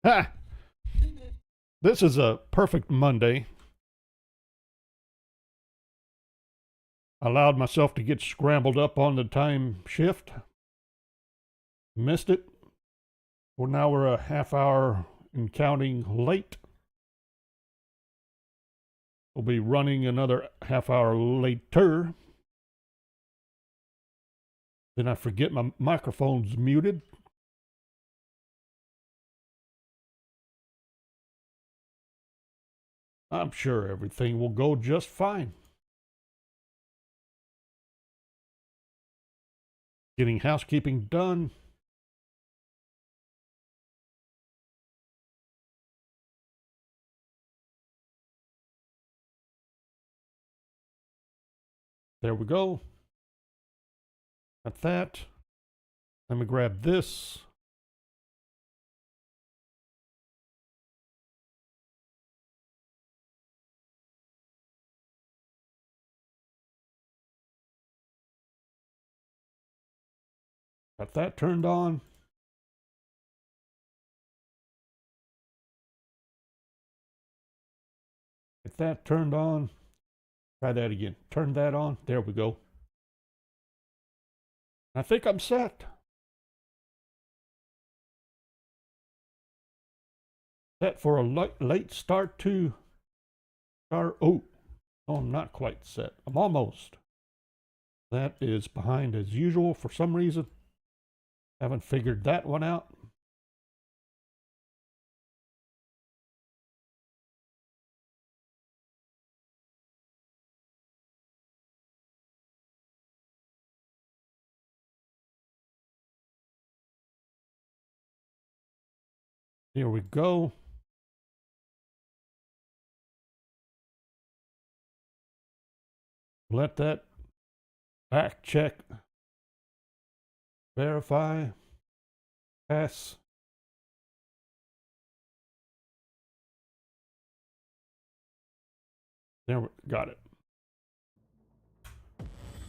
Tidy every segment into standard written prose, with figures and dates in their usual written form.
Ha! This is a perfect Monday. I allowed myself to get scrambled up on the time shift. Missed it. Well, now we're a half hour and counting late. We'll be running another half hour later. Then I forget my microphone's muted. I'm sure everything will go just fine. Getting housekeeping done. There we go. Got that. Let me grab this. Got that turned on. Get that turned on. Try that again. Turn that on. There we go. I think I'm set. Set for a late start to start. Oh, I'm not quite set. I'm almost. That is behind as usual for some reason. Haven't figured that one out. Here we go. Let that back check, verify, pass. There we got it.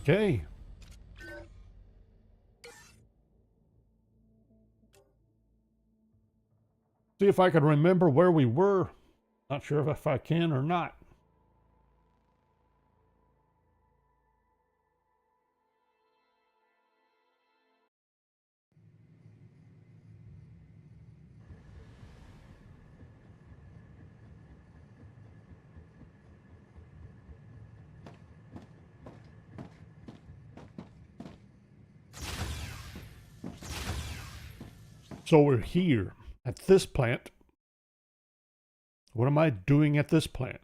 Okay. See if I can remember where we were. Not sure if I can or not. So we're here at this plant. What am I doing at this plant?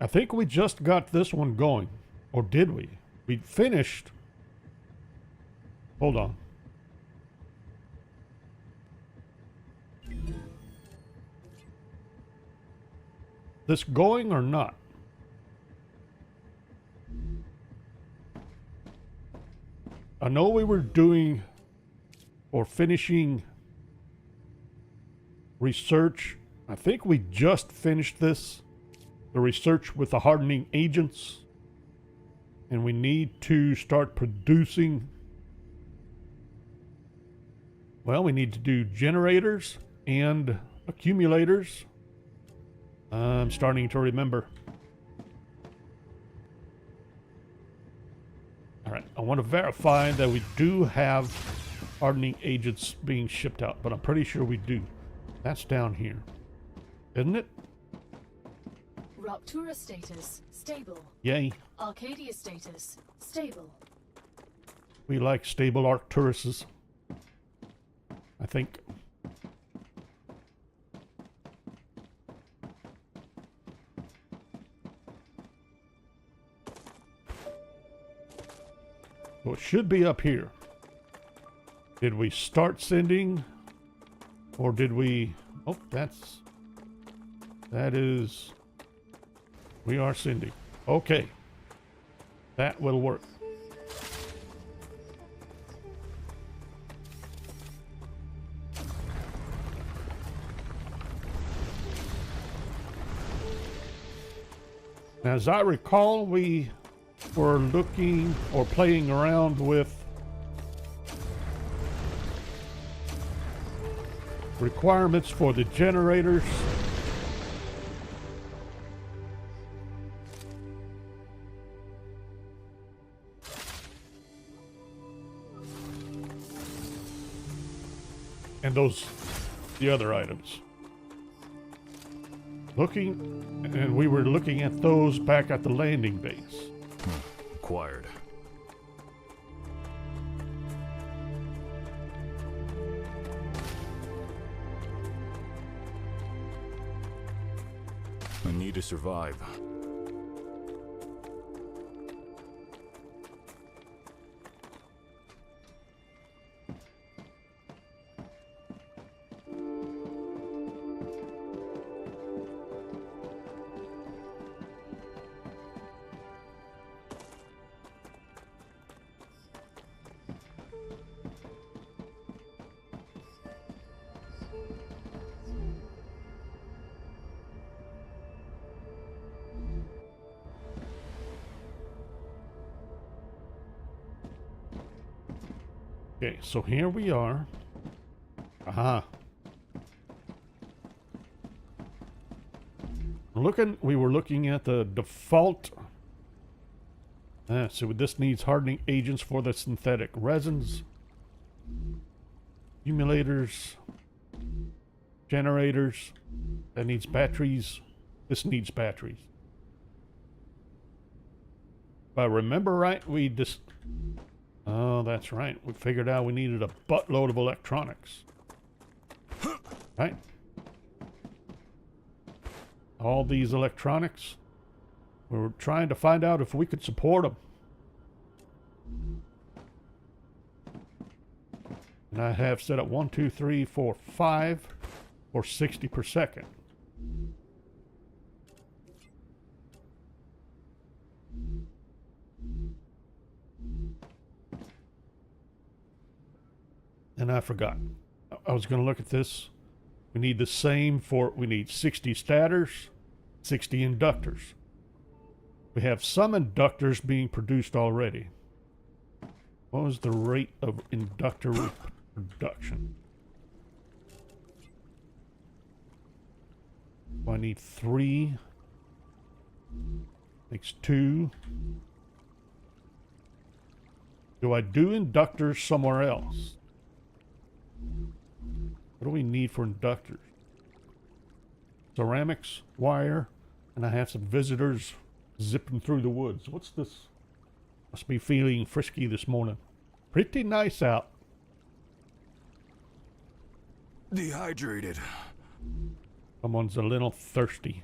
I think we just got this one going. Or did we? We finished. Hold on. This going or not? I know we were doing or finishing research. I think we just finished this. The research with the hardening agents. And we need to start producing. Well, we need to do generators and accumulators. I'm starting to remember. All right, I want to verify that we do have hardening agents being shipped out, but I'm pretty sure we do. That's down here, isn't it? Ruptura status, stable. Yay. Arcadia status, stable. We like stable Arcturuses, I think. So it should be up here. Did we start sending? Or did we... Oh, that is... We are sending. Okay. That will work. As I recall, we were looking or playing around with requirements for the generators. And the other items. And we were looking at those back at the landing base. Acquired. I need to survive. Okay, so here we are. Aha. We were looking at the default. So this needs hardening agents for the synthetic resins, accumulators, generators. That needs batteries. This needs batteries. If I remember right, we just... Oh, that's right. We figured out we needed a buttload of electronics. Right? All these electronics. We were trying to find out if we could support them. And I have set up 1, 2, 3, 4, 5 or 60 per second. And I forgot. I was going to look at this. We need the same we need 60 stators, 60 inductors. We have some inductors being produced already. What was the rate of inductor production? I need 3. Makes 2. Do I do inductors somewhere else? What do we need for inductors? Ceramics, wire, and I have some visitors zipping through the woods. What's this? Must be feeling frisky this morning. Pretty nice out. Dehydrated. Someone's a little thirsty.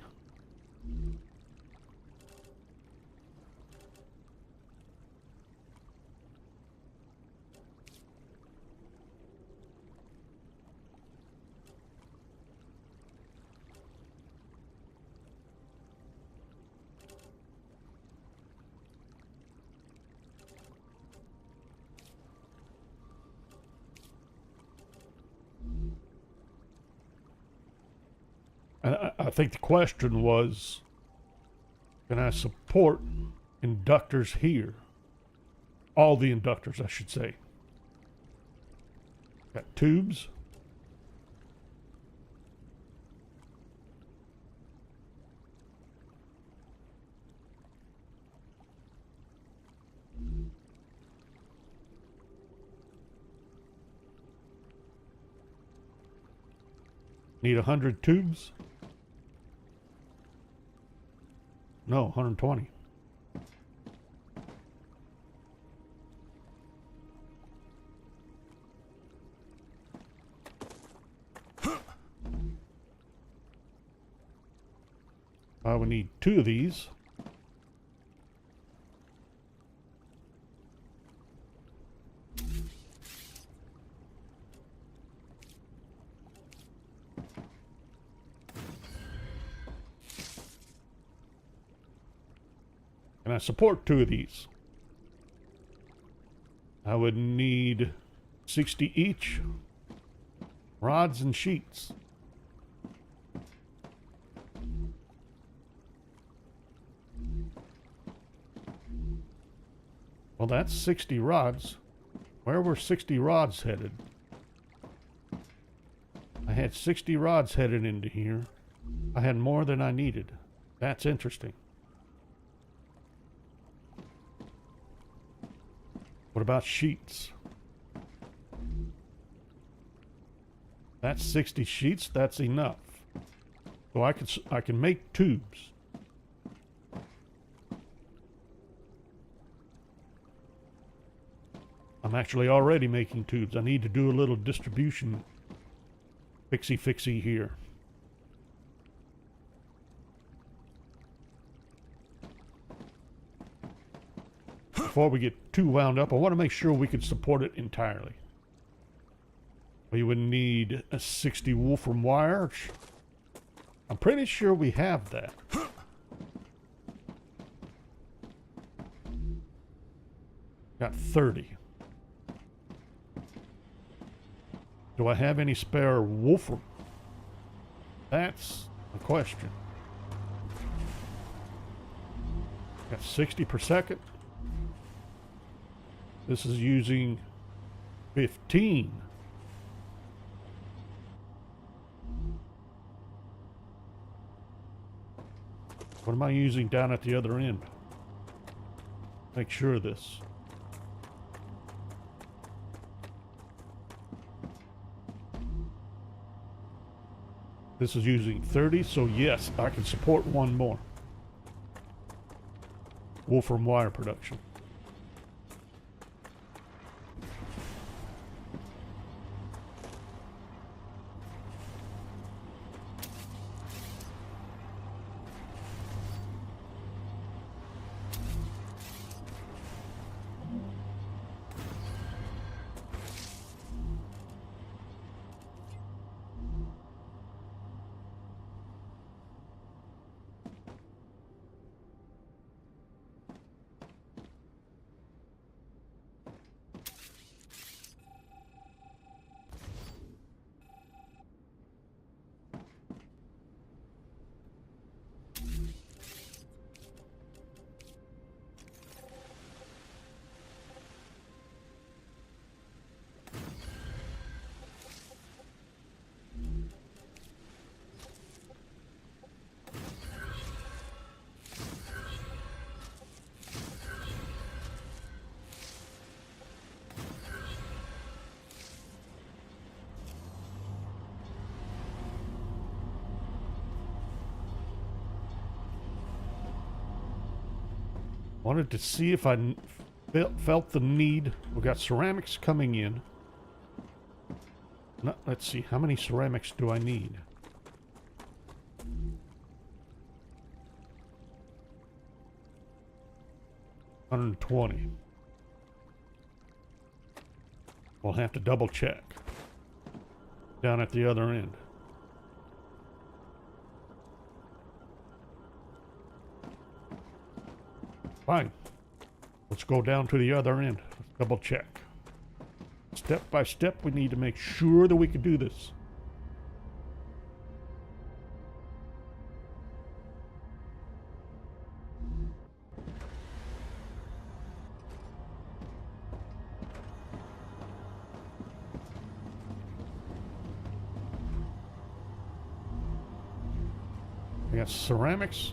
I think the question was, can I support inductors here? All the inductors, I should say. Got tubes. Need 100 tubes? No, 120. We need 2 of these. And I support 2 of these. I would need 60 each. Rods and sheets. Well, that's 60 rods. Where were 60 rods headed? I had 60 rods headed into here. I had more than I needed. That's interesting. What about sheets? That's 60 sheets. That's enough. So I can make tubes. I'm actually already making tubes. I need to do a little distribution fixie here. Before we get too wound up, I want to make sure we can support it entirely. We would need a 60 Wolfram wire. I'm pretty sure we have that. Got 30. Do I have any spare Wolfram? That's the question. Got 60 per second. This is using 15. What am I using down at the other end? Make sure of this. This is using 30, so yes, I can support one more. Wolfram wire production. Wanted to see if I felt the need. We've got ceramics coming in. No, let's see, how many ceramics do I need? $120. We'll have to double check down at the other end. Fine. Let's go down to the other end. Let's double check. Step by step, we need to make sure that we can do this. We got ceramics.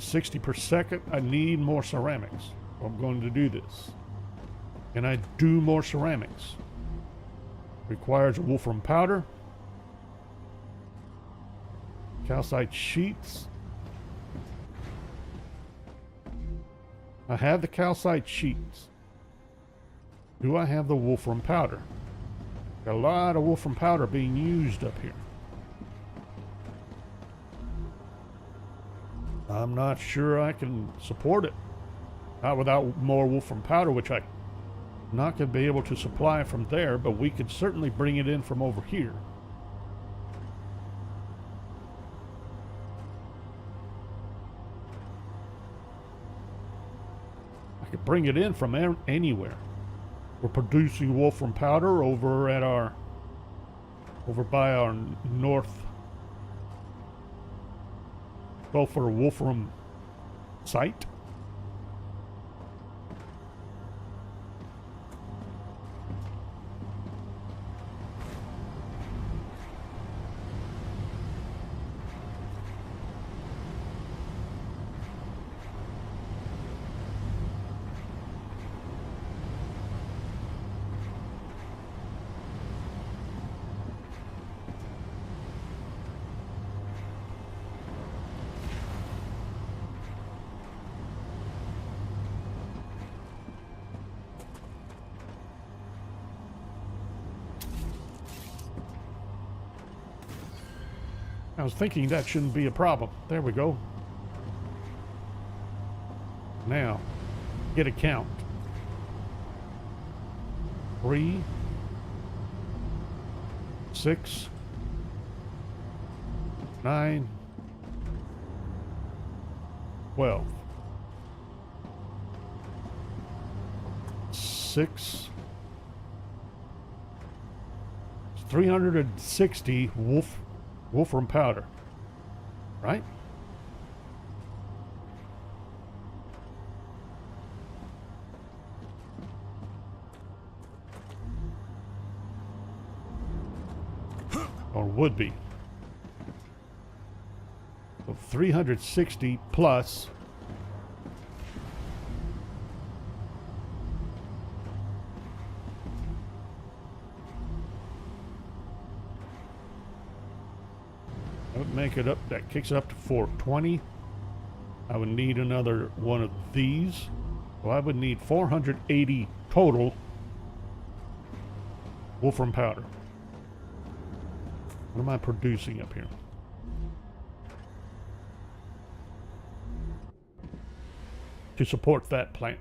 60 per second. I need more ceramics. I'm going to do this. Can I do more ceramics? Requires wolfram powder. Calcite sheets. I have the calcite sheets. Do I have the wolfram powder? Got a lot of wolfram powder being used up here. I'm not sure I can support it. Not without more wolfram powder, which I'm not going to be able to supply from there, but we could certainly bring it in from over here. I could bring it in from anywhere. We're producing wolfram powder over at over by our north sulfur wolfram site. I was thinking that shouldn't be a problem. There we go. Now, get a count. 3, 6, 9, 12. 6. 360 wolfram powder, right? Or would be. So 360 plus that would make it up, that kicks it up to 420. I would need another one of these. So I would need 480 total wolfram powder. What am I producing up here? To support that plant.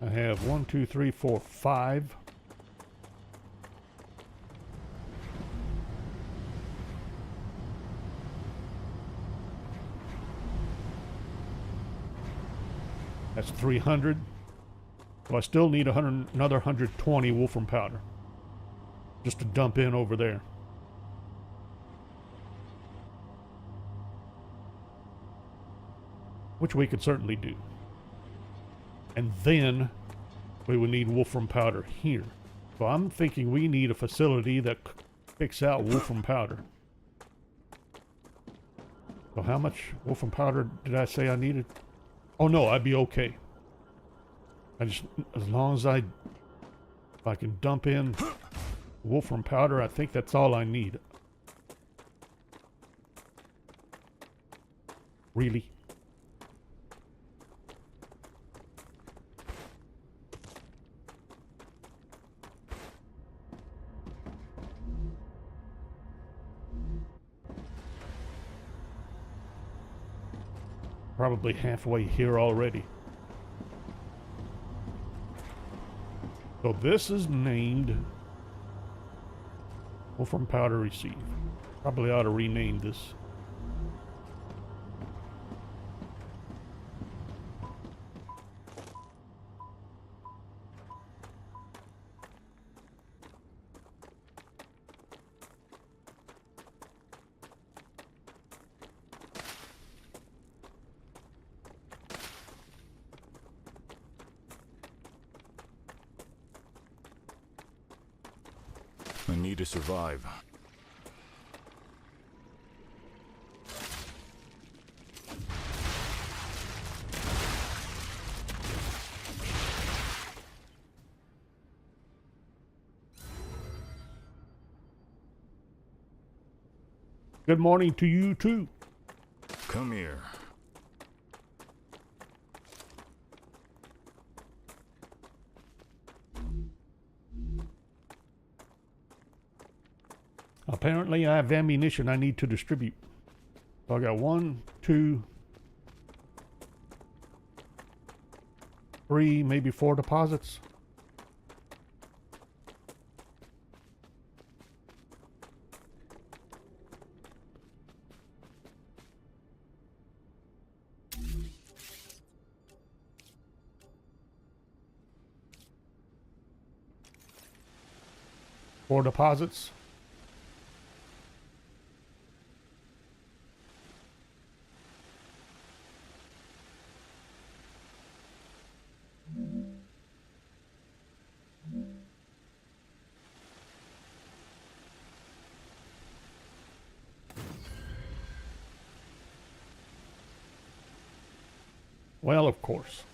I have 1, 2, 3, 4, 5. That's 300. So I still need another 120 wolfram powder just to dump in over there. Which we could certainly do. And then we would need wolfram powder here. So I'm thinking we need a facility that kicks out wolfram powder. So how much wolfram powder did I say I needed? Oh no, I'd be okay. I just, as long as if I can dump in wolfram powder, I think that's all I need. Really? Probably halfway here already. So this is named wolfram powder receive. Probably ought to rename this. I need to survive. Good morning to you too. Come here. Apparently I have ammunition I need to distribute. So I got 1, 2, 3, maybe 4 deposits. Four deposits. Well, of course.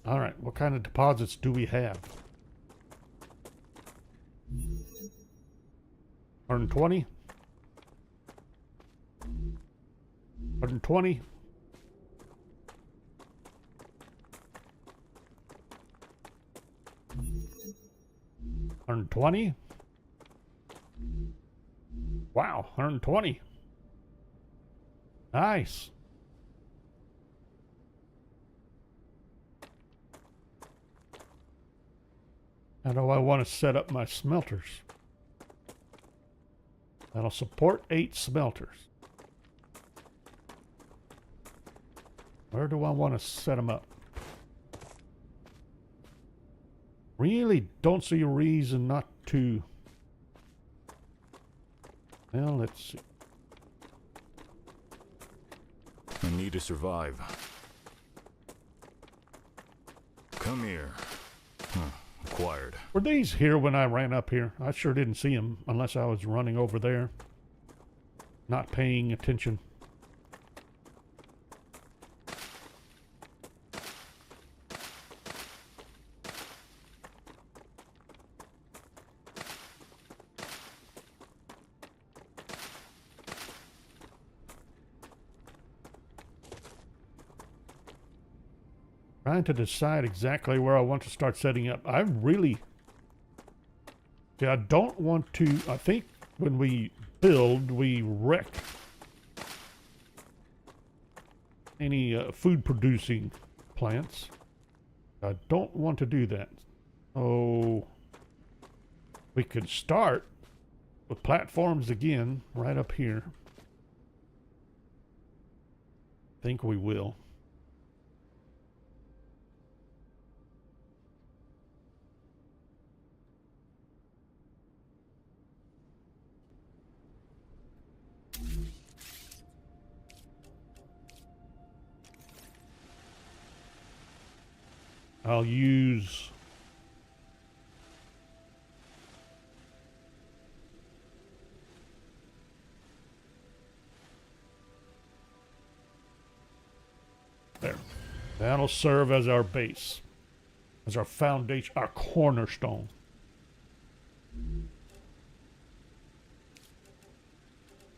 All right, what kind of deposits do we have? 120? 120? 120? Wow, 120. Nice. How do I want to set up my smelters? That'll support 8 smelters. Where do I want to set them up? Really don't see a reason not to. Well, let's see. I need to survive. Come here. Acquired. Were these here when I ran up here? I sure didn't see them unless I was running over there, not paying attention. Trying to decide exactly where I want to start setting up. I don't want to. I think when we build, we wreck any food producing plants. I don't want to do that. So we could start with platforms again right up here. I think we will. I'll use there. That'll serve as our base, as our foundation, our cornerstone.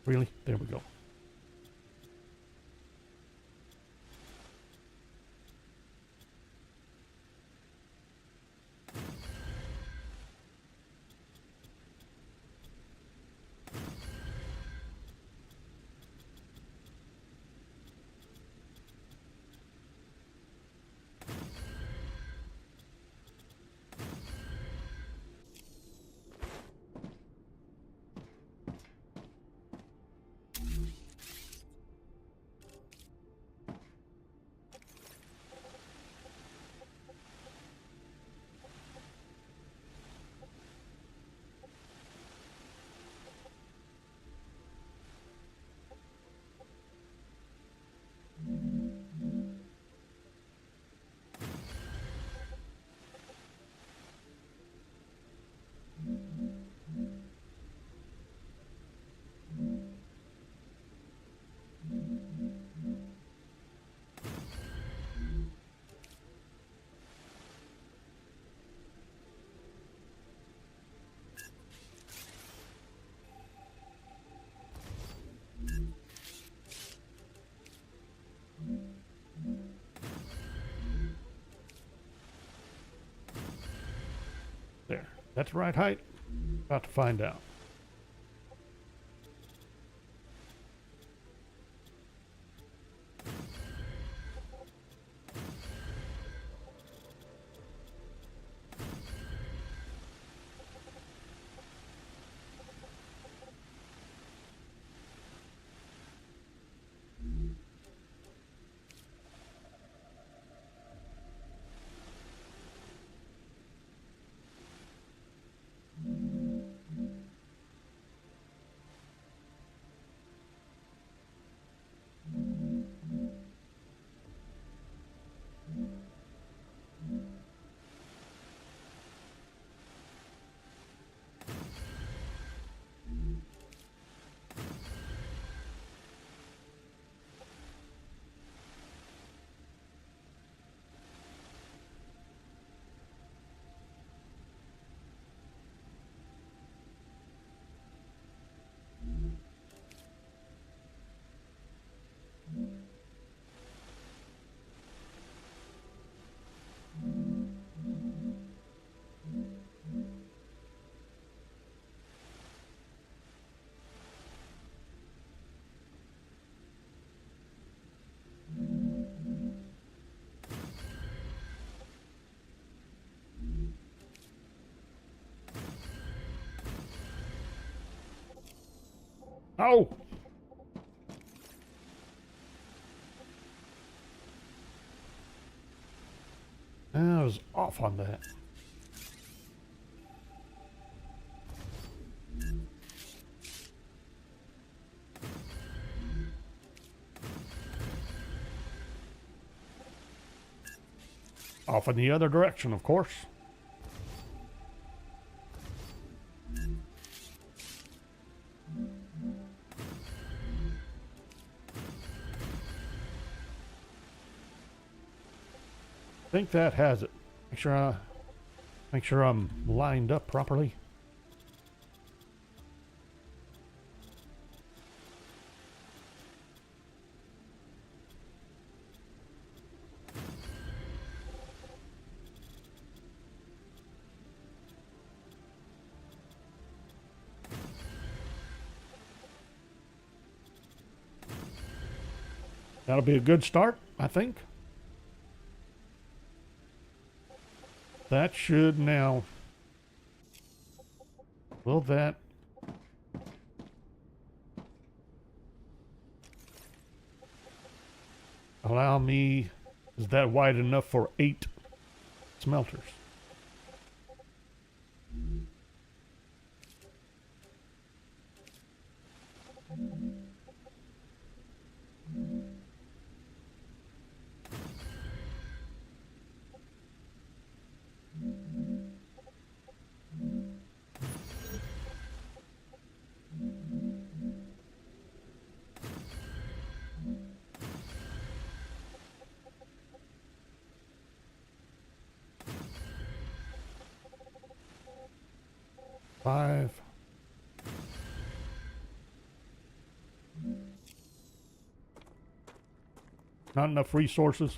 Really? There we go. There. That's the right height. About to find out. Oh! I was off on that. Off in the other direction, of course. I think that has it. Make sure I'm lined up properly. That'll be a good start, I think. That should now... Will that... allow me... Is that wide enough for 8 smelters? Five. Not enough resources.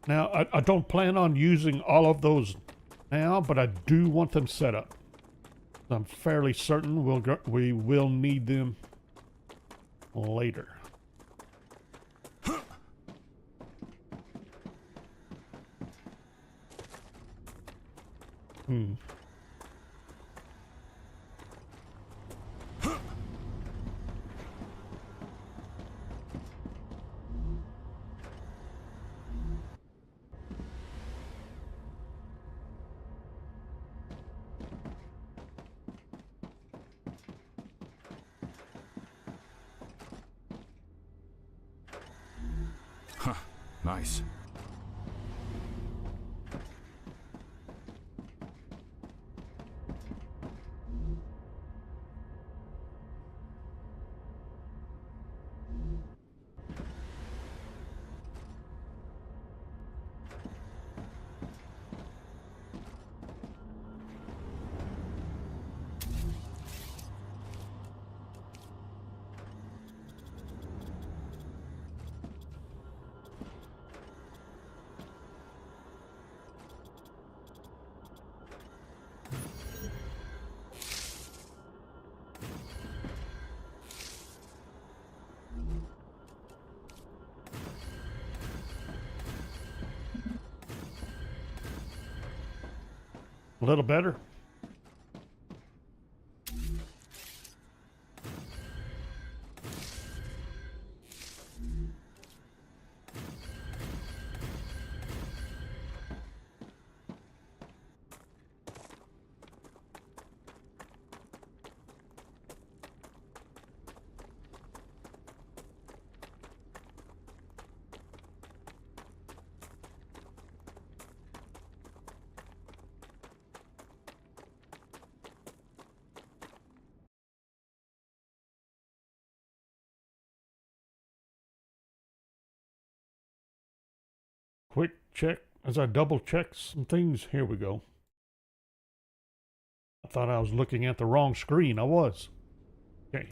Now, I don't plan on using all of those now, but I do want them set up. I'm fairly certain we will need them later. Huh. Nice. A little better. Quick check as I double check some things. Here we go. I thought I was looking at the wrong screen. I was. Okay.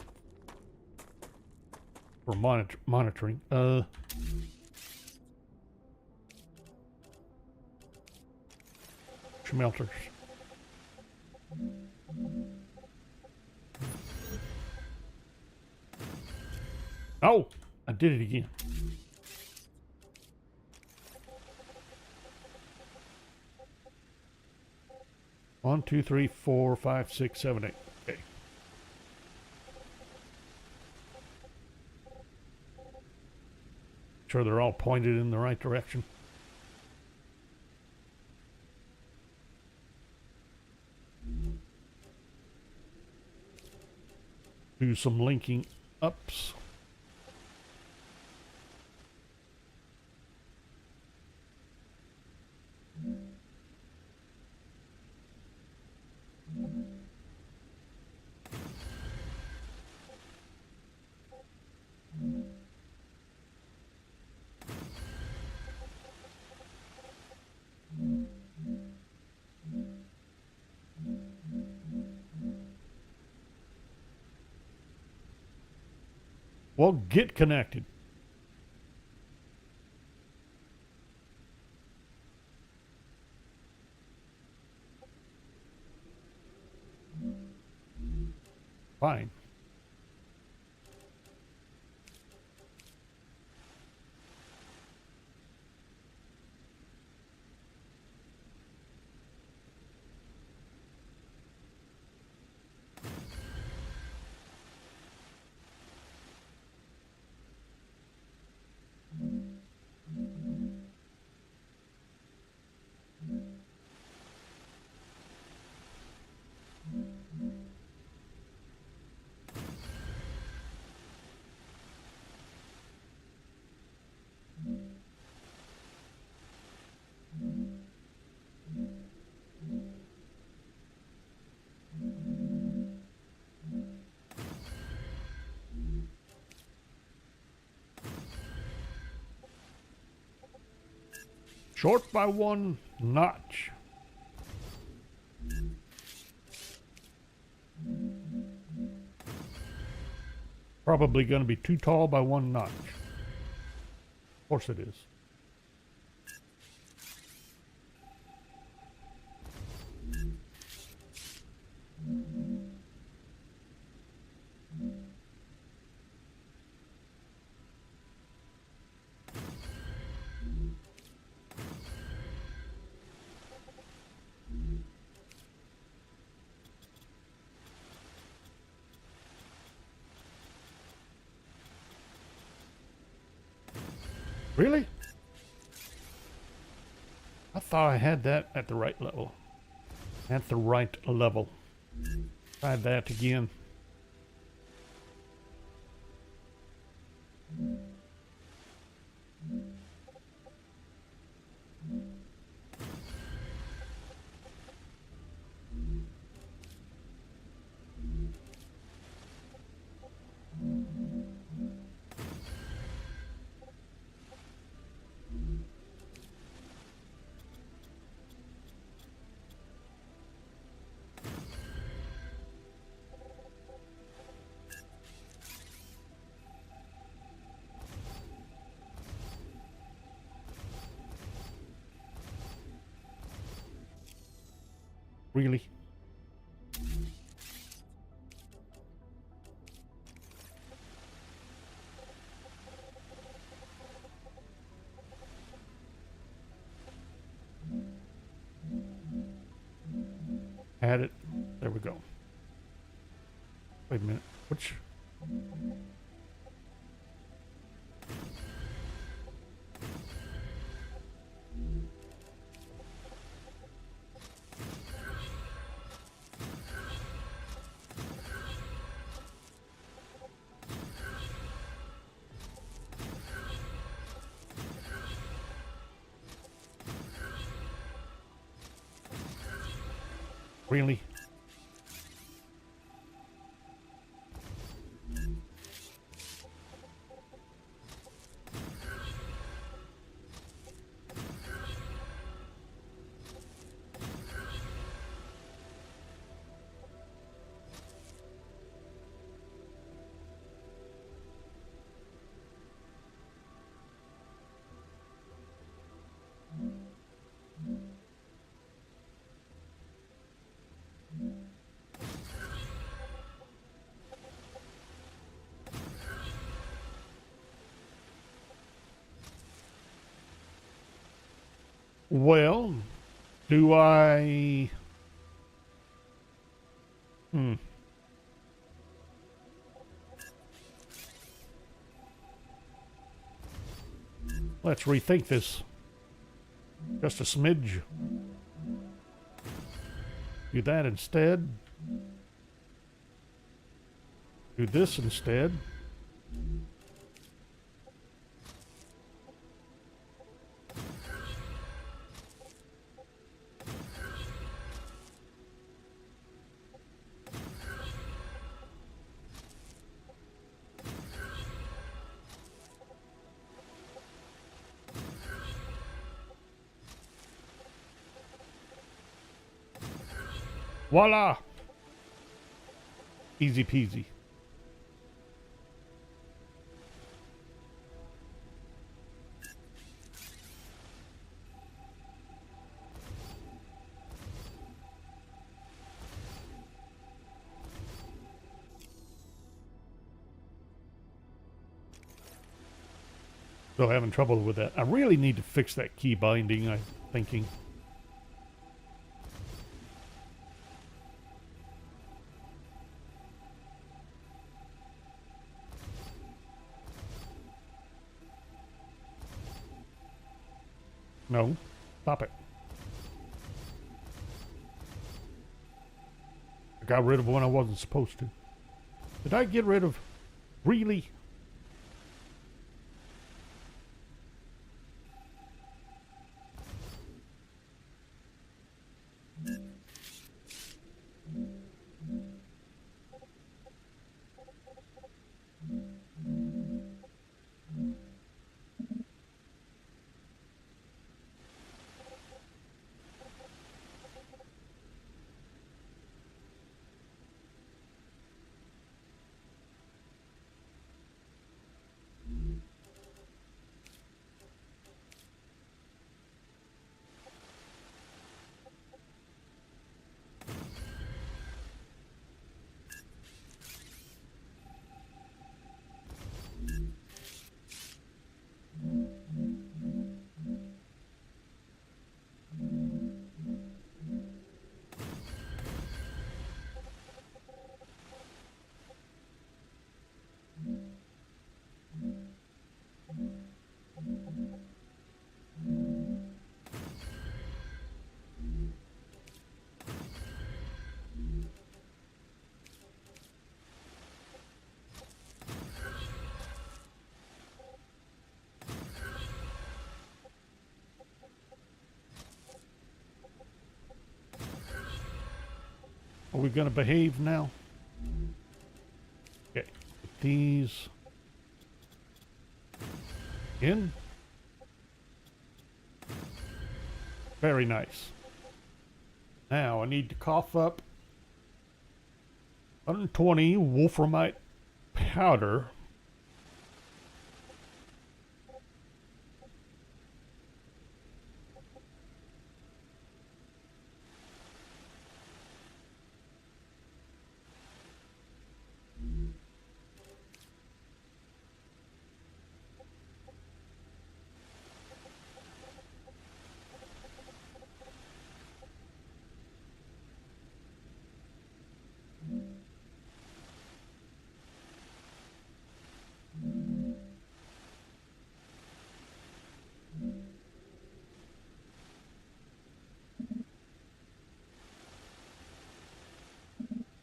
For monitoring. Smelters. Oh, I did it again. 1, 2, 3, 4, 5, 6, 7, 8. Okay. Sure they're all pointed in the right direction. Do some linking ups. Well, get connected. Fine. Short by 1 notch. Probably going to be too tall by 1 notch. Of course it is. Really? I thought I had that at the right level. At the right level. Try that again. Really? Had it. There we go. Wait a minute. Which? Really? Well, do I Hmm. Let's rethink this. Just a smidge. Do that instead. Do this instead. Voila! Easy peasy. Still having trouble with that. I really need to fix that key binding, I'm thinking. No. Stop it. I got rid of one I wasn't supposed to. Did I get rid of... Really? Are we going to behave now? Okay. Put these in. Very nice. Now I need to cough up 120 wolframite powder.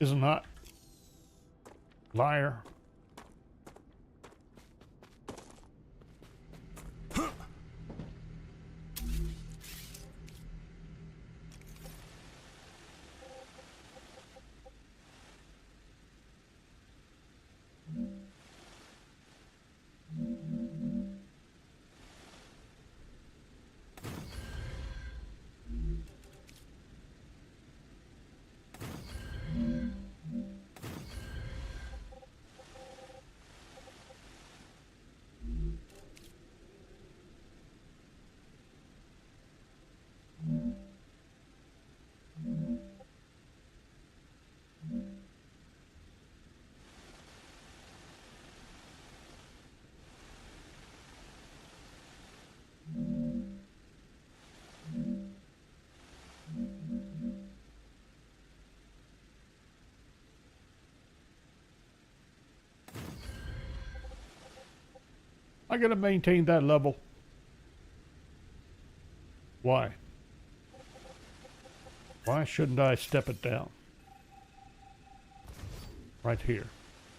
Is it not? Liar. I gotta maintain that level. Why? Why shouldn't I step it down? Right here.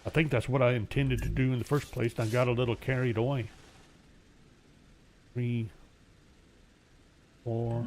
I think that's what I intended to do in the first place, and I got a little carried away. 3, 4.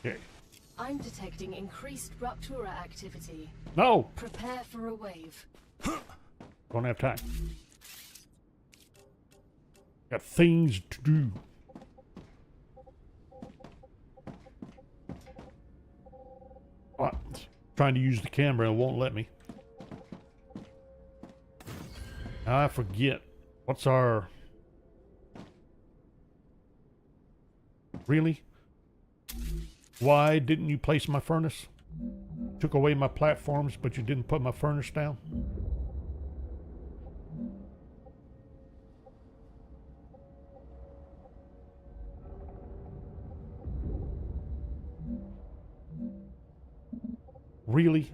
Okay. I'm detecting increased Ruptura activity. No! Prepare for a wave. Don't have time. Got things to do. What? Trying to use the camera and it won't let me. I forget. What's our... Really? Why didn't you place my furnace? Took away my platforms, but you didn't put my furnace down? Really?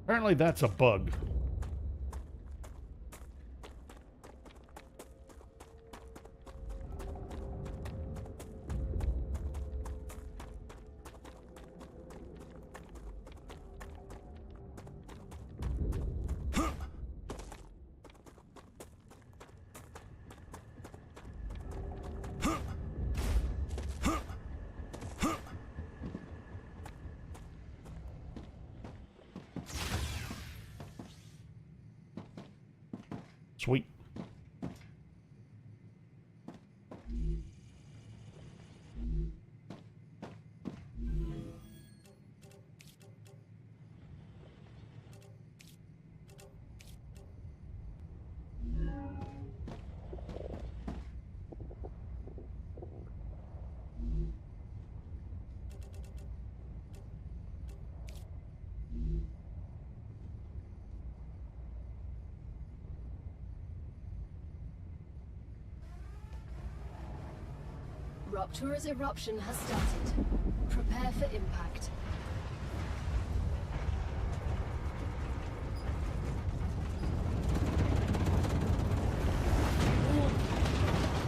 Apparently that's a bug. Sweet. Ruptura's eruption has started. Prepare for impact.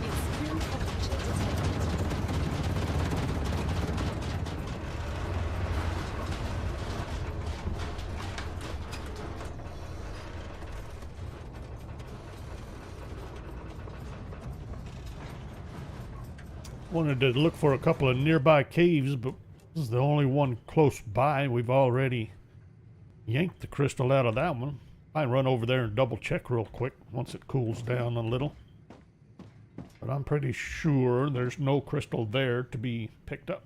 Extreme temperature detected. Wanted to look for a couple of nearby caves, but this is the only one close by. We've already yanked the crystal out of that one. I run over there and double check real quick once it cools down a little. But I'm pretty sure there's no crystal there to be picked up.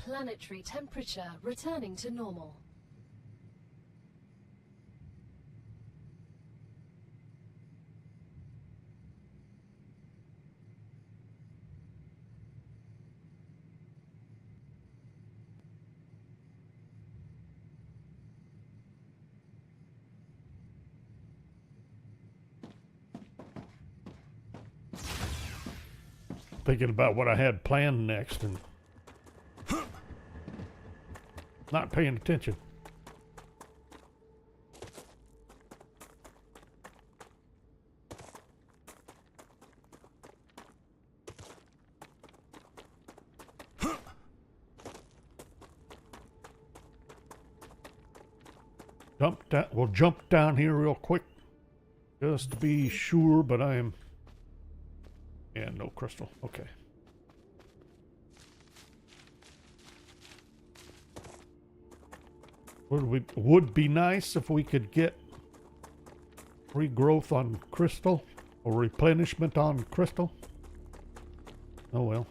Planetary temperature returning to normal. Thinking about what I had planned next and not paying attention. We'll jump down here real quick just to be sure, but I am... Yeah, no crystal. Okay. Would be nice if we could get regrowth on crystal or replenishment on crystal. Oh well.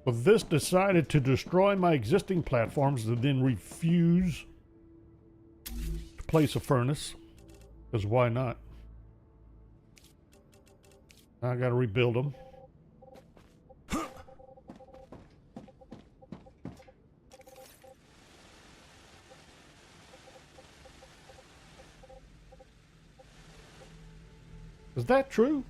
Well, this decided to destroy my existing platforms and then refuse to place a furnace. Because why not? I gotta rebuild them. Is that true?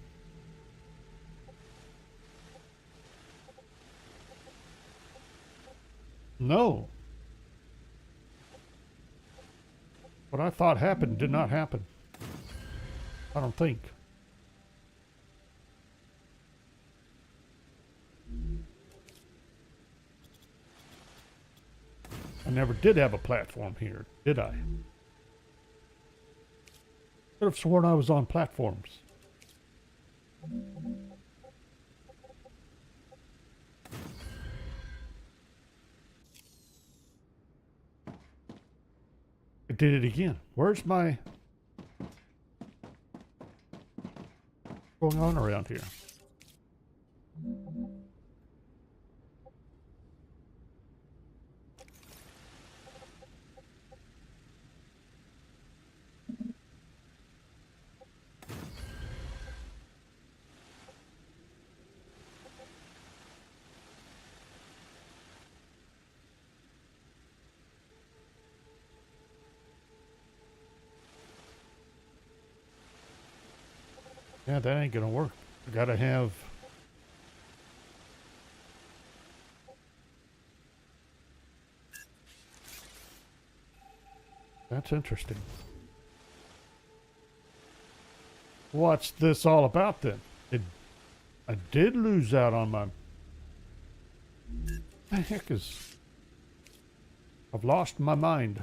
No. What I thought happened did not happen. I don't think. I never did have a platform here, did I? Could have sworn I was on platforms. I did it again. Where's my... What's going on around here? Yeah, that ain't gonna work. I gotta have... That's interesting. What's this all about then? I did lose out on my... The heck is... I've lost my mind.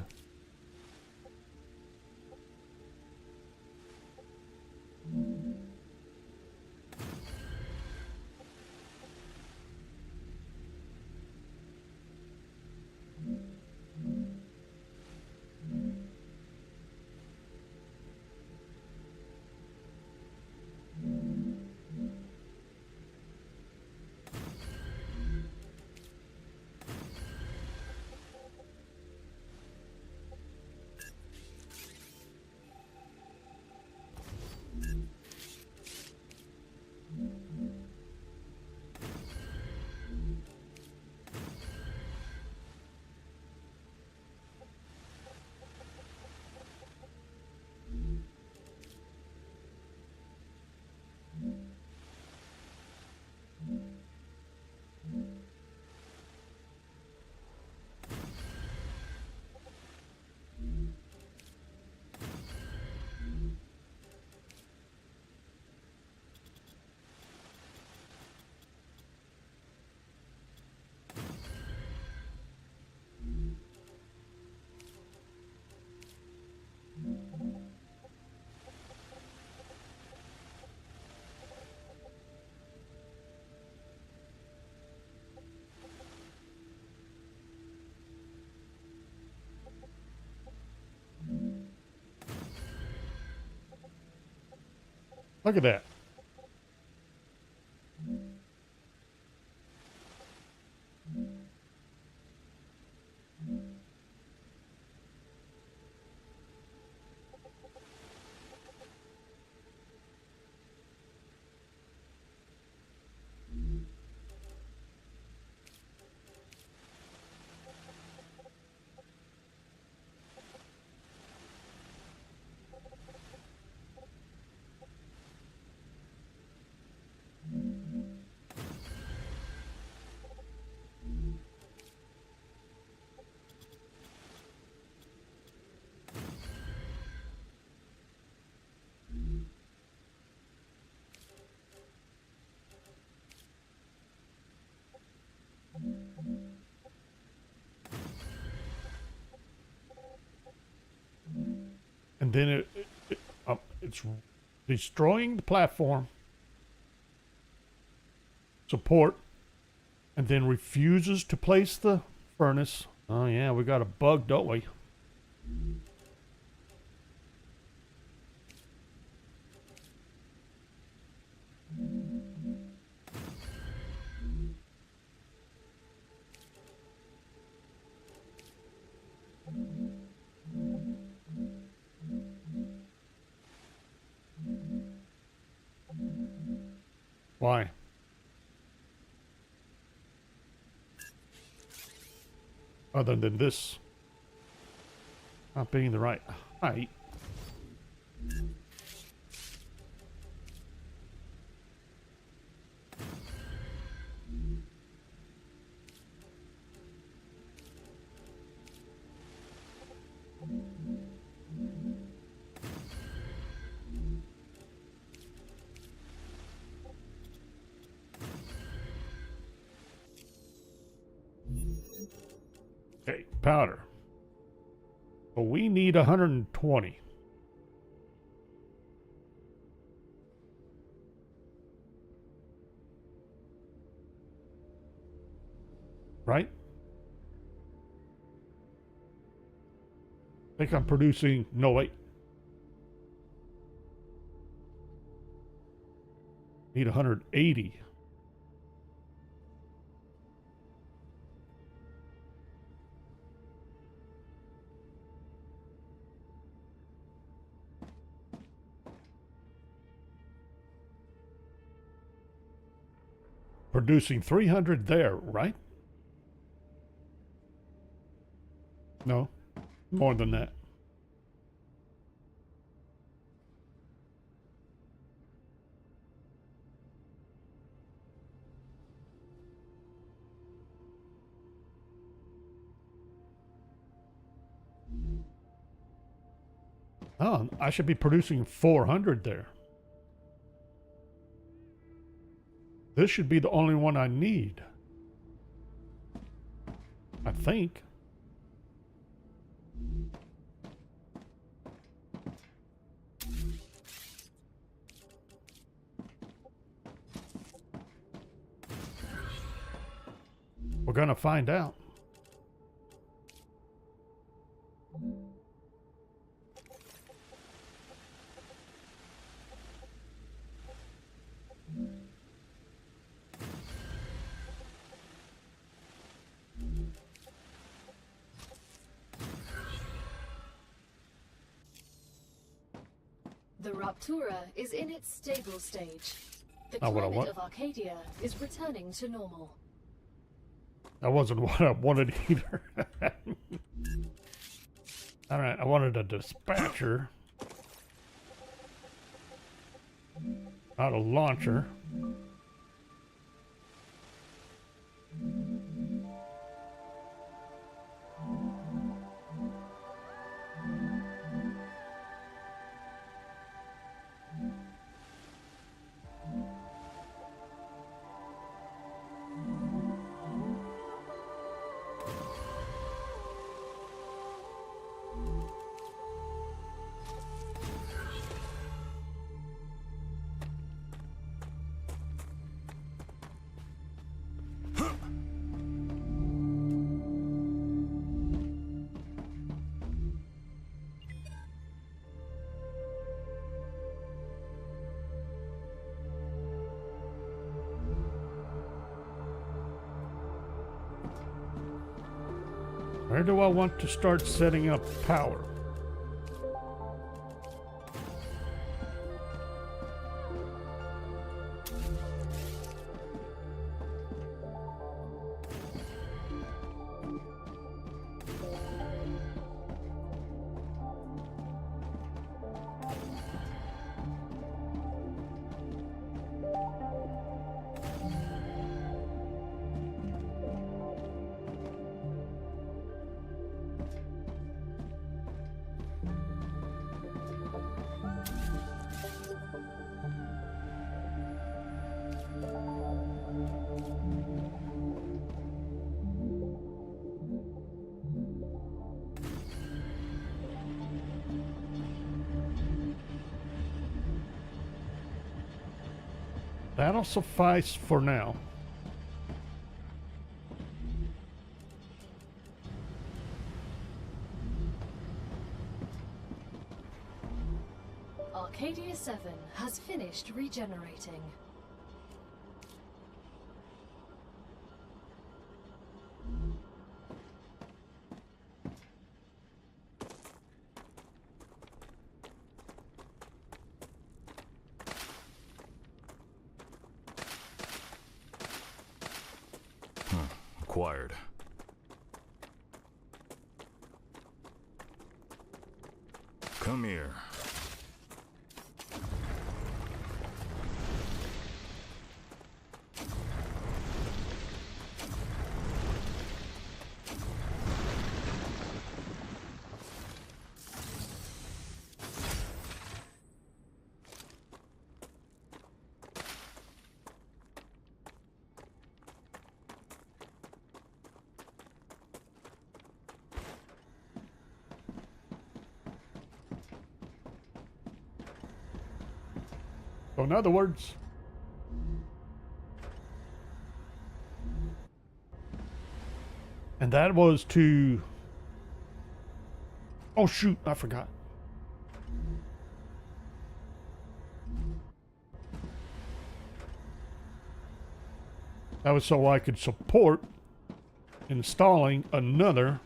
Look at that. And then it's destroying the platform support, and then refuses to place the furnace. Oh yeah, we got a bug, don't we? Why? Other than this not being the right height. Okay, powder. Well, we need 120. Right? I think I'm producing... No, wait. Need 180. Producing 300 there, right? No, more than that. Oh, I should be producing 400 there. This should be the only one I need. I think. We're gonna find out. The Raptura is in its stable stage. The Not what I climate want. of Arcadia is returning to normal. That wasn't what I wanted either. All right, I wanted a dispatcher, not a launcher. Where do I want to start setting up power? That'll suffice for now. Arcadia 7 has finished regenerating. Acquired. Come here. So in other words, and that was to, oh shoot, I forgot. That was so I could support installing another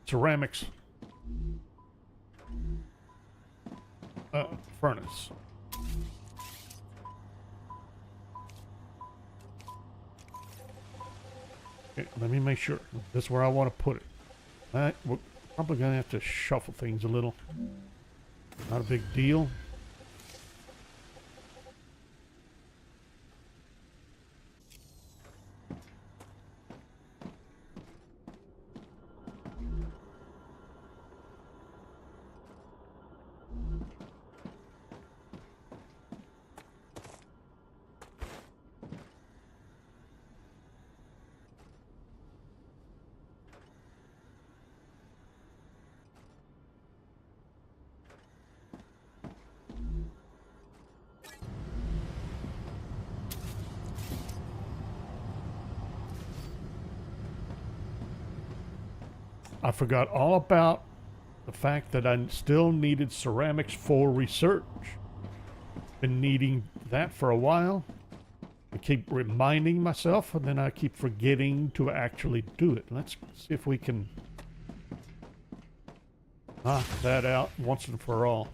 ceramics furnace. Okay, let me make sure. This is where I want to put it. We're probably going to have to shuffle things a little. Not a big deal. I forgot all about the fact that I still needed ceramics for research. Been needing that for a while. I keep reminding myself, and then I keep forgetting to actually do it. Let's see if we can knock that out once and for all.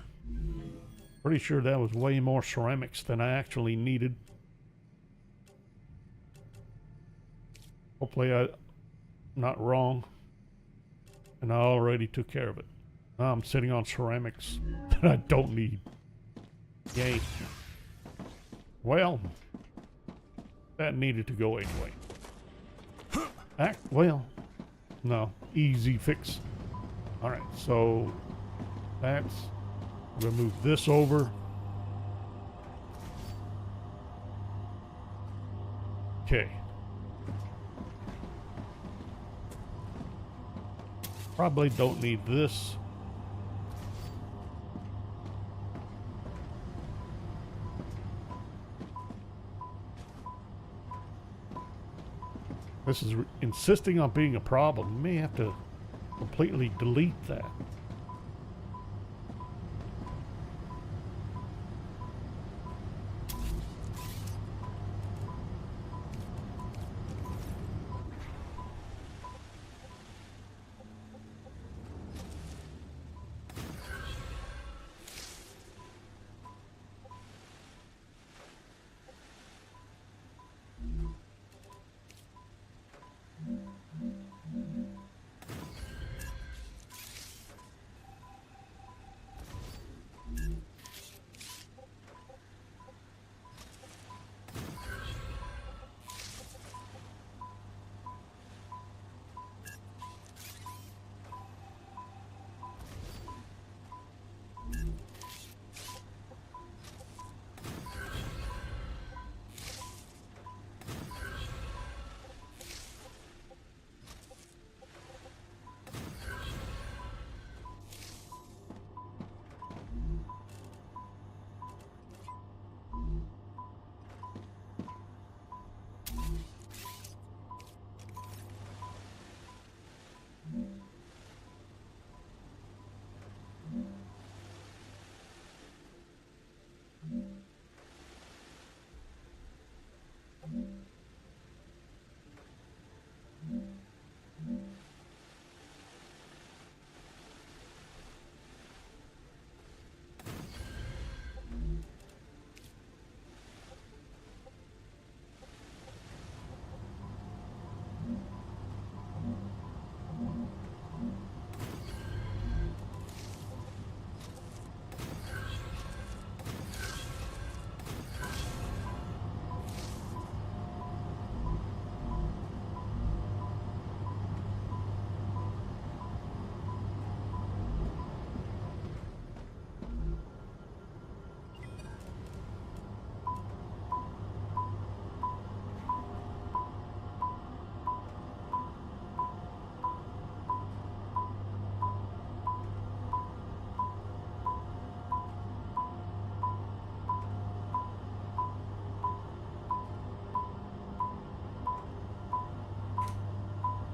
Pretty sure that was way more ceramics than I actually needed. Hopefully I'm not wrong. And I already took care of it. Now I'm sitting on ceramics that I don't need. Yay. Well, that needed to go anyway. Well, no, easy fix. All right, so that's, we'll move this over. Okay. Probably don't need this. This is insisting on being a problem. We may have to completely delete that.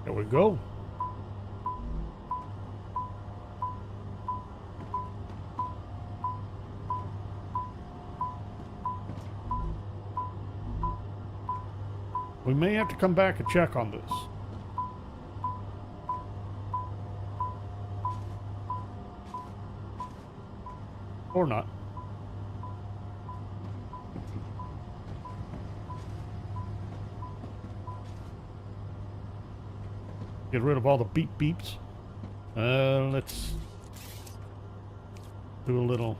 There we go. We may have to come back and check on this. Or not. Get rid of all the beep beeps. Let's do a little.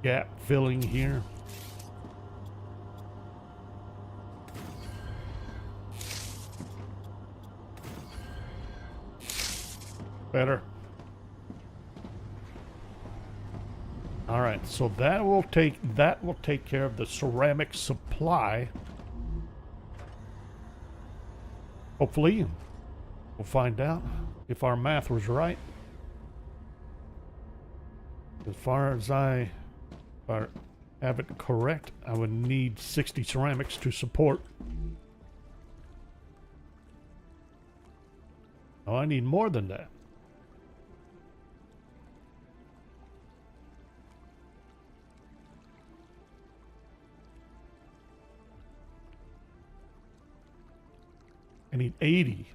Gap filling here. Better. All right, so that will take care of the ceramic supply. Hopefully, we'll find out if our math was right. As far as I I have it correct, I would need 60 ceramics to support. Oh, I need more than that. I need 80.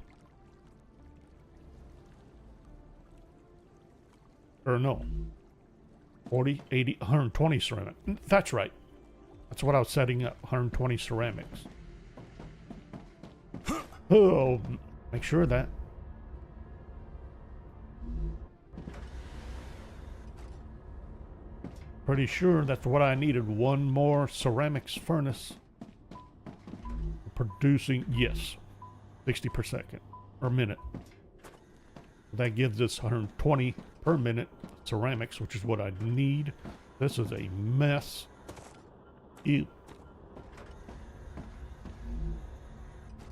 Or no. 40, 80, 120 ceramic. That's right. That's what I was setting up. 120 ceramics. Oh, make sure of that. Pretty sure that's what I needed. One more ceramics furnace. Producing, yes, 60 per second. Or minute. That gives us 120 per minute ceramics, which is what I need. This is a mess. Ew.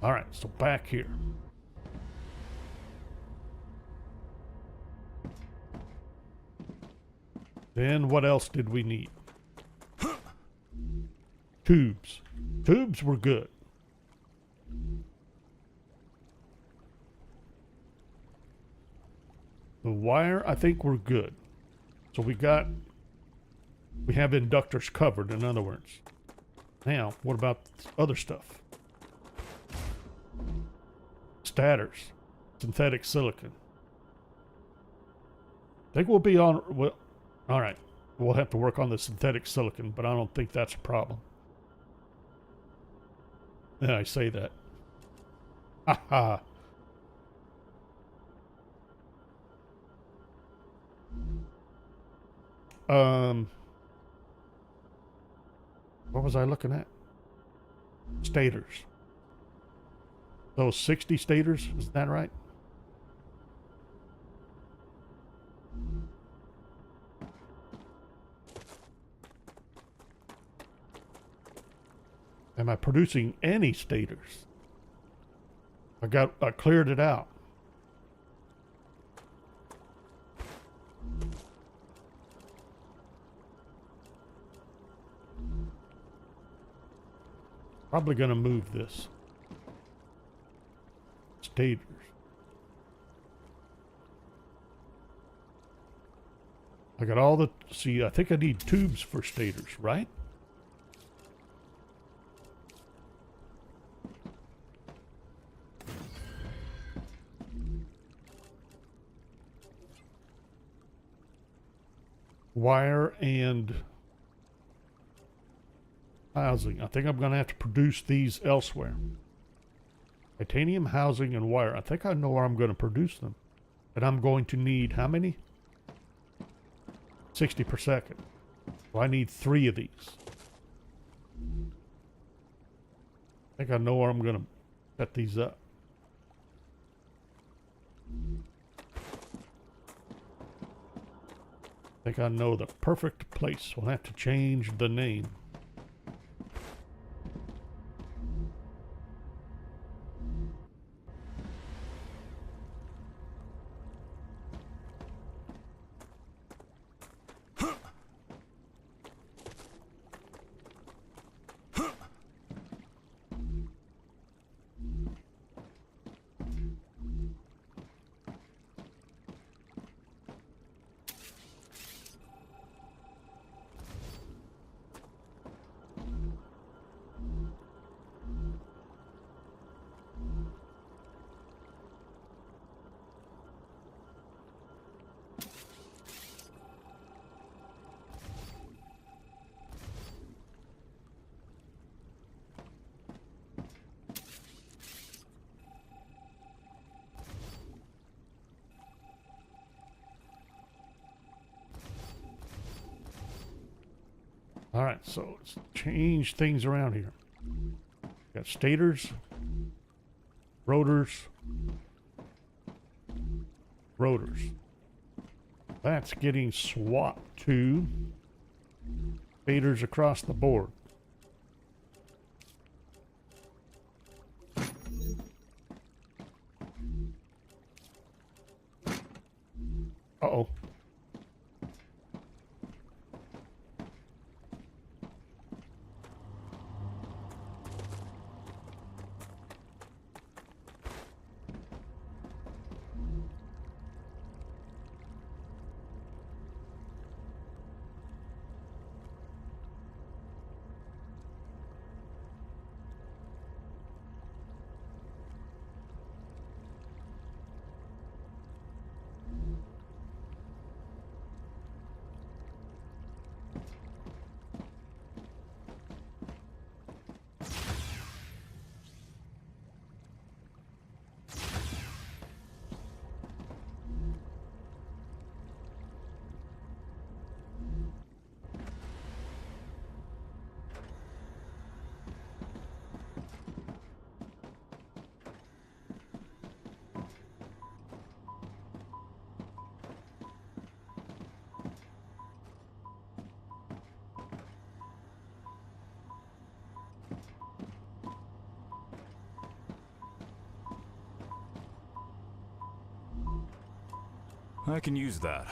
All right, so back here. Then what else did we need? Tubes. Tubes were good. The wire, I think we're good. So we have inductors covered, in other words. Now, what about other stuff? Stators. Synthetic silicon. I think we'll be on, well, all right. We'll have to work on the synthetic silicon, but I don't think that's a problem. Yeah, I say that. Haha. What was I looking at? Stators. Those 60 stators, is that right? Am I producing any stators? I cleared it out. Probably gonna move this. Stators. I got all the, see, I think I need tubes for stators, right? Wire and housing. I think I'm going to have to produce these elsewhere. Titanium, housing, and wire. I think I know where I'm going to produce them. And I'm going to need how many? 60 per second. Well, I need 3 of these. I think I know where I'm going to set these up. I think I know the perfect place. We'll have to change the name. All right, so let's change things around here. Got stators, rotors, rotors. That's getting swapped to stators across the board. Uh-oh. I can use that.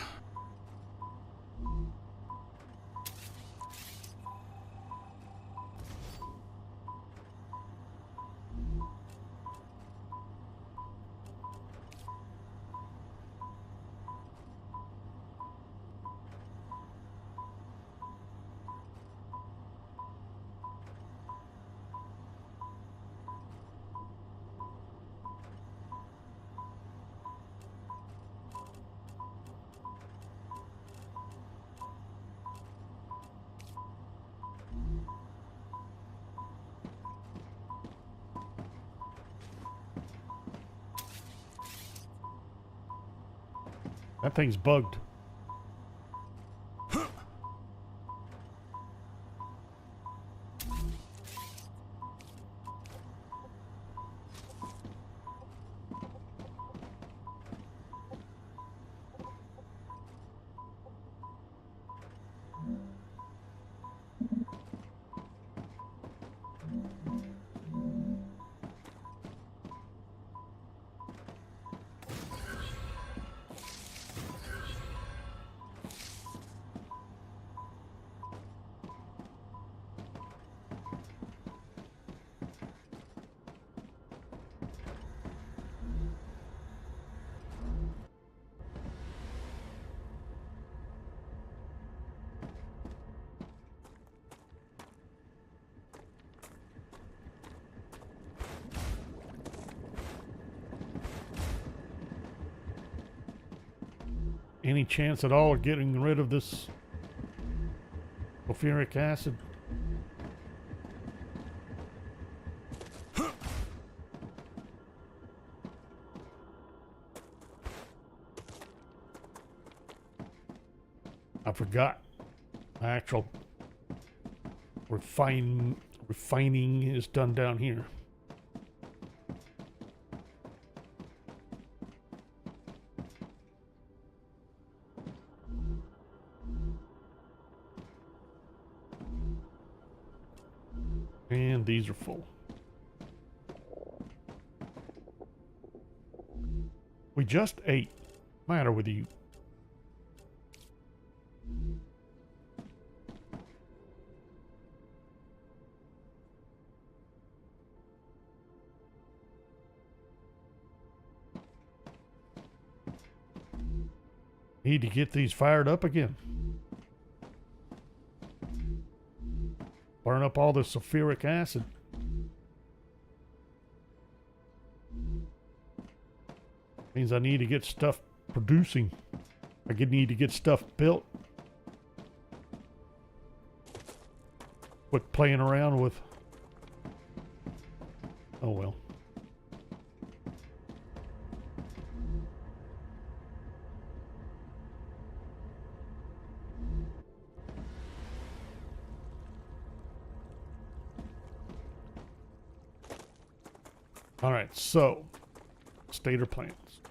That thing's bugged. Any chance at all of getting rid of this sulfuric acid? I forgot. Actual refining is done down here. And these are full. We just ate. Matter with you? Need to get these fired up again. Burn up all the sulfuric acid. Means I need to get stuff producing. Need to get stuff built. Quit playing around with. Oh well. All right, so stator plans.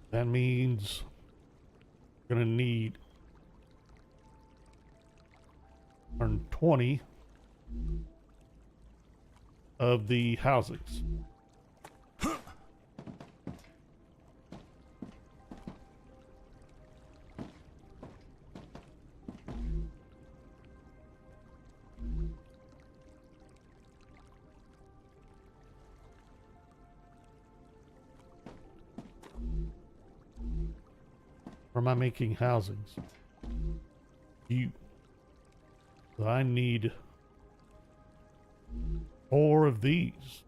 That means we're gonna need 120 of the housings. Or am I making housings? You. So I need 4 of these.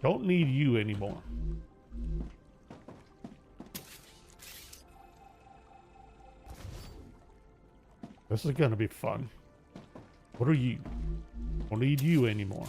Don't need you anymore. This is gonna be fun. What are you? Don't need you anymore.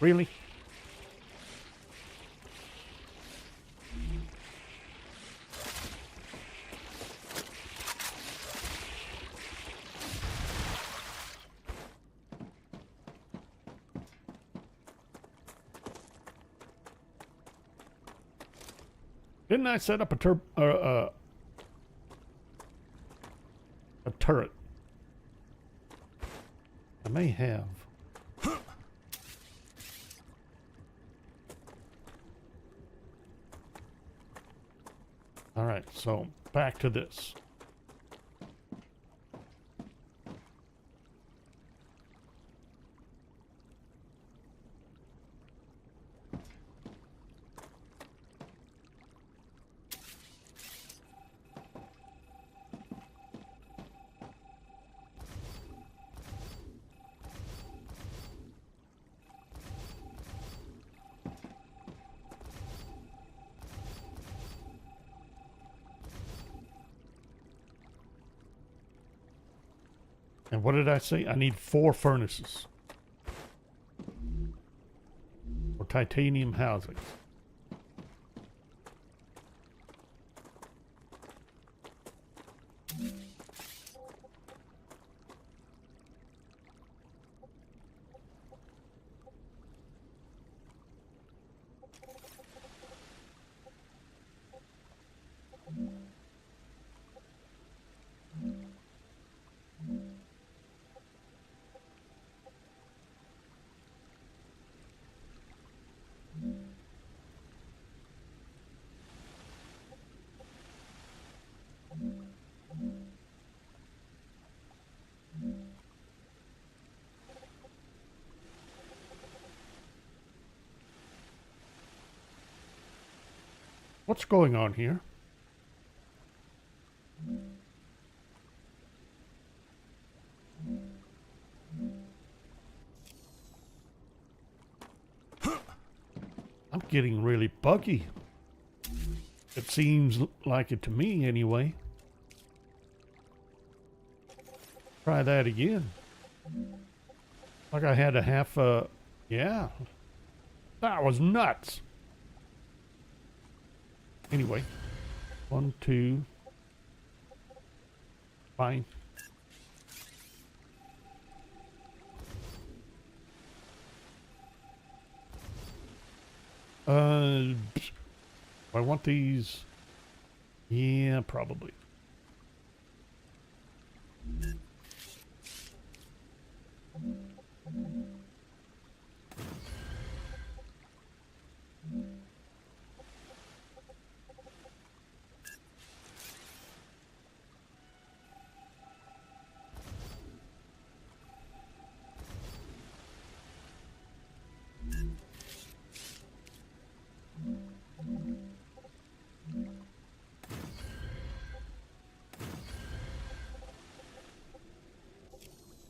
Really? Didn't I set up a turret? I may have. All right, so back to this. And what did I say? I need 4 furnaces for titanium housings. What's going on here? I'm getting really buggy. It seems like it to me anyway. Try that again. Like I had a half a... Yeah. That was nuts. Anyway. 1, 2. Fine. Do I want these? Yeah, probably.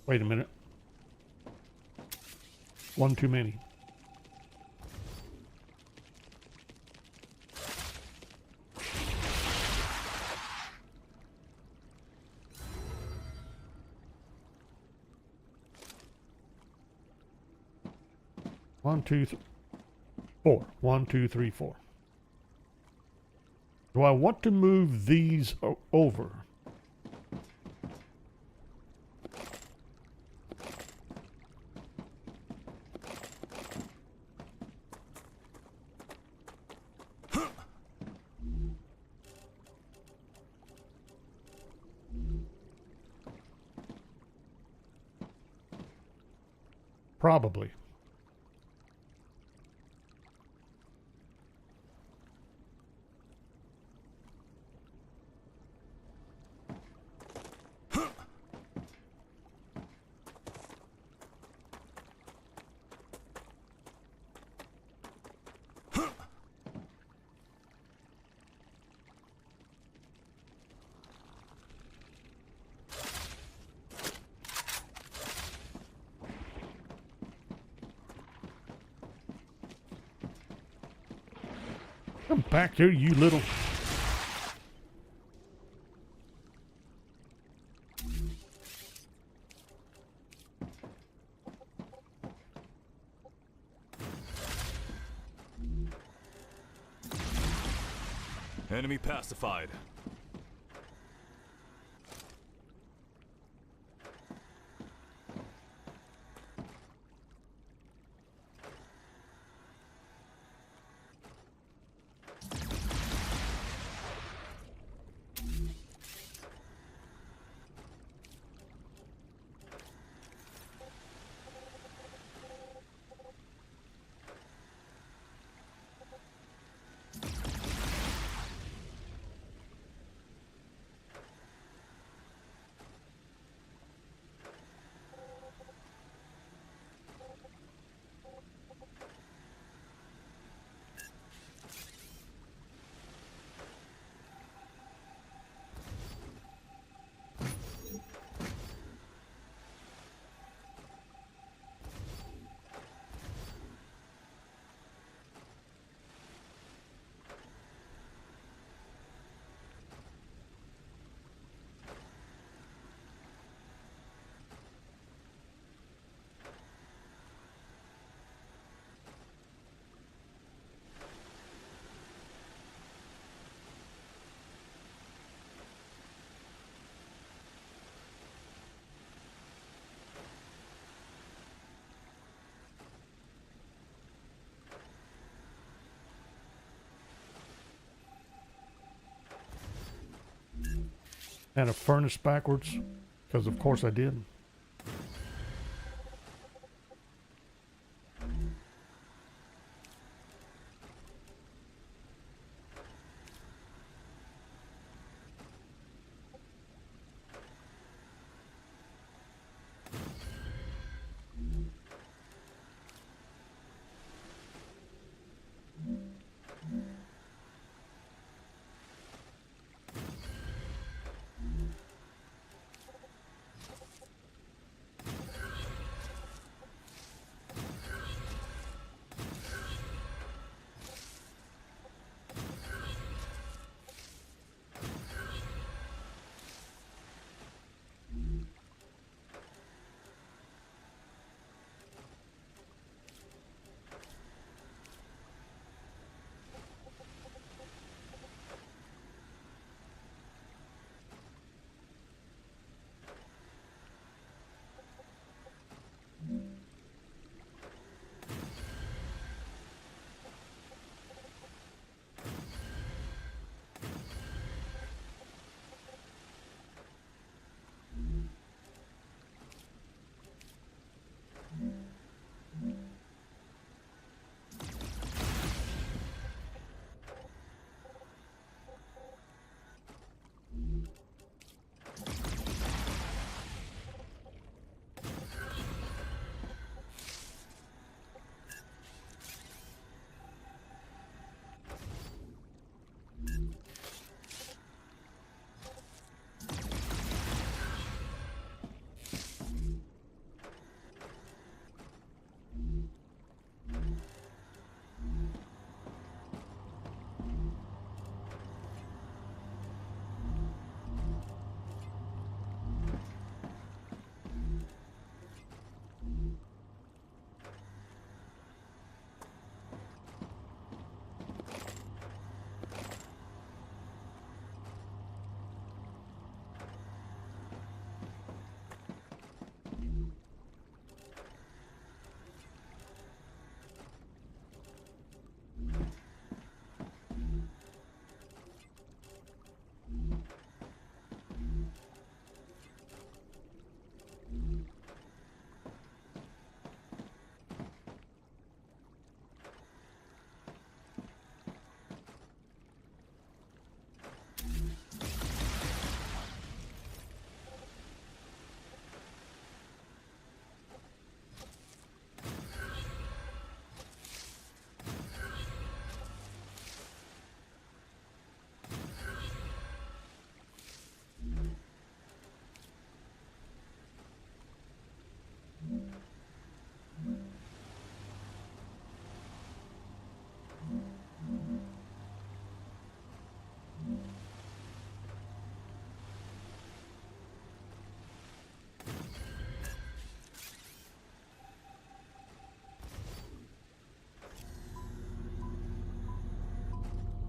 Wait a minute. 1 too many. One, two, 4. 1, 2, 3, 4. Do I want to move these over? Probably. Come back here, you little... Enemy pacified. And a furnace backwards, because of course I did.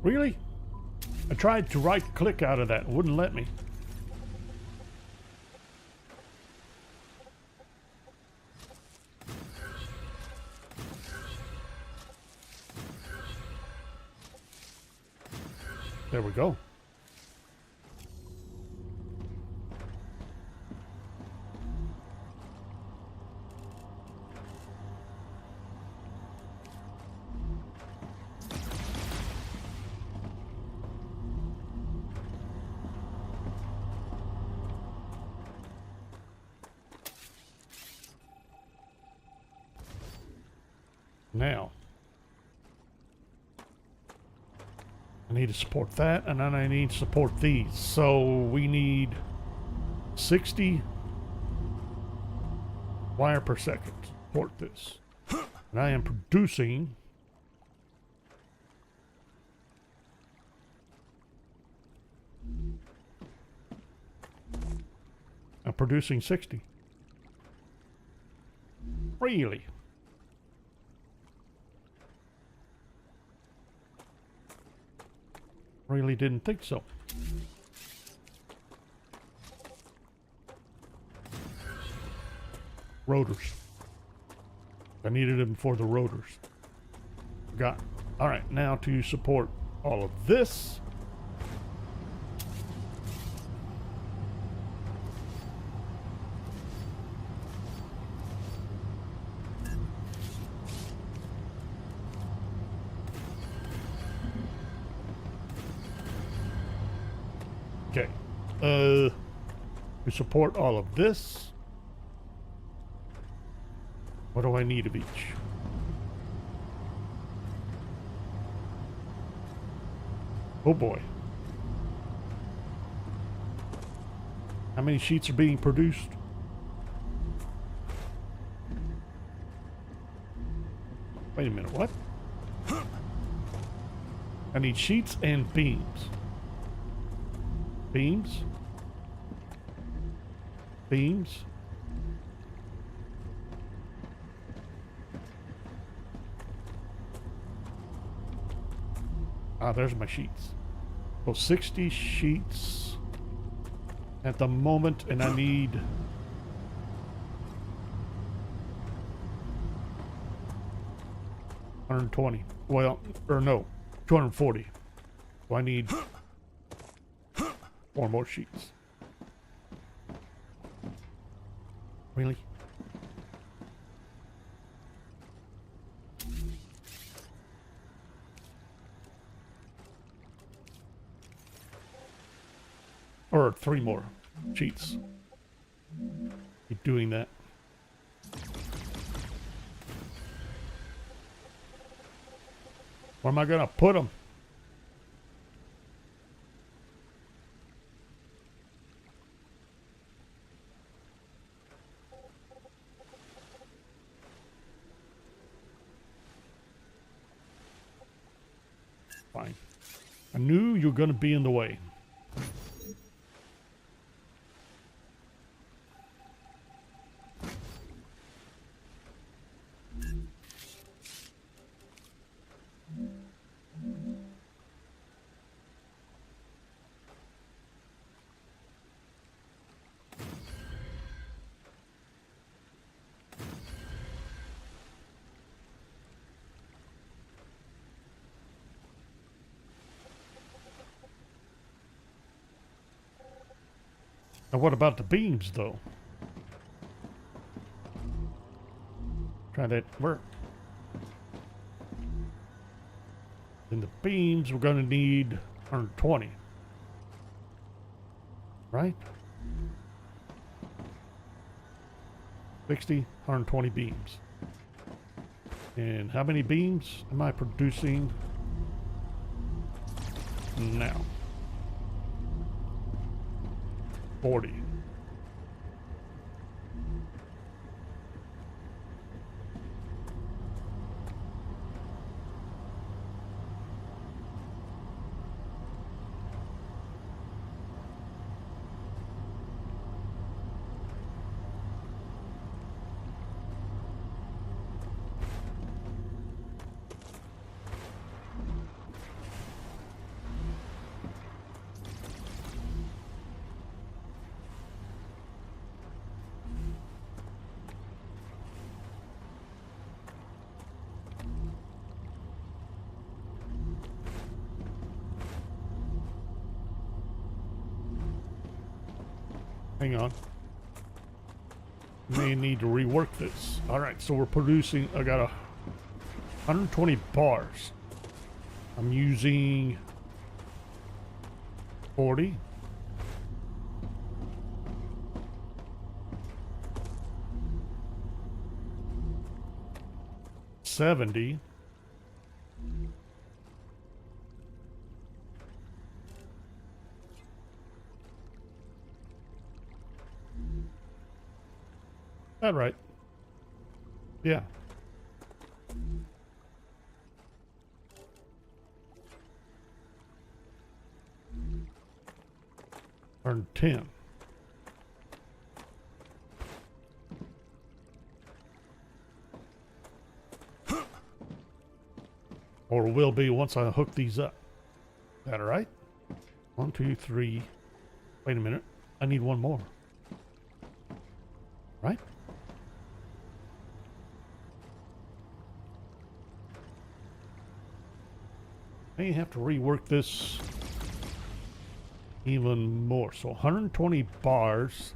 Really? I tried to right click out of that. It wouldn't let me. There we go. Now, I need to support that, and then I need to support these. So we need 60 wire per second to support this. And I am producing I'm producing 60. Really? Really didn't think so. Rotors. I needed them for the rotors. Got. All right, now to support all of this. Okay. To support all of this, what do I need of each? Oh boy. How many sheets are being produced? Wait a minute, what? I need sheets and beams. Beams? Beams? Ah, there's my sheets. So 60 sheets at the moment, and I need 120. Well, or no, 240. So I need 4 more sheets. Really? Or 3 more sheets. Keep doing that. Where am I gonna put them? Fine. I knew you were gonna be in the way. Now what about the beams, though? Try that work. In the beams, we're going to need 120. Right? 60, 120 beams. And how many beams am I producing now? 40. Hang on. May need to rework this. All right, so we're producing. I got 120 bars. I'm using 40. 70. That right? Yeah. Turn 10. Or will be once I hook these up. Is that all right? 1, 2, 3. Wait a minute. I need one more. Right? May have to rework this even more. So 120 bars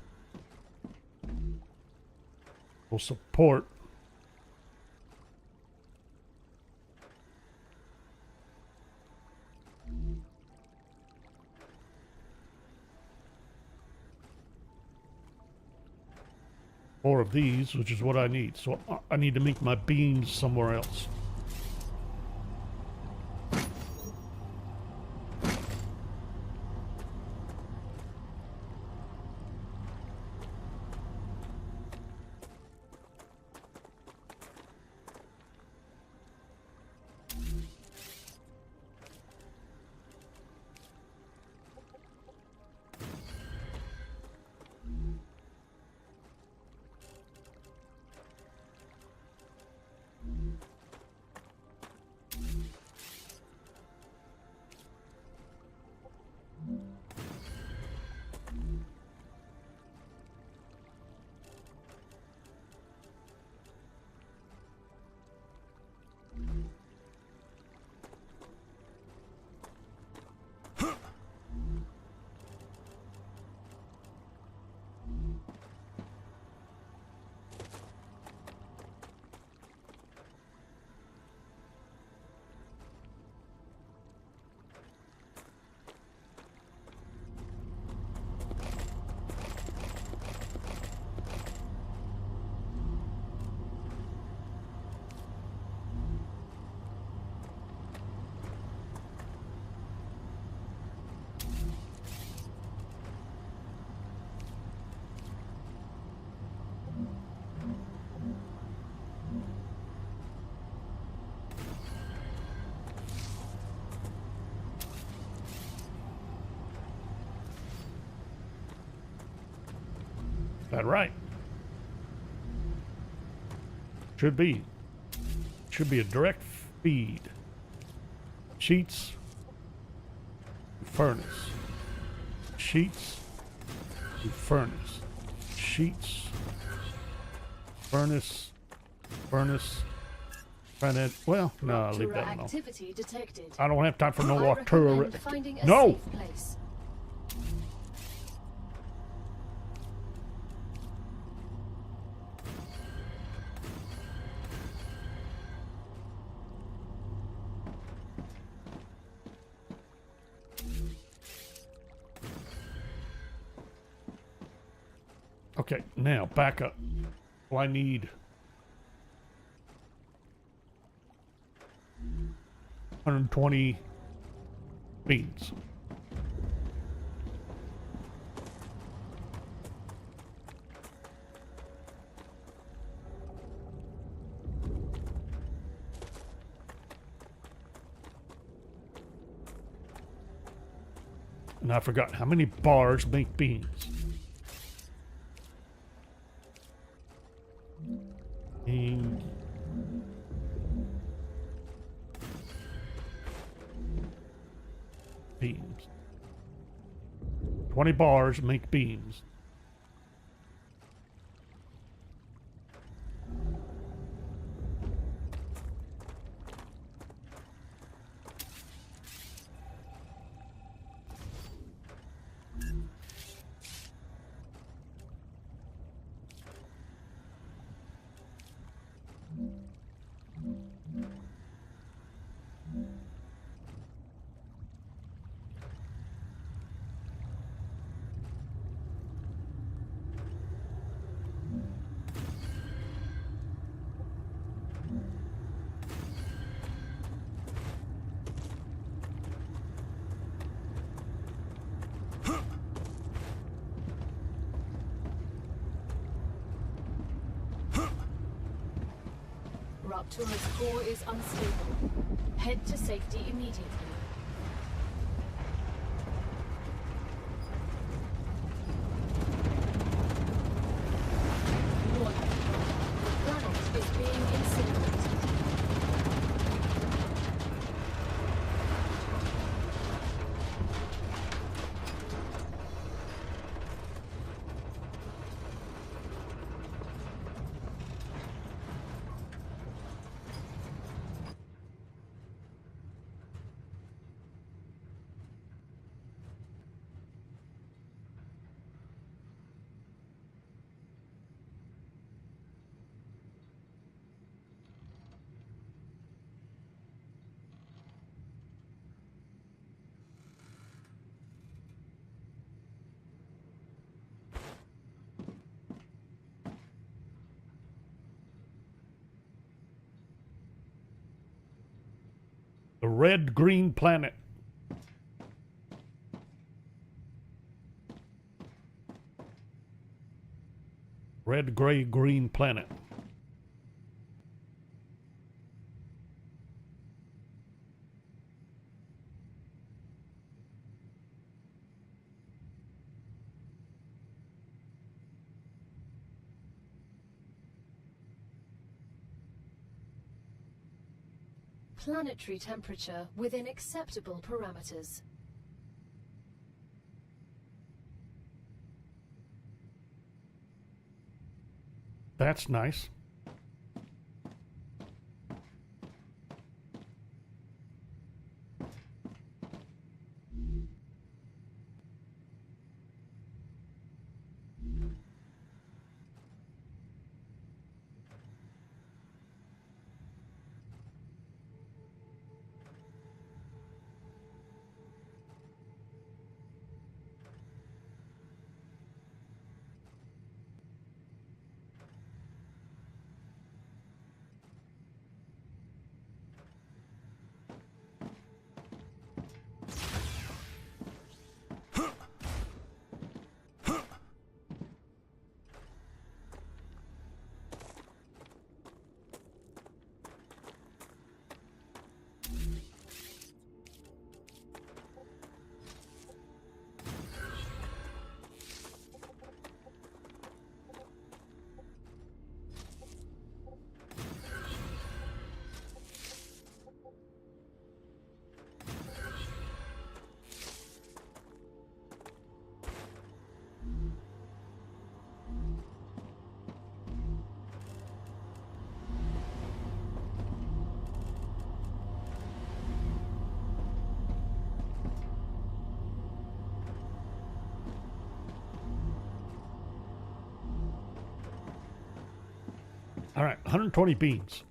will support four of these, which is what I need. So I need to make my beams somewhere else. That right? Should be. Should be a direct feed. Sheets. Furnace. Sheets. Furnace. Sheets. Furnace. Furnace. Furnace. Well, no, I'll leave that alone. Activity detected. I don't have time for no I Arctura. recommend finding a No! safe place. Okay, now back up. Well, I need 120 beans. And I forgot how many bars make beans. Beans. Beams. 20 bars make beams. Raptura's core is unstable. Head to safety immediately. Warning. The planet is being incinerated. The red-green planet. Red, gray, green planet. Planetary temperature within acceptable parameters. That's nice. All right, 120 beans.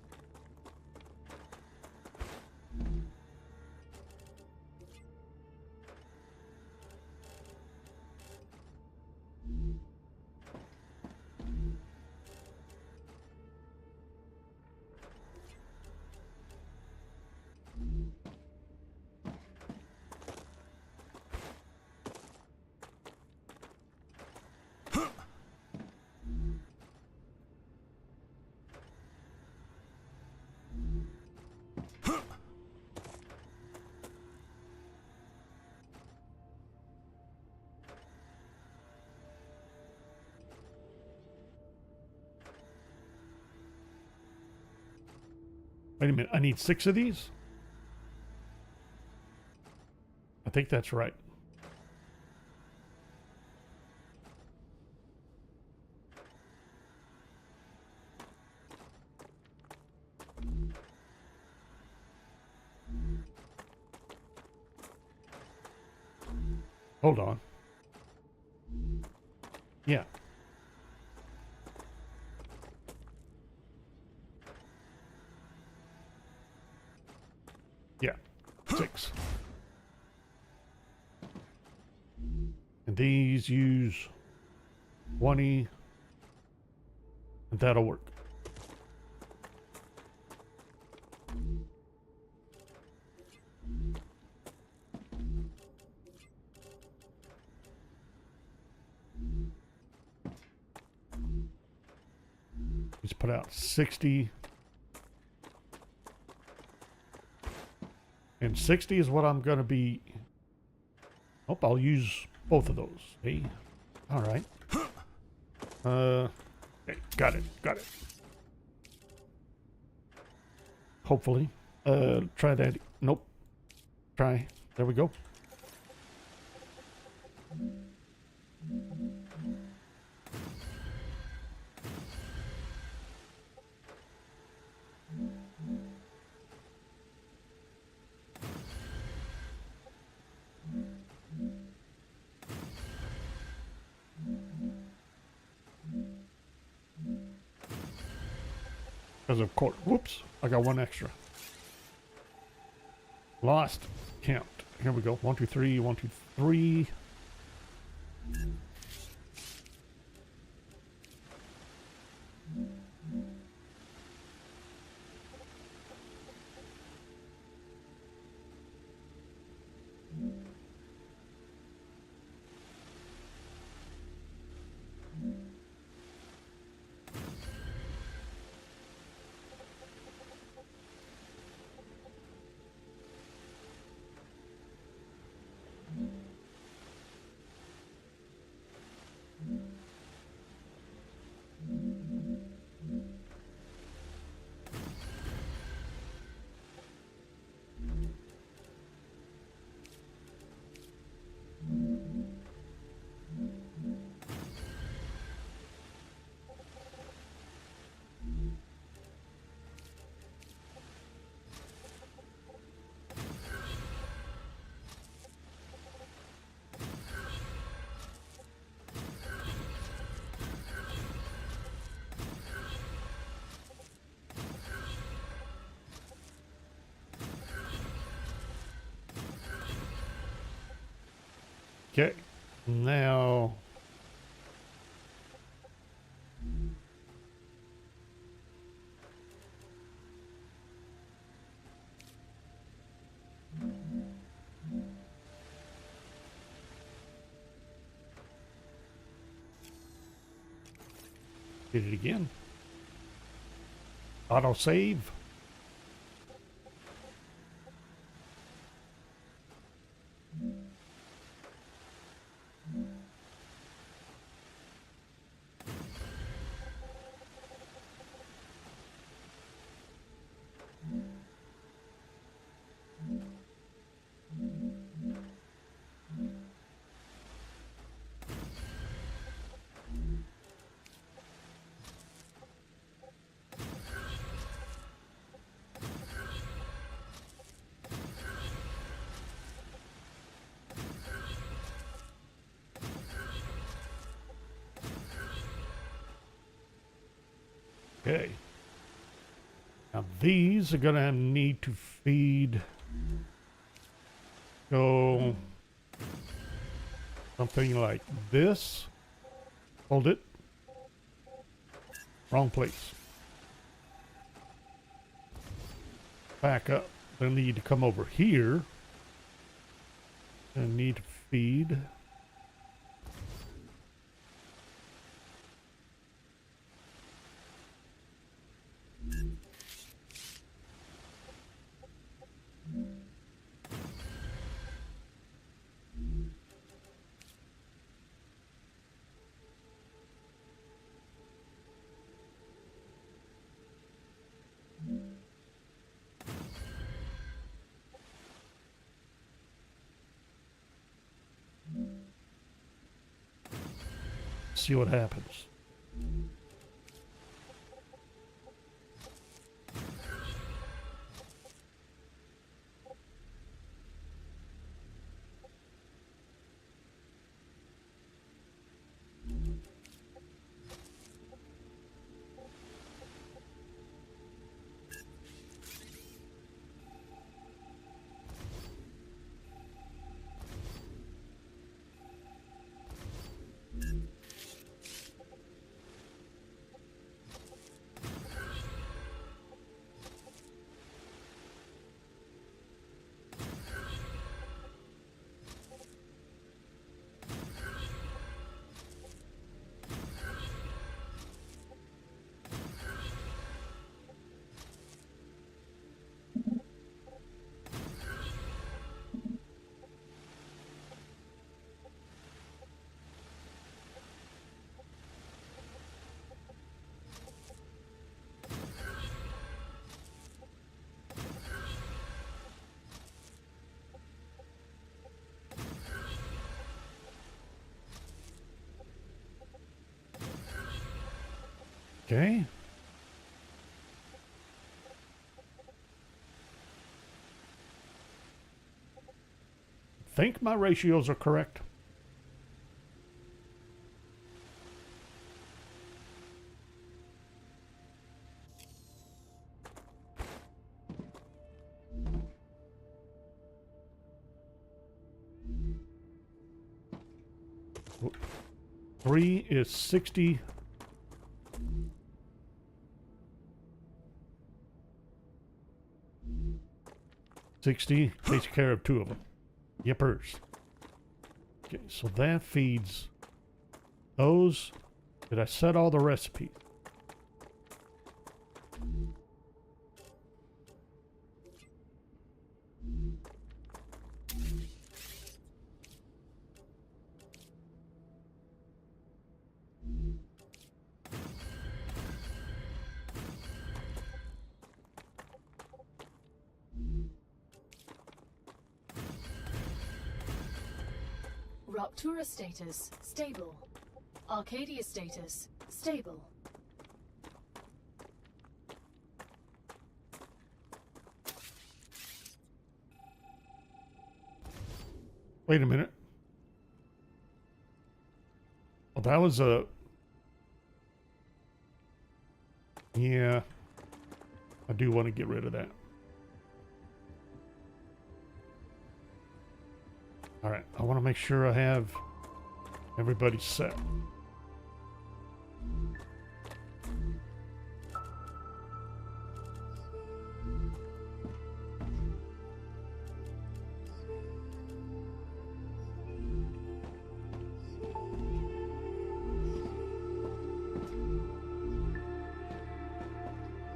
Wait a minute, I need 6 of these? I think that's right. Hold on. Yeah. Yeah. 6. And these use 20. And that'll work. Let's put out 60. And 60 is what I'm going to be... Oh, I'll use both of those. Hey. All right. Okay, got it. Got it. Hopefully. Try that. Nope. Try. There we go. Because of course, whoops, I got one extra. Lost count. Here we go. 1, 2, 3, 1, 2, 3. Okay, now did it again. Auto save. Okay. Now these are gonna need to feed. Go something like this. Hold it. Wrong place. Back up. They need to come over here. And need to feed. See what happens. Okay. Think my ratios are correct. Oh, 3 is 60. Takes care of 2 of them. Yippers. Okay, so that feeds those. Did I set all the recipes? Ruptura status, stable. Arcadia status, stable. Wait a minute. Well, that was a... Yeah. I do want to get rid of that. All right. I want to make sure I have everybody set.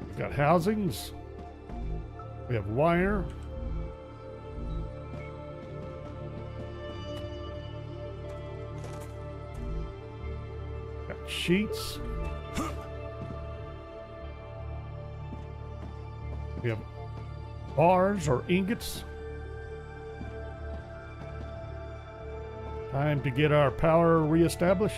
We've got housings. We have wire. Got sheets. We have bars or ingots. Time to get our power reestablished.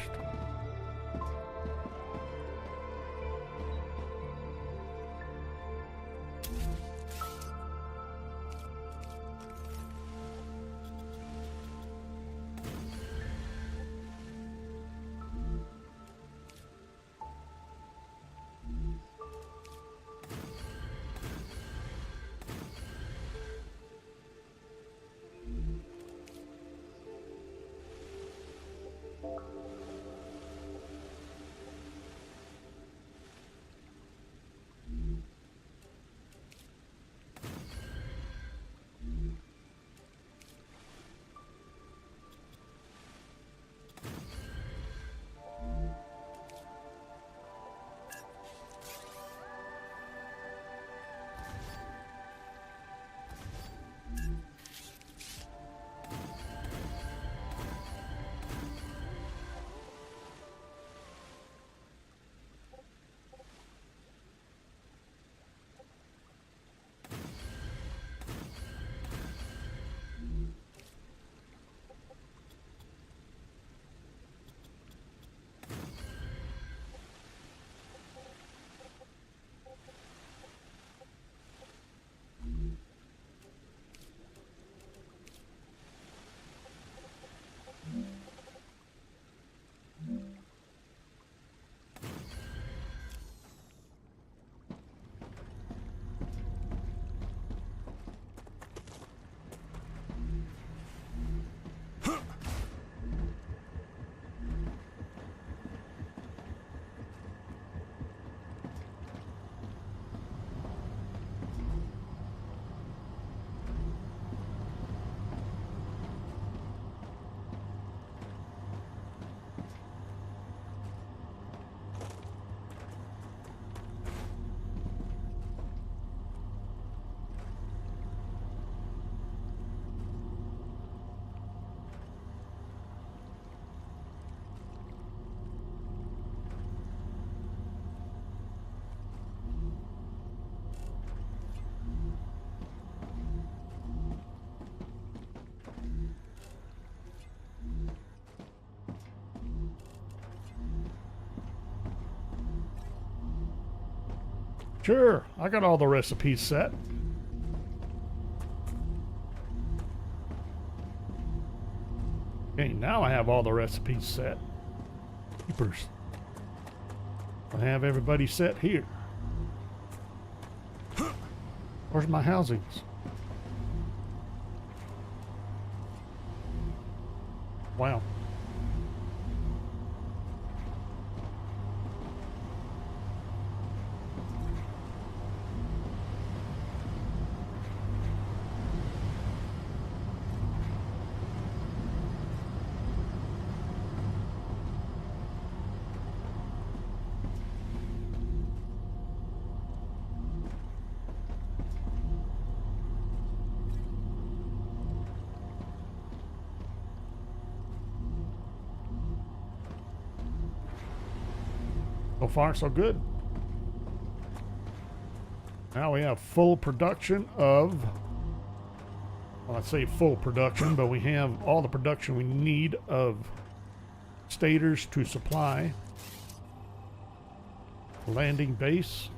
Sure, I got all the recipes set. Okay, now I have all the recipes set. Keepers. I have everybody set here. Where's my housings? Wow. So far, so good. Now we have full production of, well, I'd say full production, but we have all the production we need of stators to supply landing base.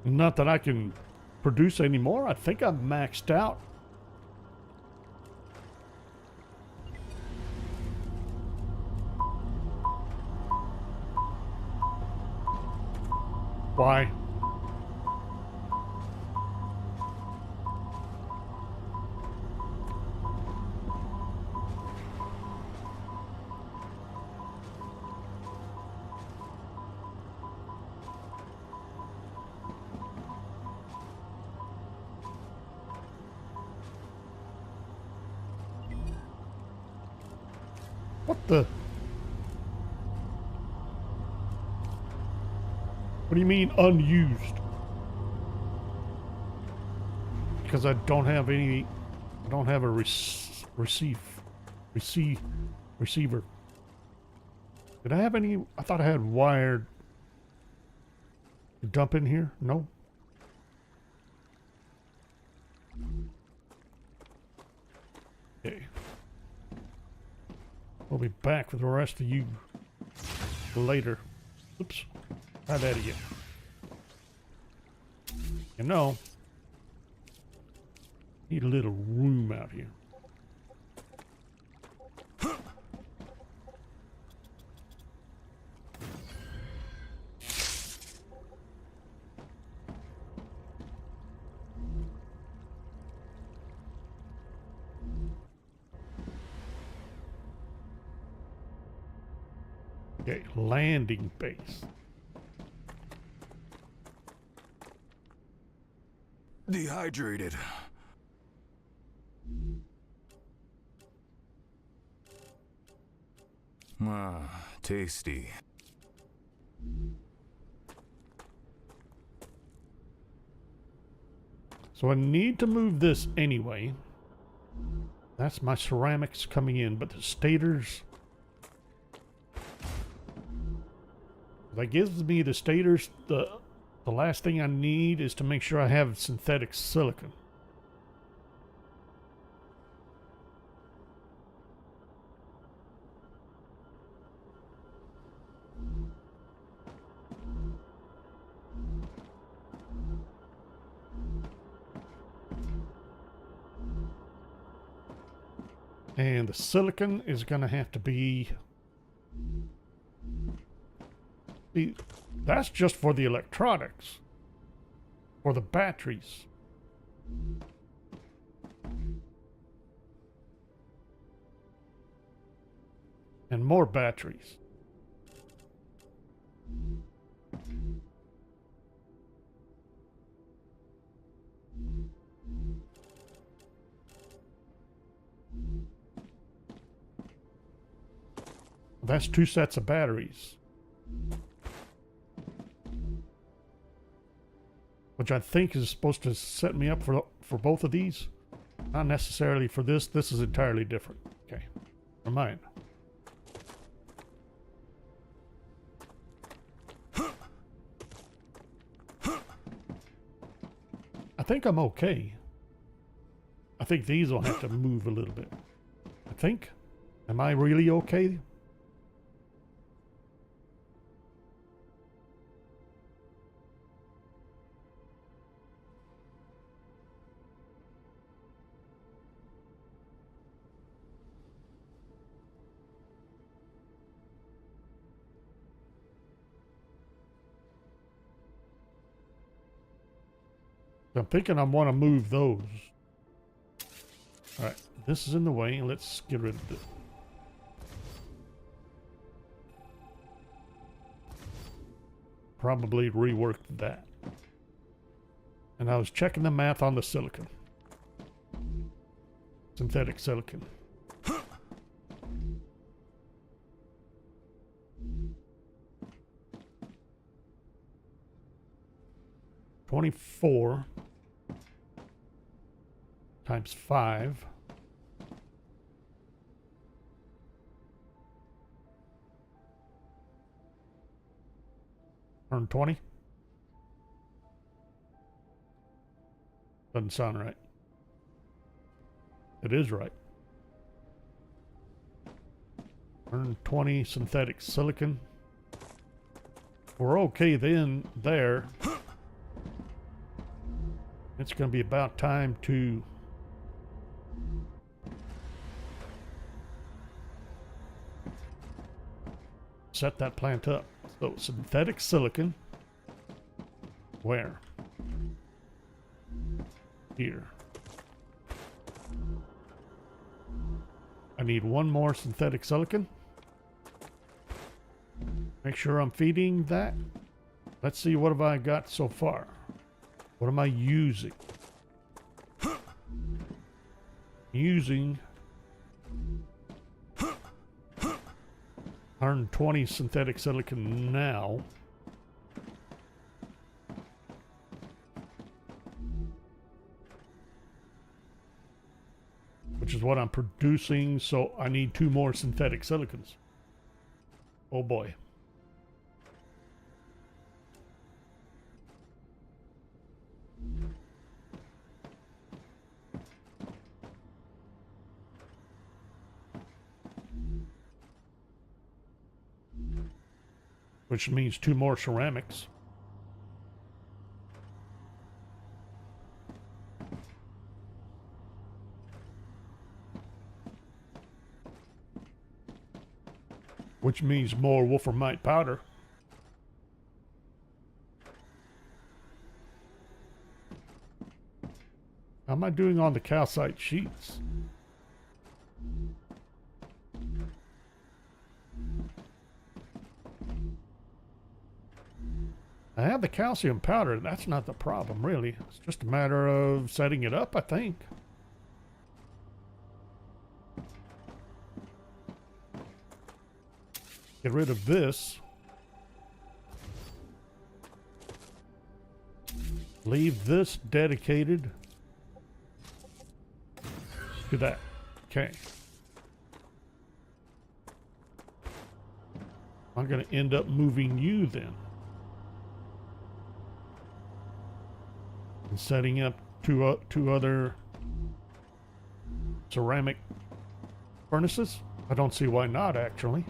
Not that I can produce anymore. I think I'm maxed out. Why? What the? What do you mean unused? Because I don't have any, I don't have a receiver. Did I have any? I thought I had wired to dump in here. No. Okay. We'll be back with the rest of you later. Oops. Try that again. You know, need a little room out here. Okay, landing base. Dehydrated. Ah, tasty. So I need to move this anyway. That's my ceramics coming in, but the stators, that gives me the stators. The last thing I need is to make sure I have synthetic silicon. And the silicon is going to have to be... See, that's just for the electronics. For the batteries. And more batteries. That's 2 sets of batteries. Which I think is supposed to set me up for both of these. Not necessarily for this. This is entirely different. Okay. Never mind. I think I'm okay. I think these will have to move a little bit. I think. Am I really okay? I'm thinking I want to move those. All right, this is in the way. Let's get rid of this. Probably rework that. And I was checking the math on the silicon. Synthetic silicon. $24 times 5. $120. Doesn't sound right. It is right. 120 synthetic silicon. We're okay then there. It's going to be about time to set that plant up. So synthetic silicon. Where? Here. I need one more synthetic silicon. Make sure I'm feeding that. Let's see, what have I got so far? What am I using? Using 120 synthetic silicon now. Which is what I'm producing, so I need 2 more synthetic silicons. Oh boy. Which means 2 more ceramics. Which means more wolframite powder. How am I doing on the calcite sheets? I have the calcium powder. That's not the problem, really. It's just a matter of setting it up, I think. Get rid of this. Leave this dedicated to that. Okay. I'm going to end up moving you then. And setting up two other ceramic furnaces. I don't see why not, actually.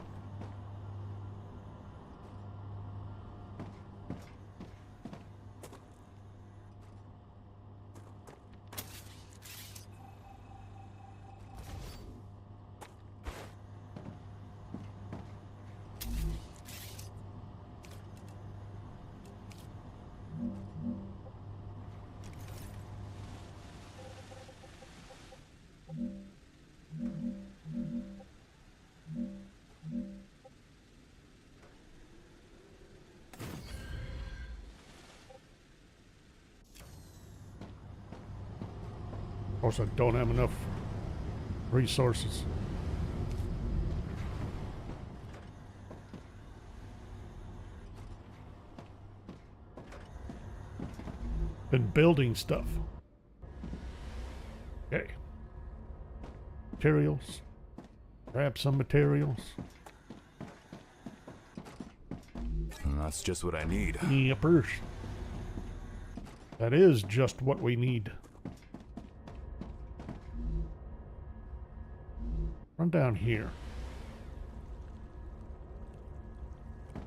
course, I don't have enough resources. Been building stuff. Okay. Materials. Grab some materials. That's just what I need. Yippers. That is just what we need. Run down here.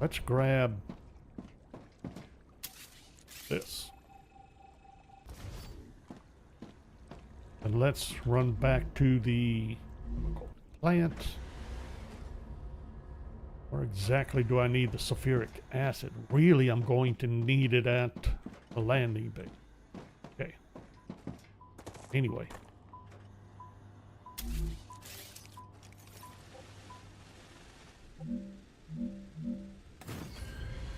Let's grab this. And let's run back to the plant. Where exactly do I need the sulfuric acid? Really, I'm going to need it at the landing bay. Okay. Anyway.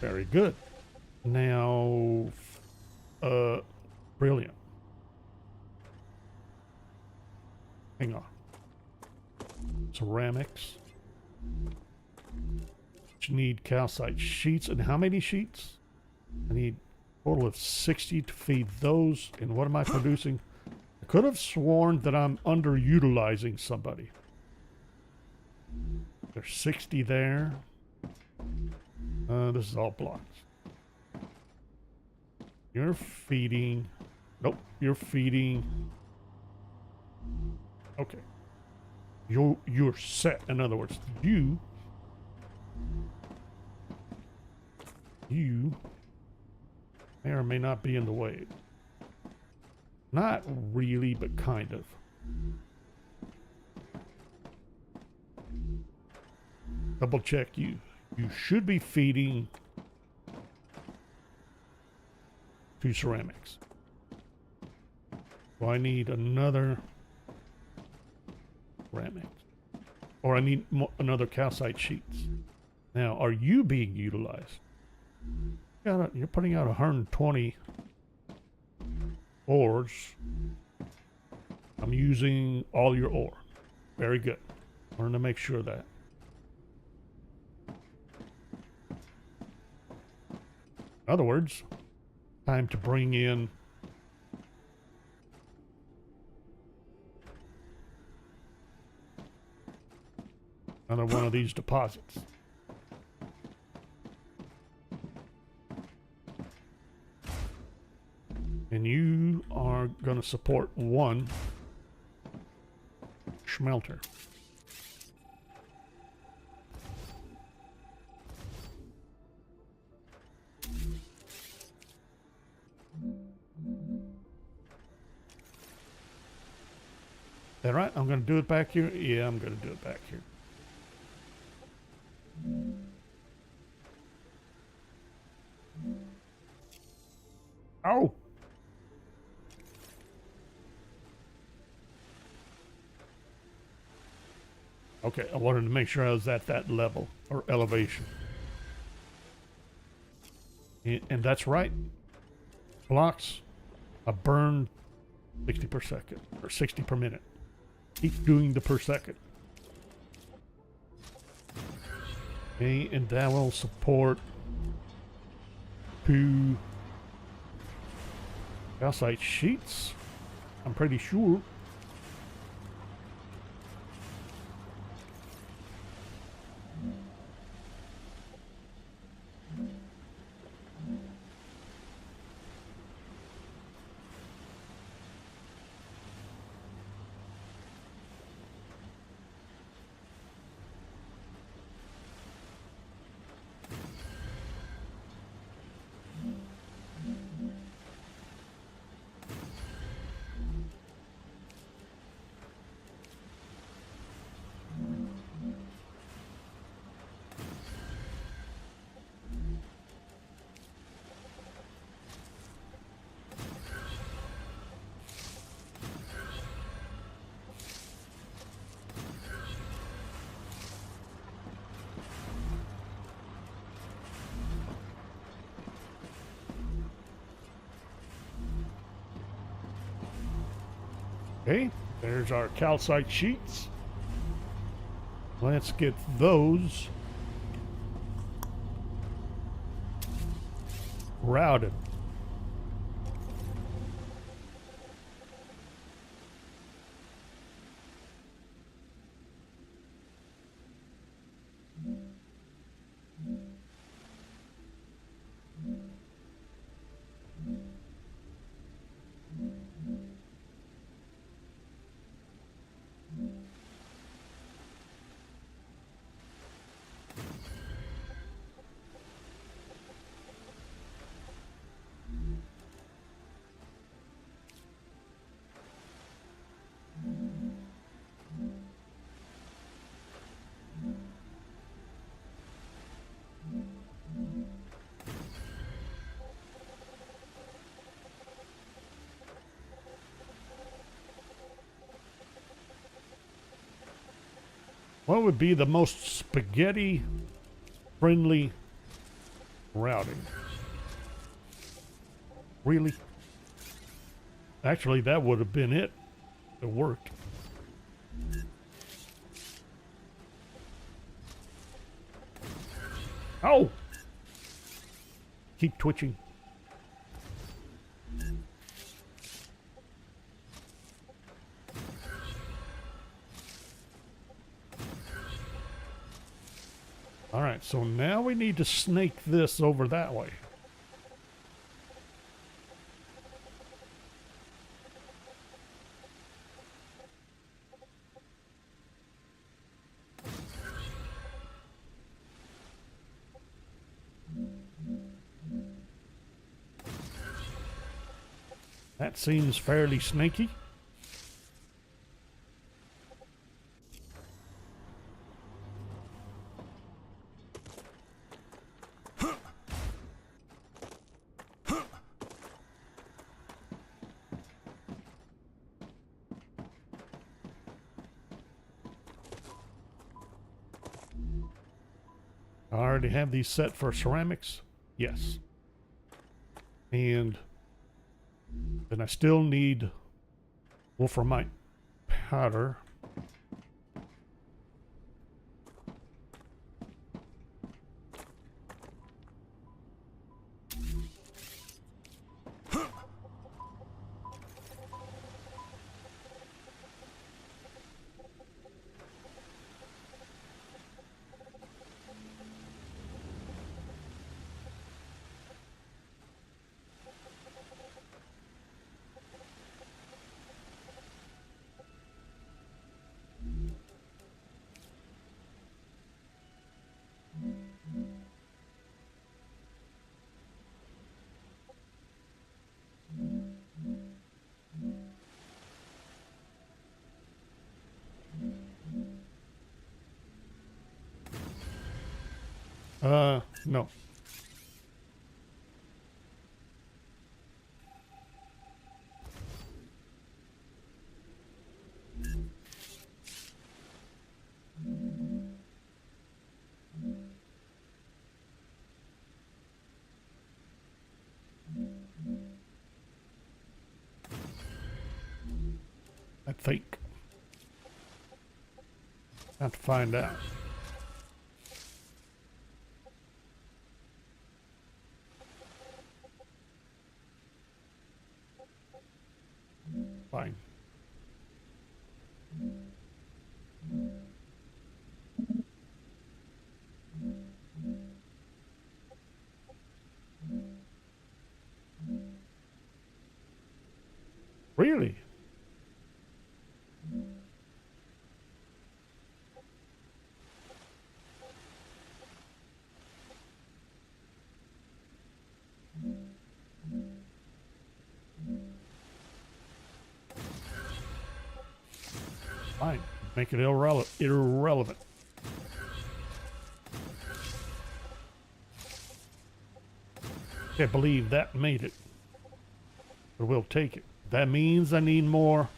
Very good. Now, brilliant. Hang on. Ceramics. You need calcite sheets. And how many sheets? I need a total of 60 to feed those. And what am I producing? I could have sworn that I'm underutilizing somebody. There's 60 there. This is all blocks. You're feeding. Nope, you're feeding. Okay. You're set. In other words, you may or may not be in the way. Not really, but kind of. Double check you. You should be feeding to ceramics. So I need another ceramics. Or I need another calcite sheets. Now, are you being utilized? You're putting out 120 ores. I'm using all your ore. Very good. I wanted to make sure of that. In other words, time to bring in another one of these deposits. And you are going to support one smelter. Is that right? I'm going to do it back here? Yeah, I'm going to do it back here. Oh! Okay, I wanted to make sure I was at that level or elevation. And that's right. Blocks, I burn 60 per second or 60 per minute. Keep doing the per second. Okay, and that will support 2 calcite sheets. I'm pretty sure. Okay, there's our calcite sheets. Let's get those routed. What would be the most spaghetti friendly routing? Really? Actually, that would have been it. It worked. Oh! Keep twitching. All right, so now we need to snake this over that way. That seems fairly snaky. I already have these set for ceramics. Yes. And then I still need wolframite powder. No. I think. Have to find out. Fine. Really? Fine. Make it irrelevant. Can't believe that made it. But we'll take it. That means I need more.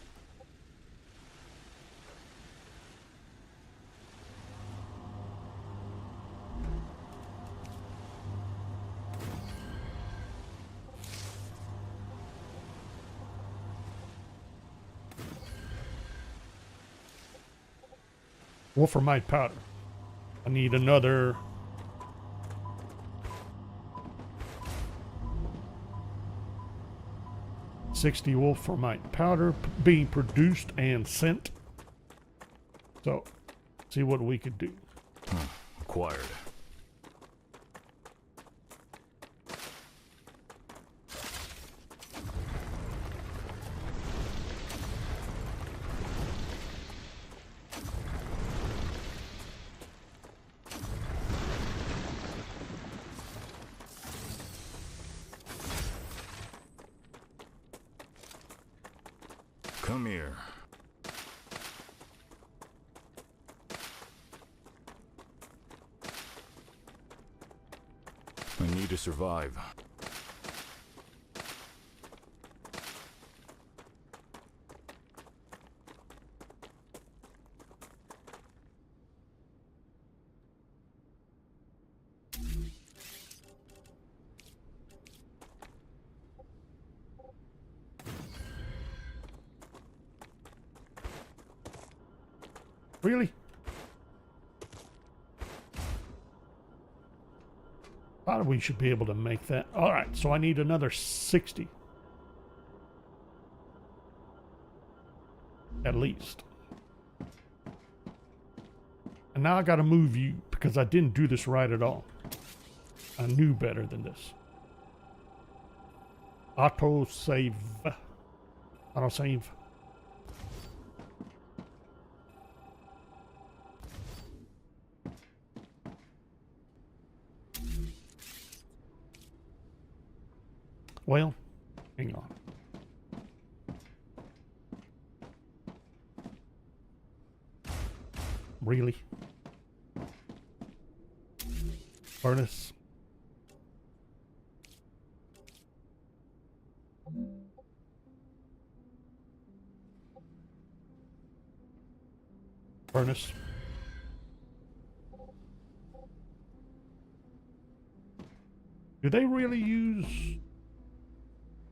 wolframite powder. I need another 60 wolframite powder being produced and sent. So, see what we could do. Acquired. Come here. I need to survive. Really? Thought we should be able to make that. All right, so I need another 60. At least. And now I got to move you because I didn't do this right at all. I knew better than this. Auto save. Auto save. Well, hang on. Really? Furnace. Furnace. Do they really use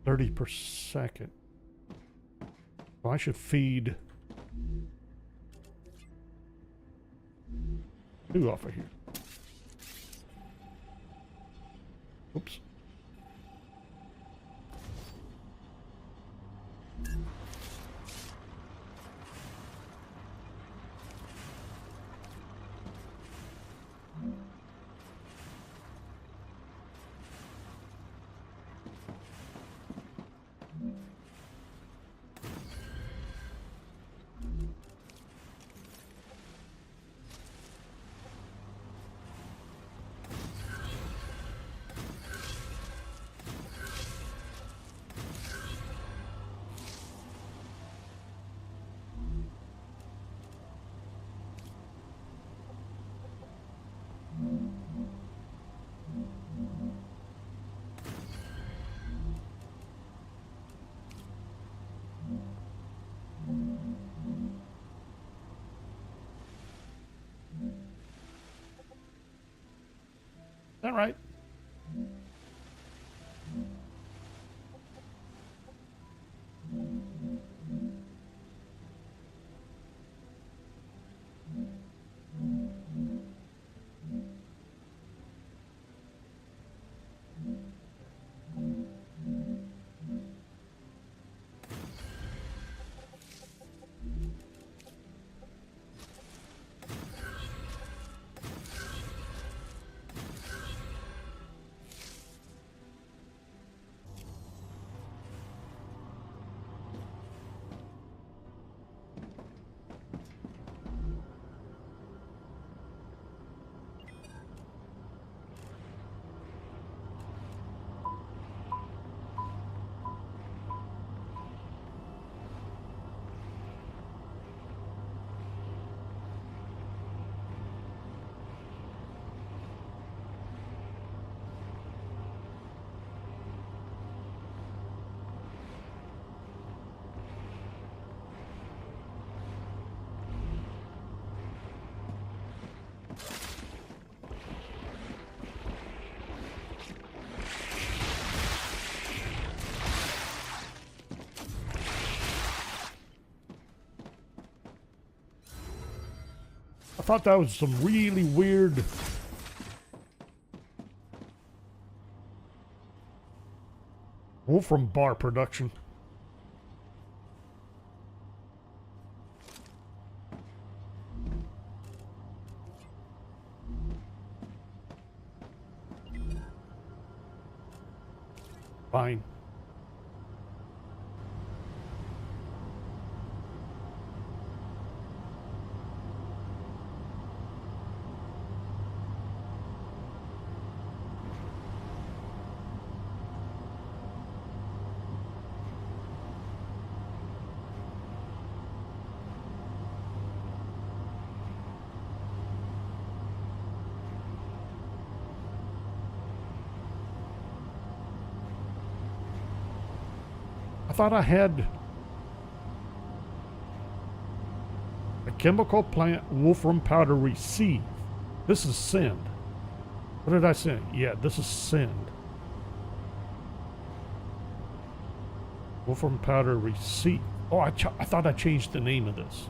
30 per second? Well, I should feed 2 off of here. Oops. Is that right? I thought that was some really weird Wolfram Bar production. Fine. I thought I had a chemical plant wolfram powder receive. This is send. What did I send? Yeah, this is send. Wolfram powder receive. Oh, I thought I changed the name of this.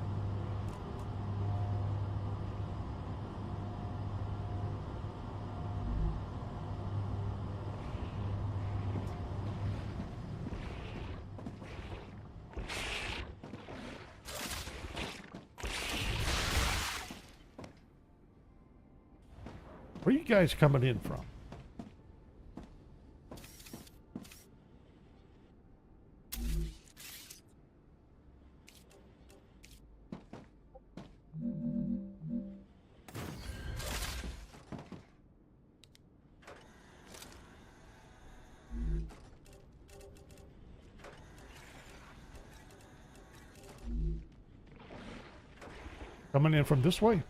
Where are you guys coming in from? Coming in from this way?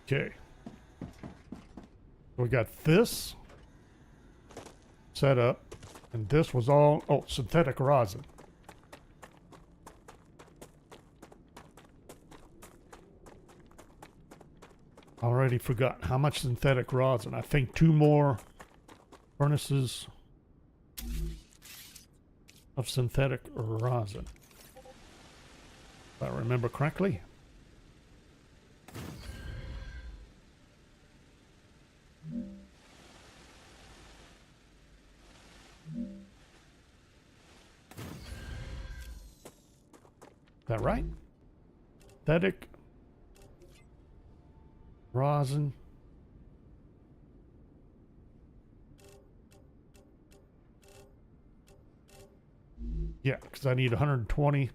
Okay. We got this set up, and this was all, oh, synthetic rosin. Already forgot how much synthetic rosin. I think 2 more furnaces of synthetic rosin. If I remember correctly. Is that right? Synthetic rosin. Yeah, because I need 120.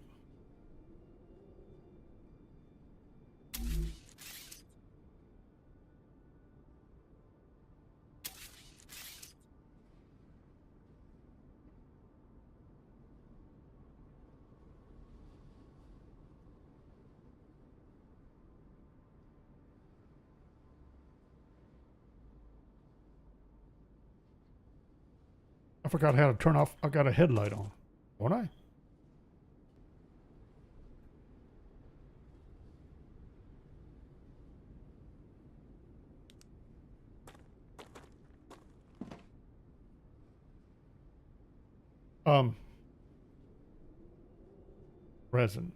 I forgot how to turn off. I got a headlight on, don't I? Resin.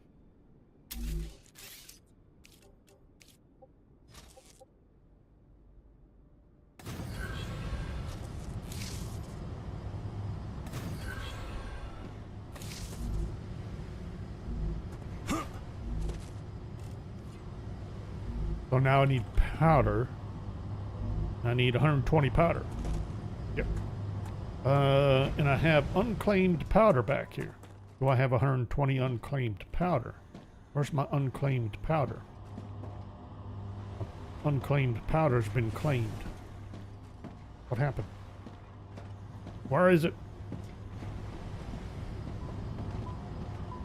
So now I need powder. I need 120 powder. Yep. And I have unclaimed powder back here. Do I have 120 unclaimed powder? Where's my unclaimed powder? Unclaimed powder's been claimed. What happened? Where is it?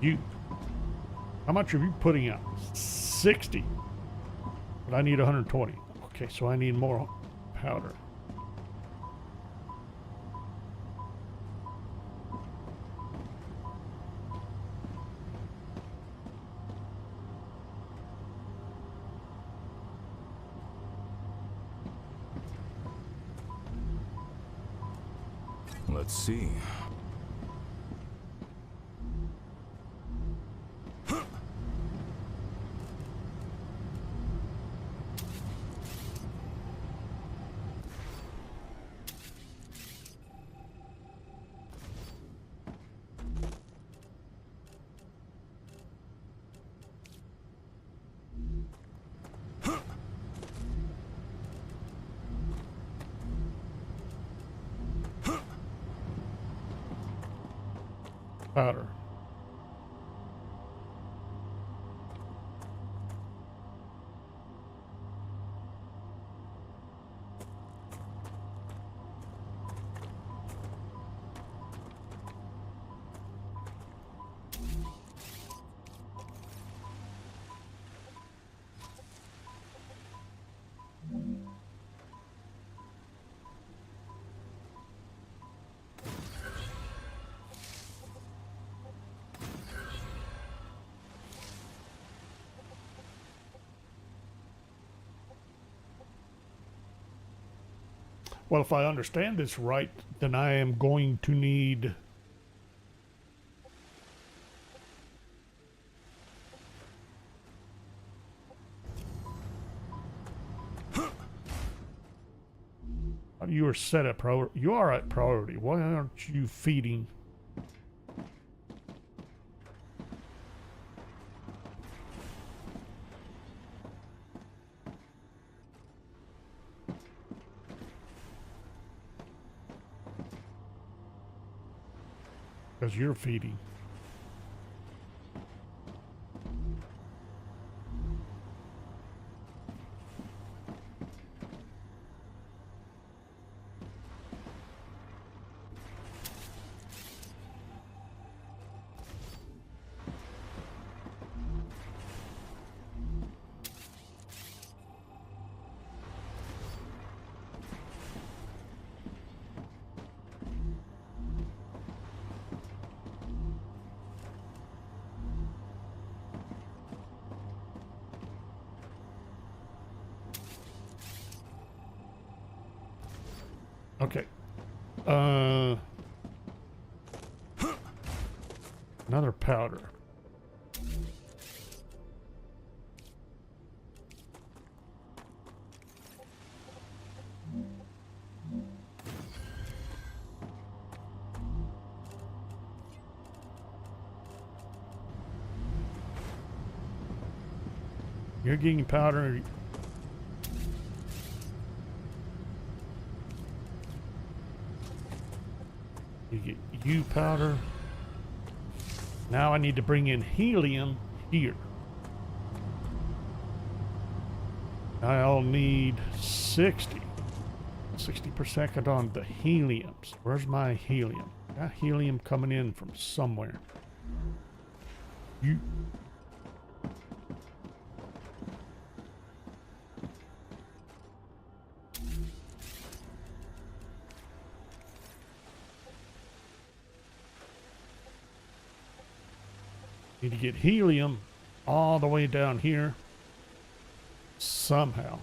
You. How much are you putting out? 60. But I need 120. Okay, so I need more powder. Let's see. Powder. Well, if I understand this right, then I am going to need you are set at priority. You are at priority. Why aren't you feeding? Because you're feeding. Okay. Another powder. You're getting powder. You get U powder. Now I need to bring in helium here. I'll need 60 per second on the heliums. Where's my helium? Got helium coming in from somewhere. You. Need to get helium all the way down here somehow.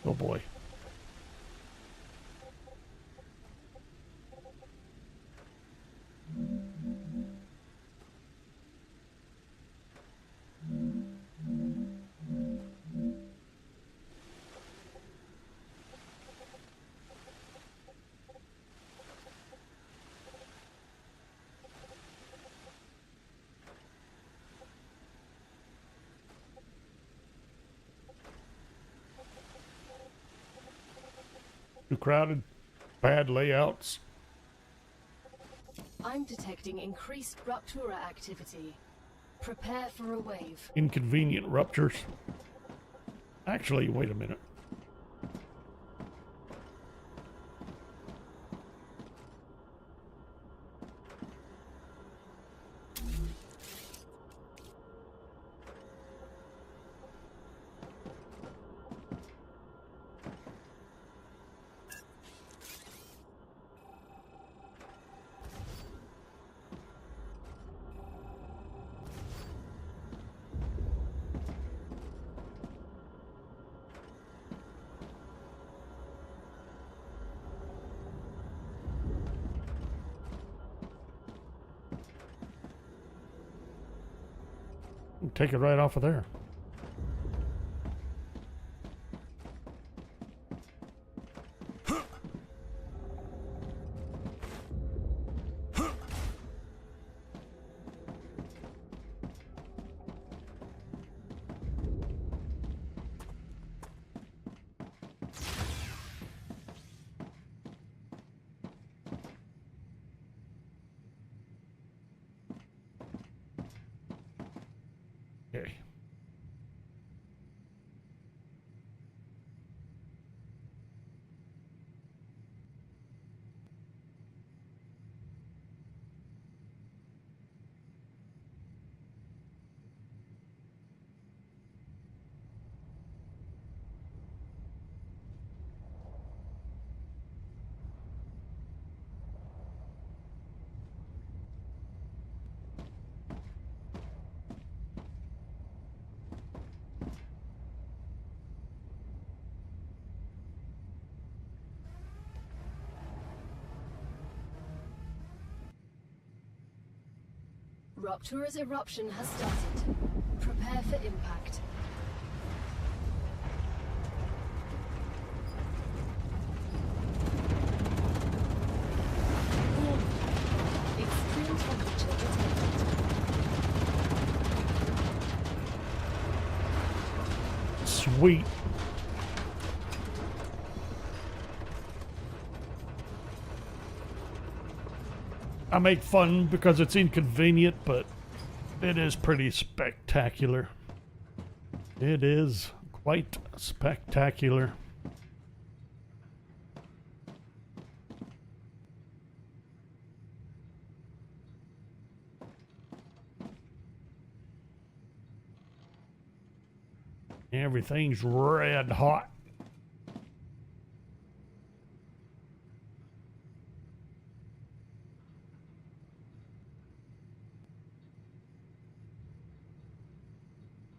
Oh boy. Too crowded, bad layouts. I'm detecting increased Ruptura activity. Prepare for a wave. Inconvenient ruptures. Actually, wait a minute. Take it right off of there. Okay. Ruptura's eruption has started. Prepare for impact. Extreme temperature detected. Sweet. I make fun because it's inconvenient, but it is pretty spectacular. It is quite spectacular. Everything's red hot.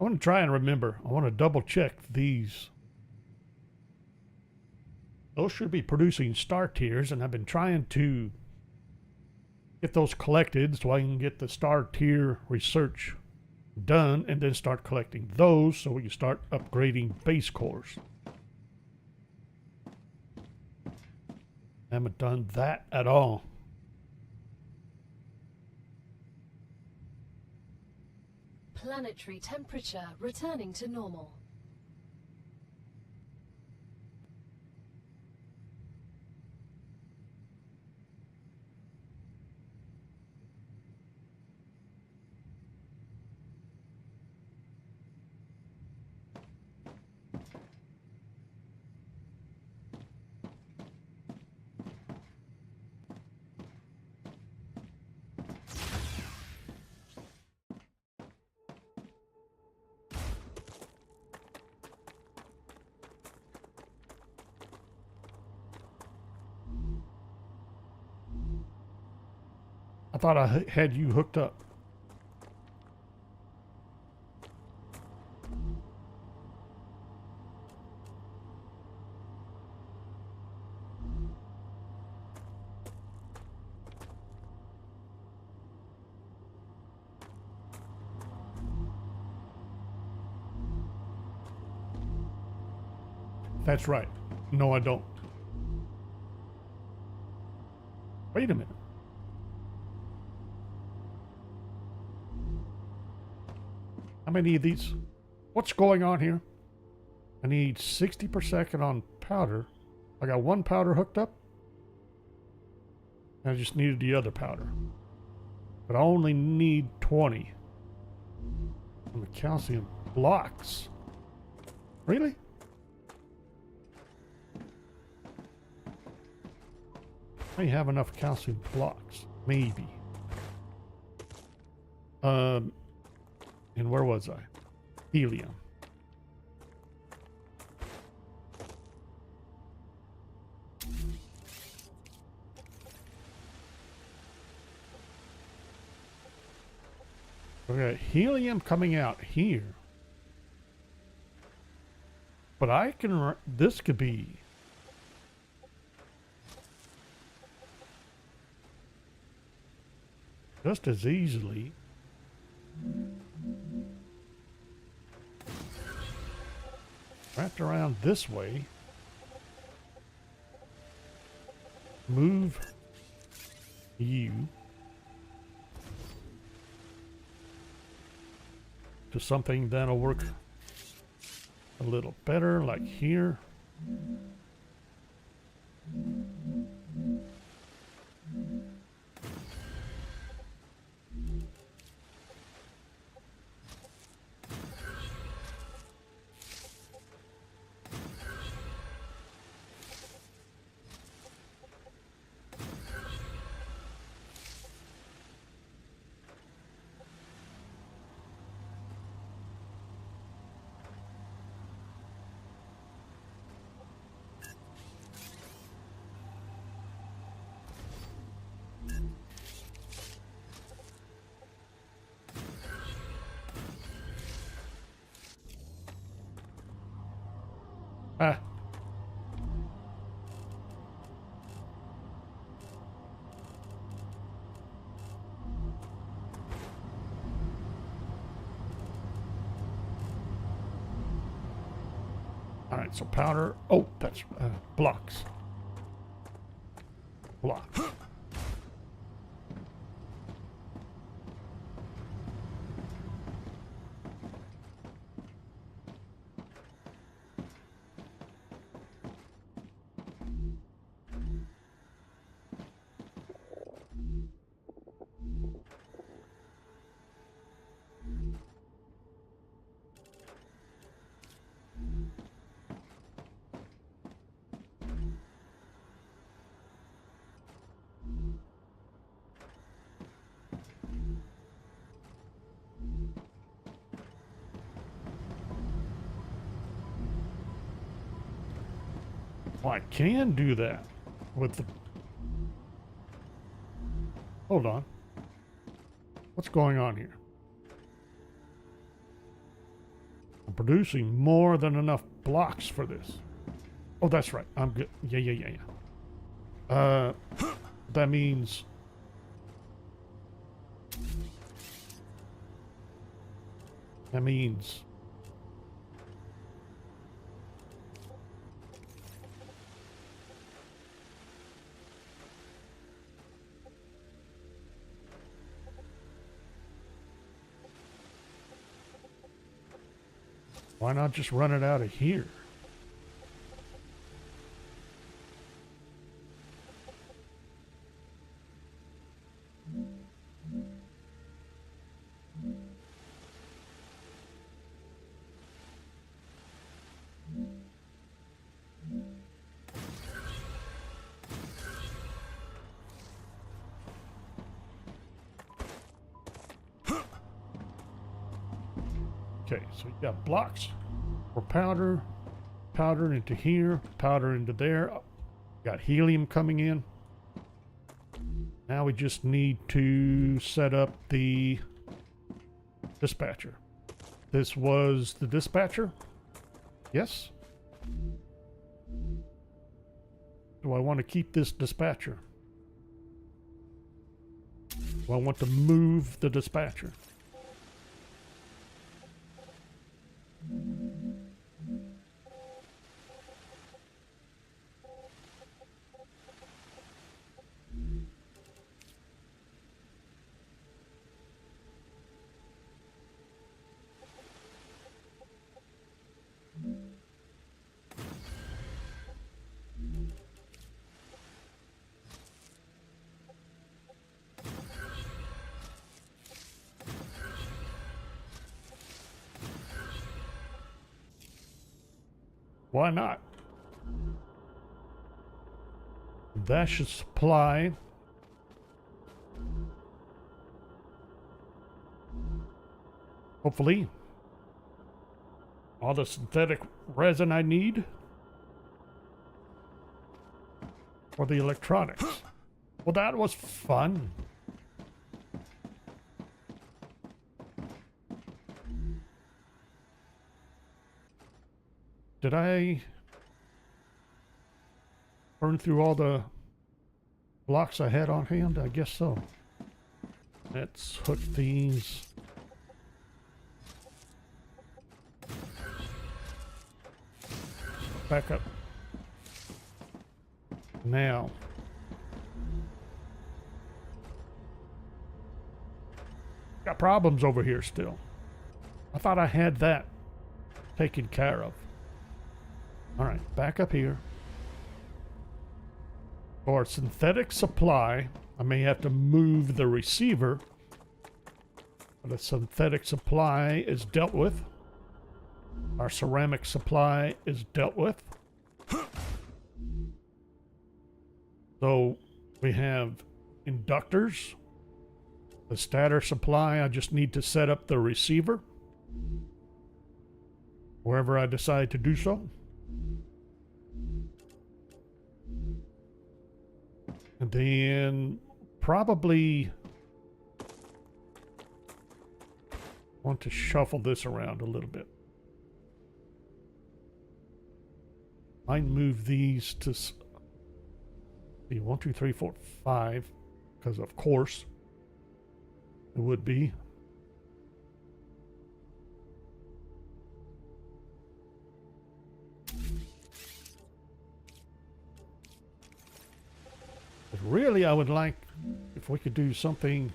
I want to try and remember. I want to double check these. Those should be producing star tiers, and I've been trying to get those collected so I can get the star tier research done and then start collecting those so we can start upgrading base cores. Haven't done that at all. Planetary temperature returning to normal. I thought I had you hooked up. That's right. No, I don't. Wait a minute. How many of these? What's going on here? I need 60 per second on powder. I got one powder hooked up. I just needed the other powder. But I only need 20 on the calcium blocks. Really? I have enough calcium blocks. Maybe. And where was I? Helium. We got helium coming out here. But I can, this could be just as easily wrapped around this way. Move you to something that'll work a little better, like here. Ah. All right, so powder. Oh, that's blocks. Block. Well, I can do that with the... Hold on. What's going on here? I'm producing more than enough blocks for this. Oh, that's right. I'm good. Yeah. That means... Why not just run it out of here? Okay, so you got blocks for powder, powder into here, powder into there. Got helium coming in. Now we just need to set up the dispatcher. This was the dispatcher? Yes? Do I want to keep this dispatcher? Do I want to move the dispatcher? Why not? That should supply hopefully all the synthetic resin I need for the electronics. Well, that was fun. Did I burn through all the blocks I had on hand? I guess so. Let's hook these. Back up. Now. Got problems over here still. I thought I had that taken care of. Alright, back up here. For synthetic supply, I may have to move the receiver. But the synthetic supply is dealt with. Our ceramic supply is dealt with. So we have inductors. The stator supply, I just need to set up the receiver wherever I decide to do so. And then probably want to shuffle this around a little bit. I move these to see 1, 2, 3, 4, 5, because of course it would be. But really, I would like if we could do something.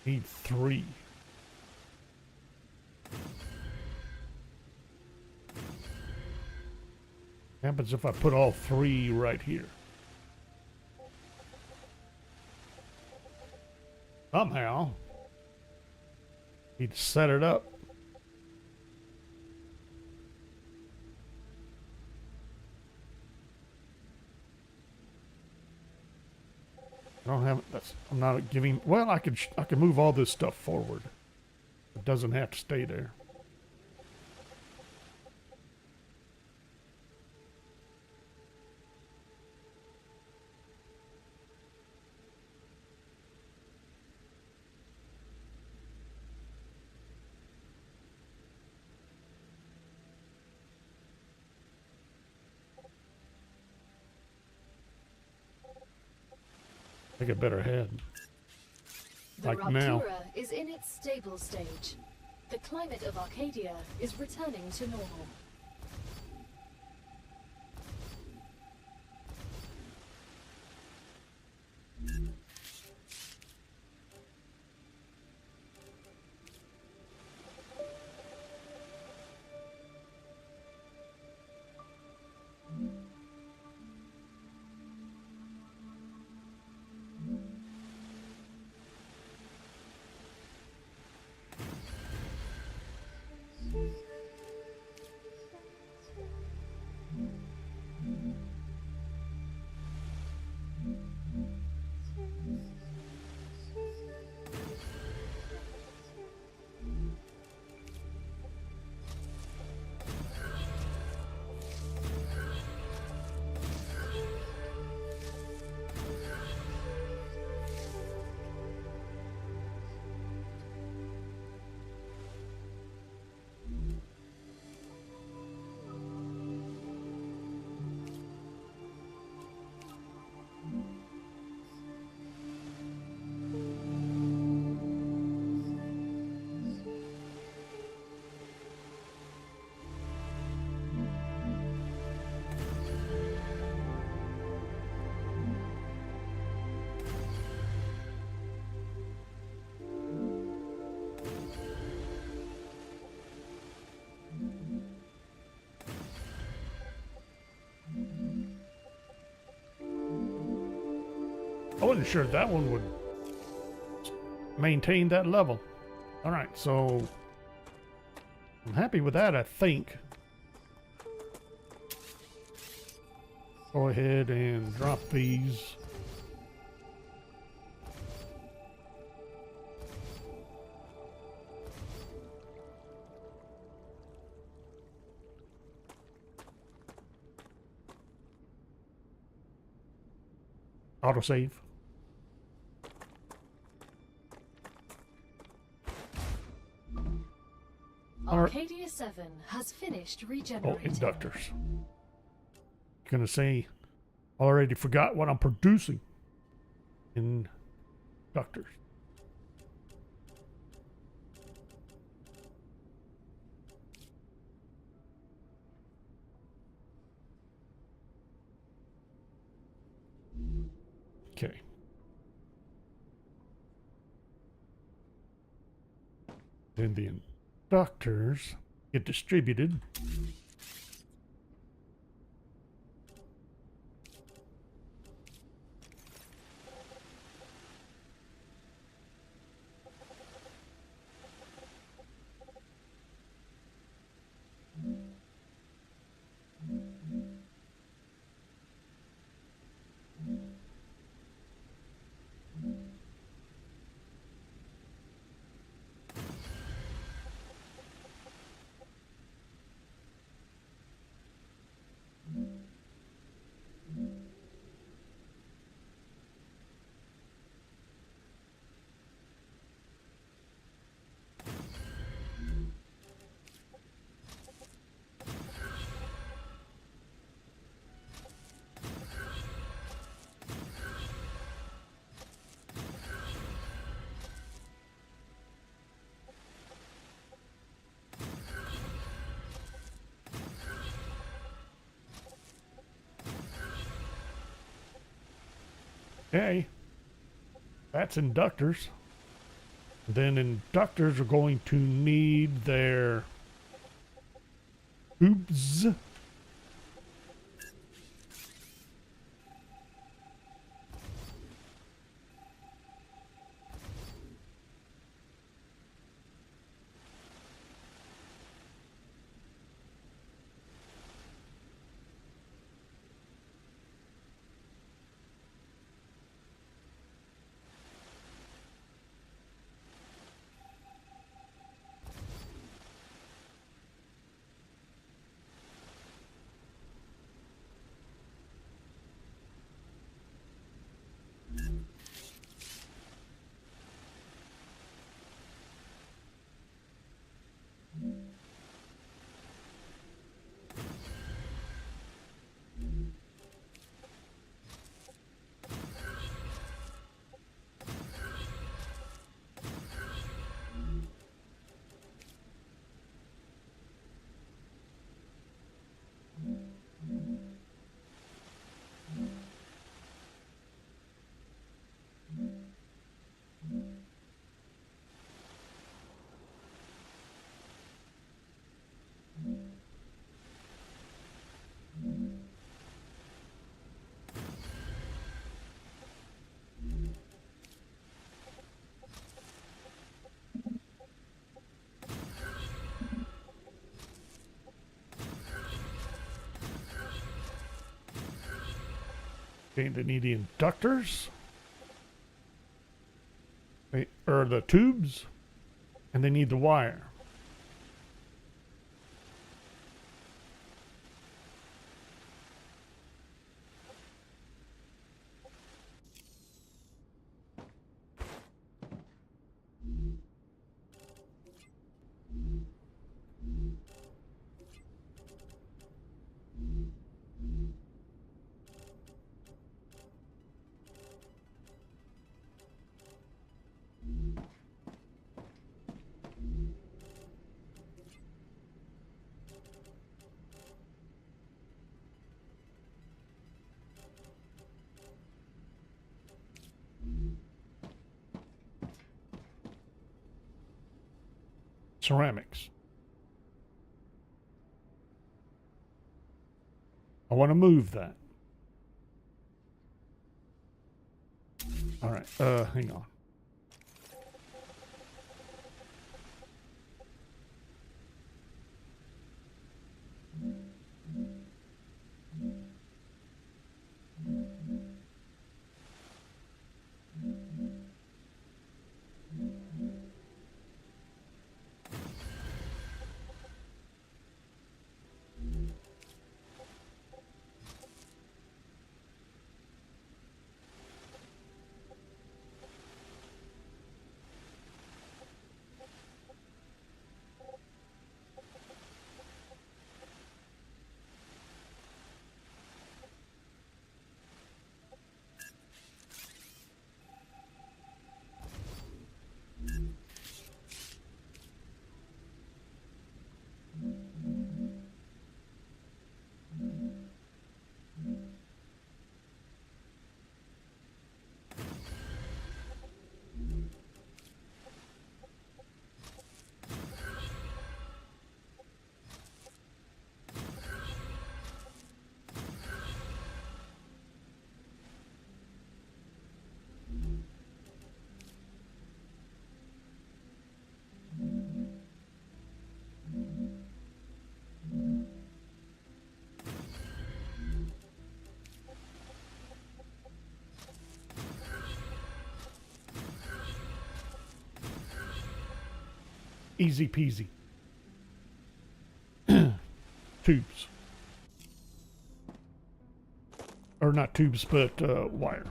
Need 3. What happens if I put all 3 right here? Somehow need to set it up. I don't have that's I'm not giving well I can move all this stuff forward. It doesn't have to stay there. Make a better head. The Like now. Raptura is in its stable stage. The climate of Arcadia is returning to normal. I wasn't sure that one would maintain that level. All right, so I'm happy with that, I think. Go ahead and drop these. Autosave. Arcadia 7 has finished Oh, regenerating. inductors. Gonna say, already forgot what I'm producing. Inductors. Okay. Then the inductors get distributed. Okay. That's inductors. Then inductors are going to need their tubes. Okay, they need the inductors. Or the tubes. And they need the wire. Ceramics. I want to move that. All right, hang on. Easy peasy. Tubes. Or not tubes, but wire.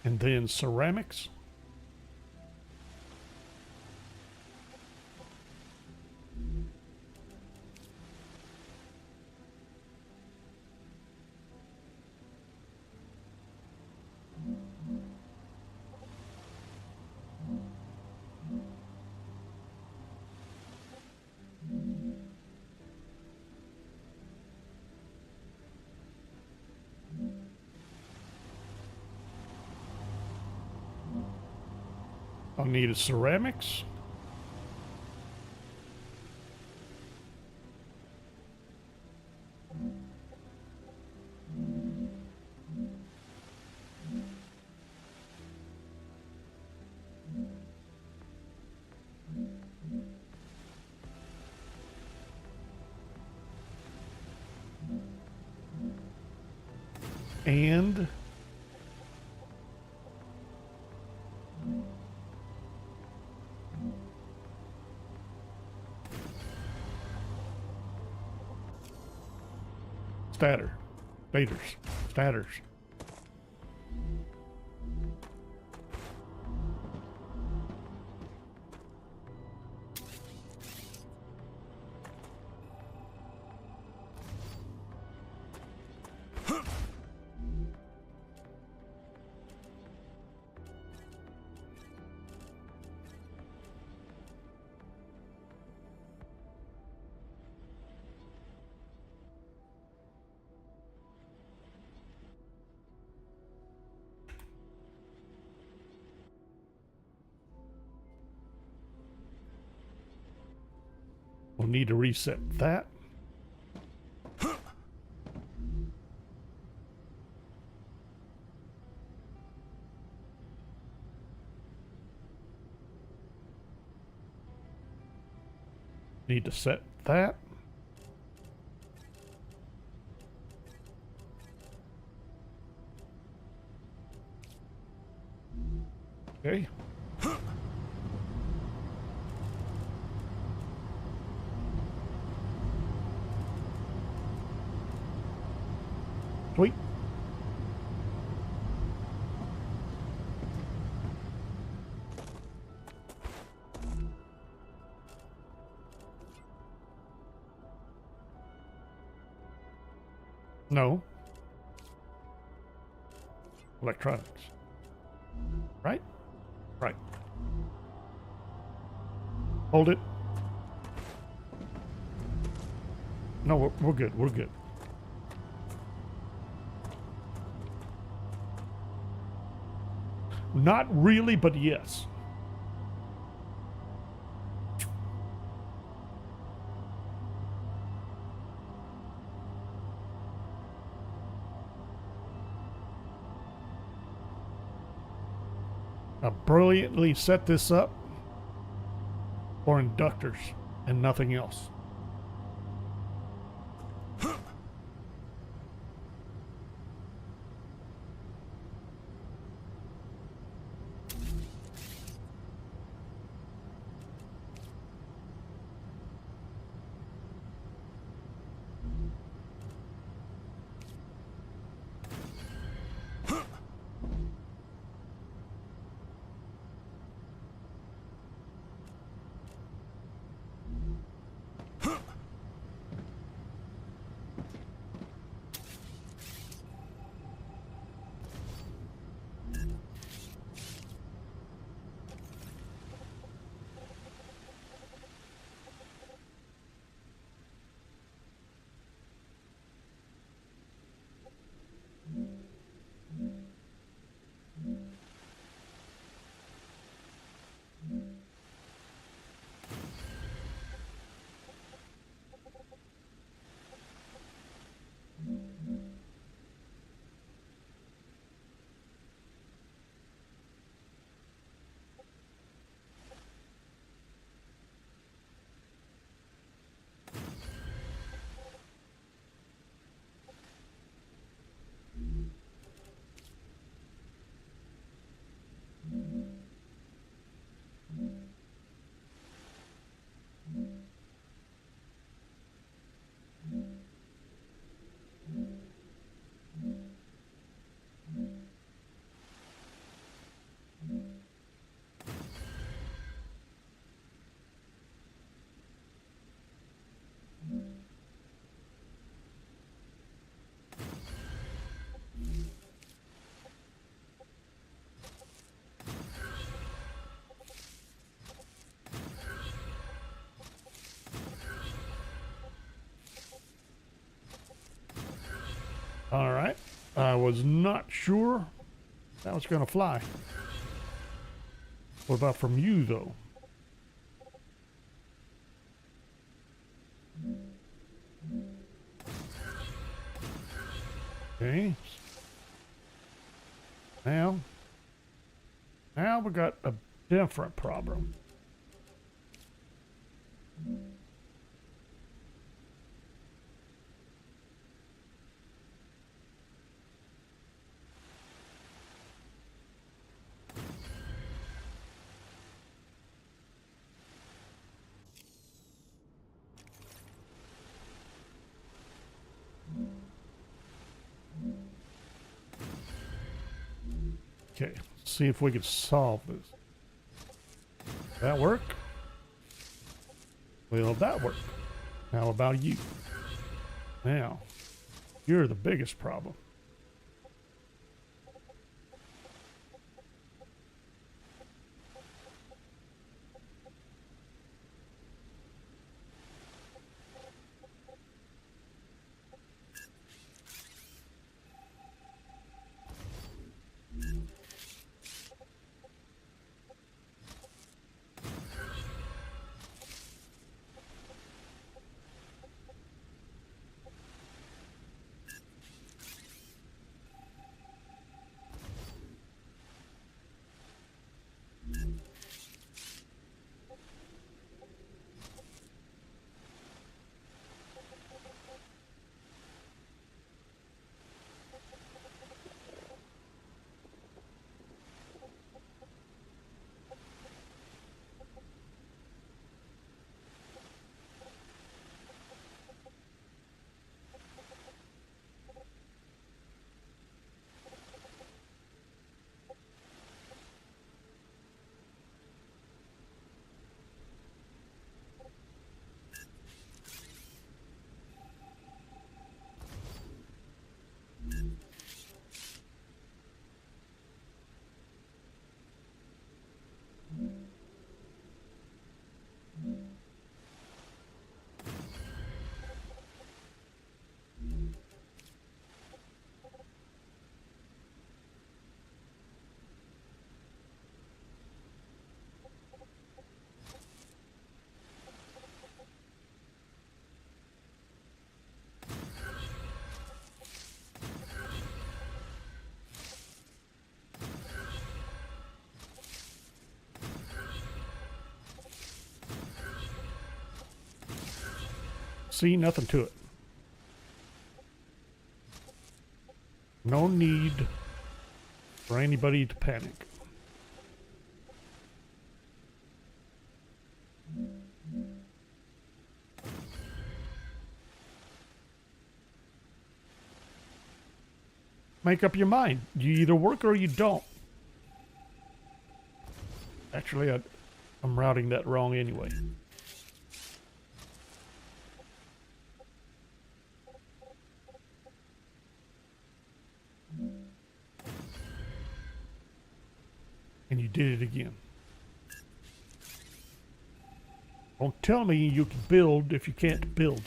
And then ceramics. I'll need a ceramics. And statters. We'll need to reset that. Need to set that. Okay. Sweet. No. Electronics. Right? Right. Hold it. No, we're good. We're good. Not really, but yes. I brilliantly set this up for inductors and nothing else. All right. I was not sure that was going to fly. What about from you, though? Okay. Now we got a different problem. Okay, let's see if we can solve this. That work? Will that work? How about you? Now, you're the biggest problem. see nothing to it. No need for anybody to panic. Make up your mind. You either work or you don't. Actually, I'm routing that wrong anyway. And you did it again. Don't tell me you can build if you can't build.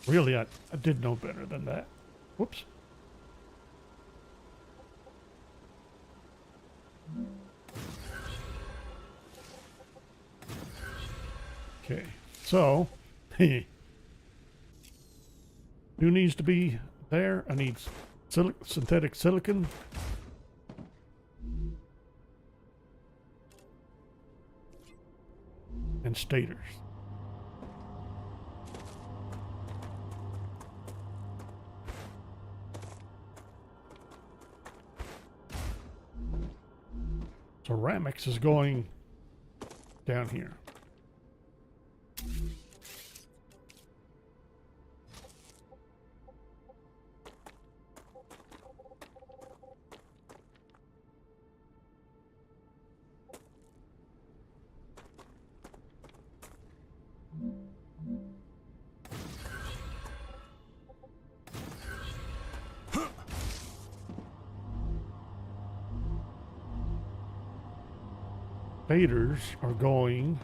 Really, I did know better than that. Whoops. Okay, so, who needs to be there? I need synthetic silicon. And stators. Ceramics is going down here. Stators are going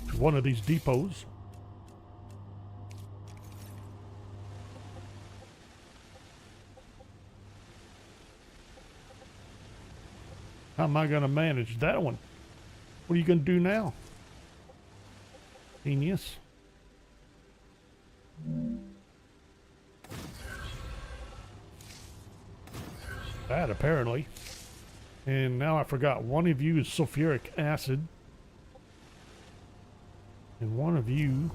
to one of these depots. How am I going to manage that one? What are you going to do now? Genius. That apparently. And now I forgot, one of you is sulfuric acid. And one of you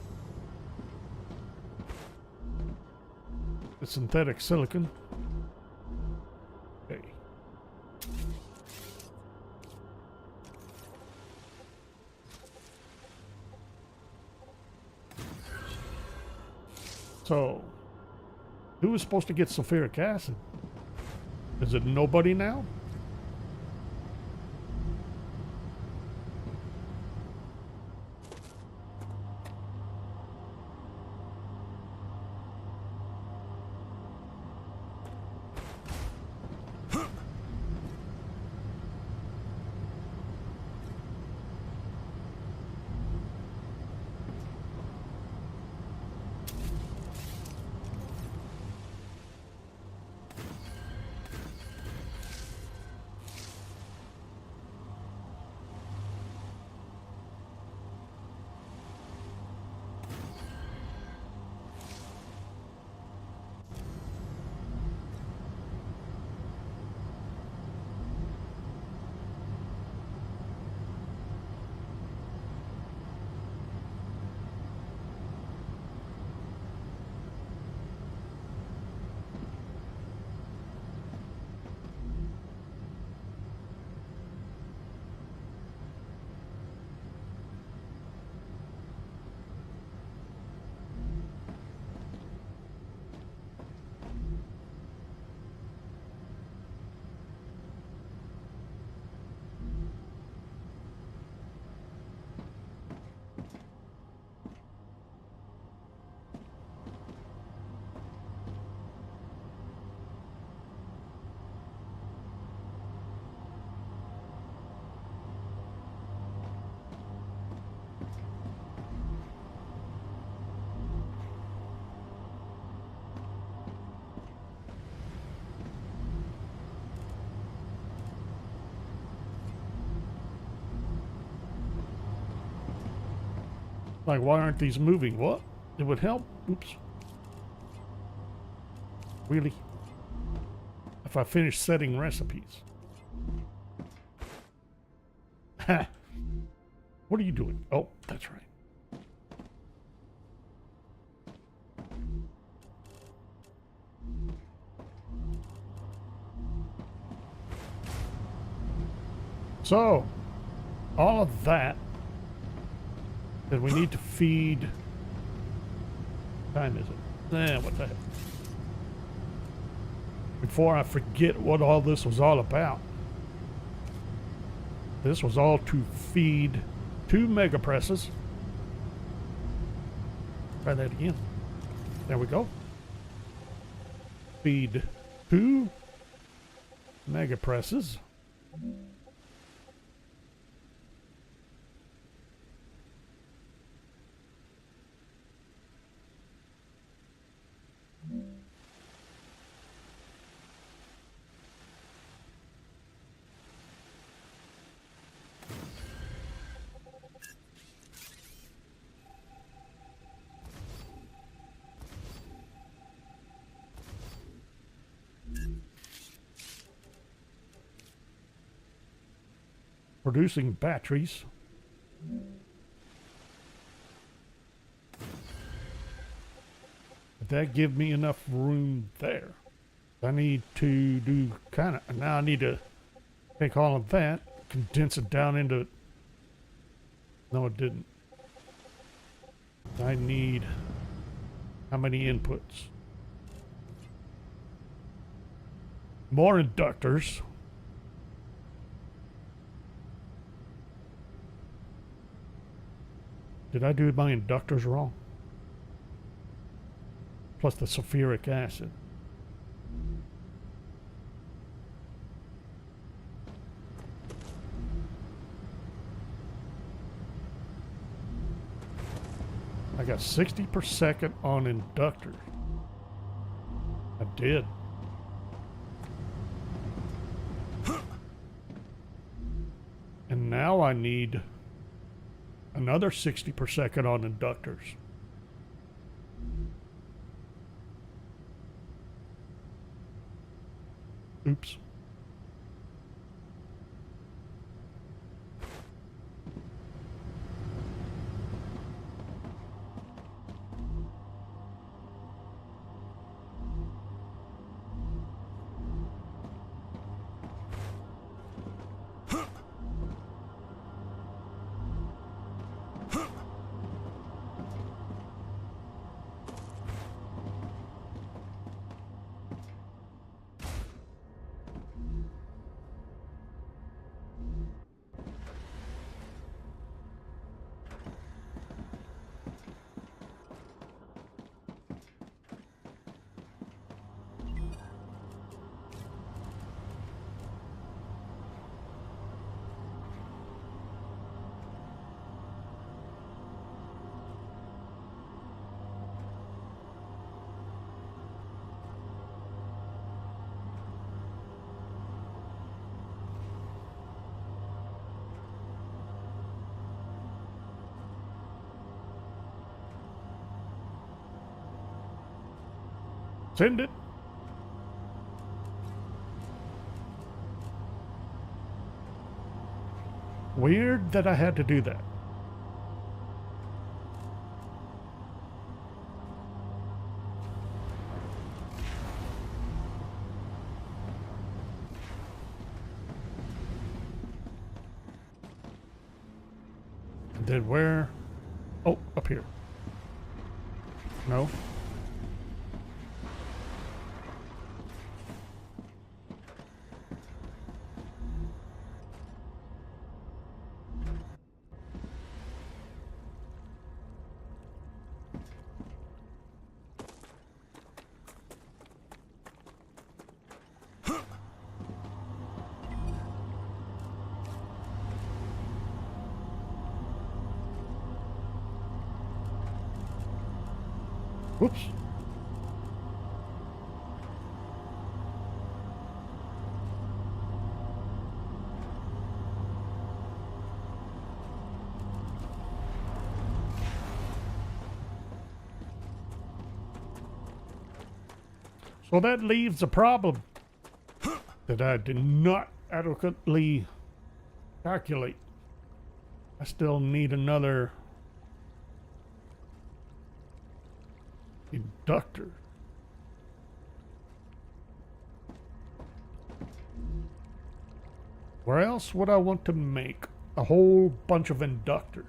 is synthetic silicon. Okay. So, who is supposed to get sulfuric acid? Is it nobody now? Like, why aren't these moving? What? It would help. Oops. Really? If I finish setting recipes. Ha! What are you doing? Oh, that's right. So, all of that we need to feed. What time is it? What the heck? Before I forget what all this was all about. This was all to feed 2 mega presses. Try that again. There we go. Feed 2 mega presses. Producing batteries. Did that give me enough room there? I need to do now I need to take all of that, condense it down into, no it didn't. I need, how many inputs? More inductors. Did I do my inductors wrong? Plus the sulfuric acid. I got 60 per second on inductors. I did. And now I need another 60 per second on inductors. Oops. Send it. Weird that I had to do that. And then where? Oh, up here. No. Whoops. So that leaves a problem that I did not adequately calculate. I still need another inductor. Where else would I want to make a whole bunch of inductors?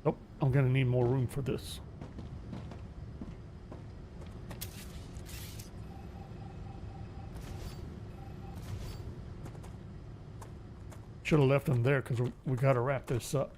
Nope, I'm gonna need more room for this. Should have left them there because we got to wrap this up.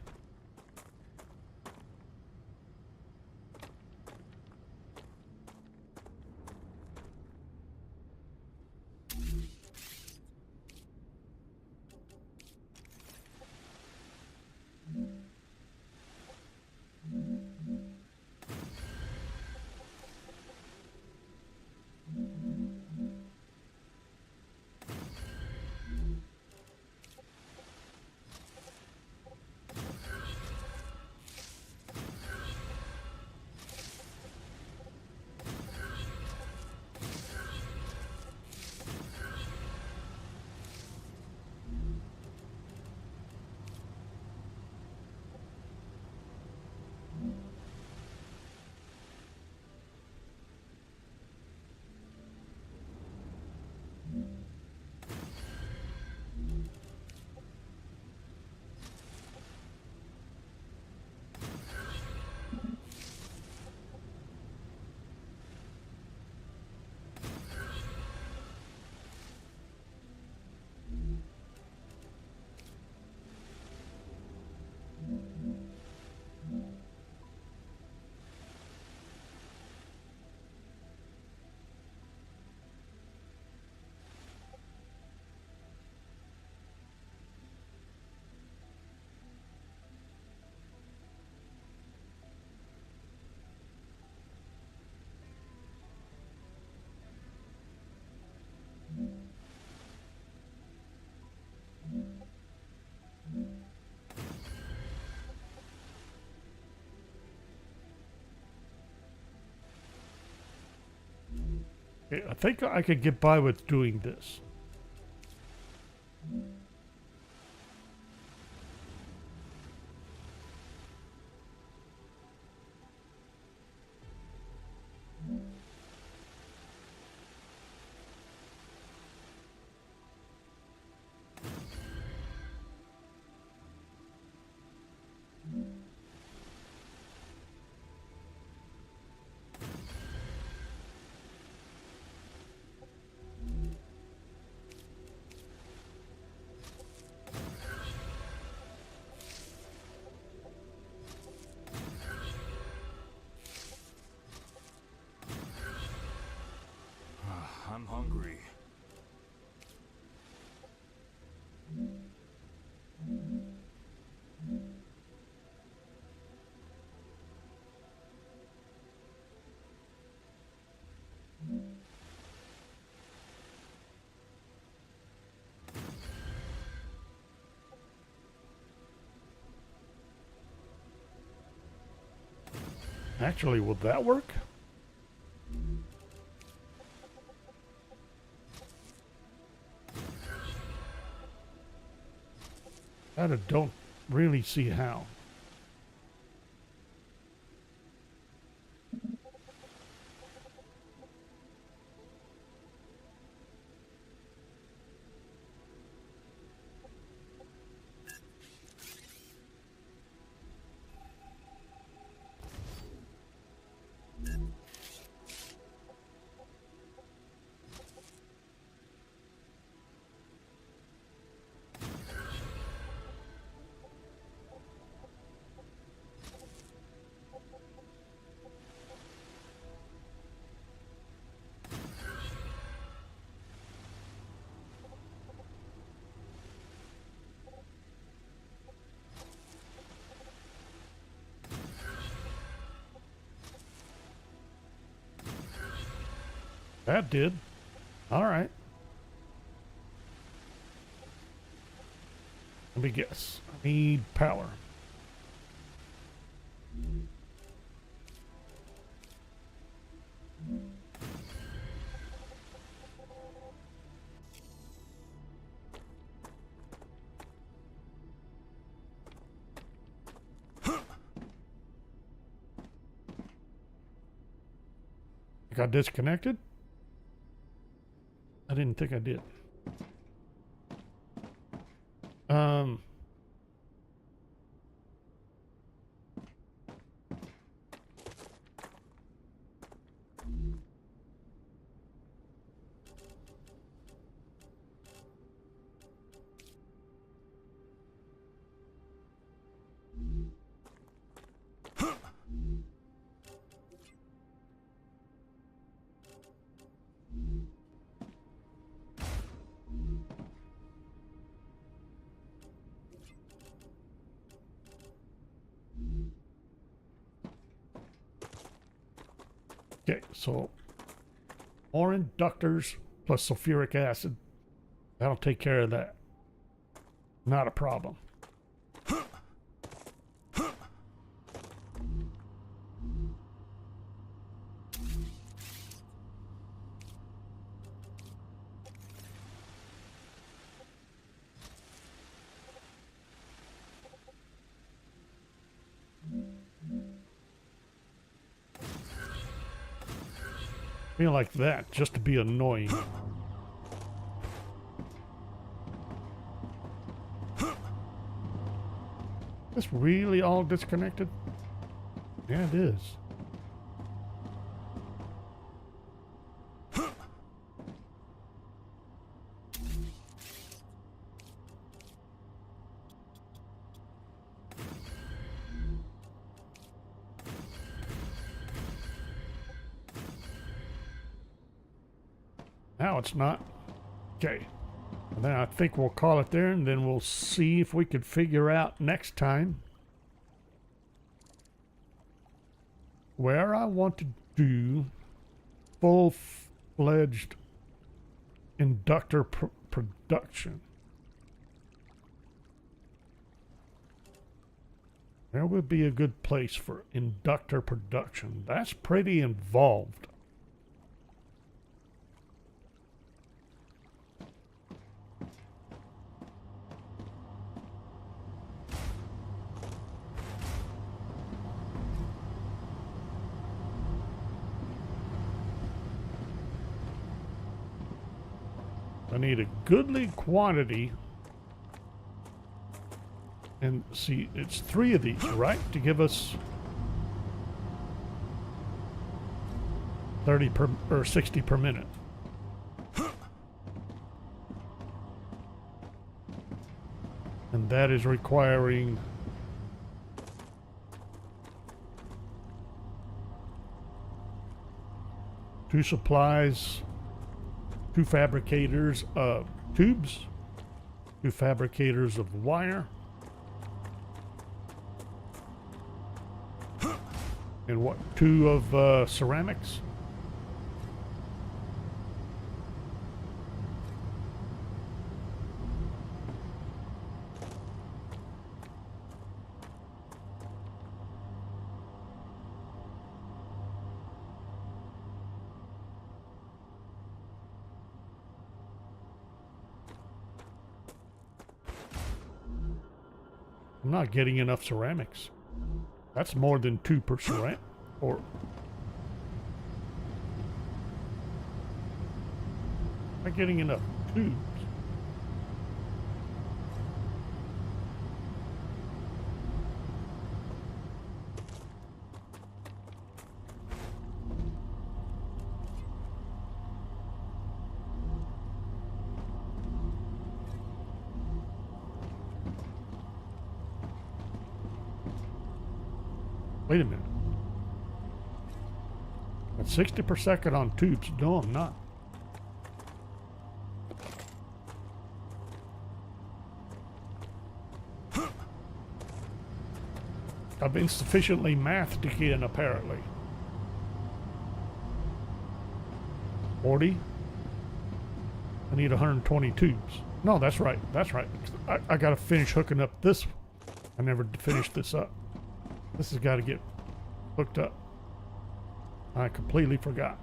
Okay, I think I could get by with doing this. I'm hungry. Actually, will that work? I don't really see how. That did. All right. Let me guess. I need power. I got disconnected? I didn't think I did. Okay, so more inductors plus sulfuric acid. That'll take care of that. Not a problem. Feel like that just to be annoying. This really all disconnected? Yeah, it is. Now it's not. Okay. And then I think we'll call it there, and then we'll see if we could figure out next time where I want to do full-fledged inductor production. There would be a good place for inductor production. That's pretty involved. I need a goodly quantity. And see, it's 3 of these, right? To give us 30 per, or 60 per minute. And that is requiring two supplies, 2 fabricators of tubes, 2 fabricators of wire, and what, 2 of ceramics. I'm not getting enough ceramics. That's more than 2 per ceramic. Or am I getting enough tubes? Wait a minute. At 60 per second on tubes. No, I'm not. I've insufficiently mathed again, apparently. 40. I need 120 tubes. No, that's right. That's right. I got to finish hooking up this. I never finished this up. This has got to get hooked up. I completely forgot.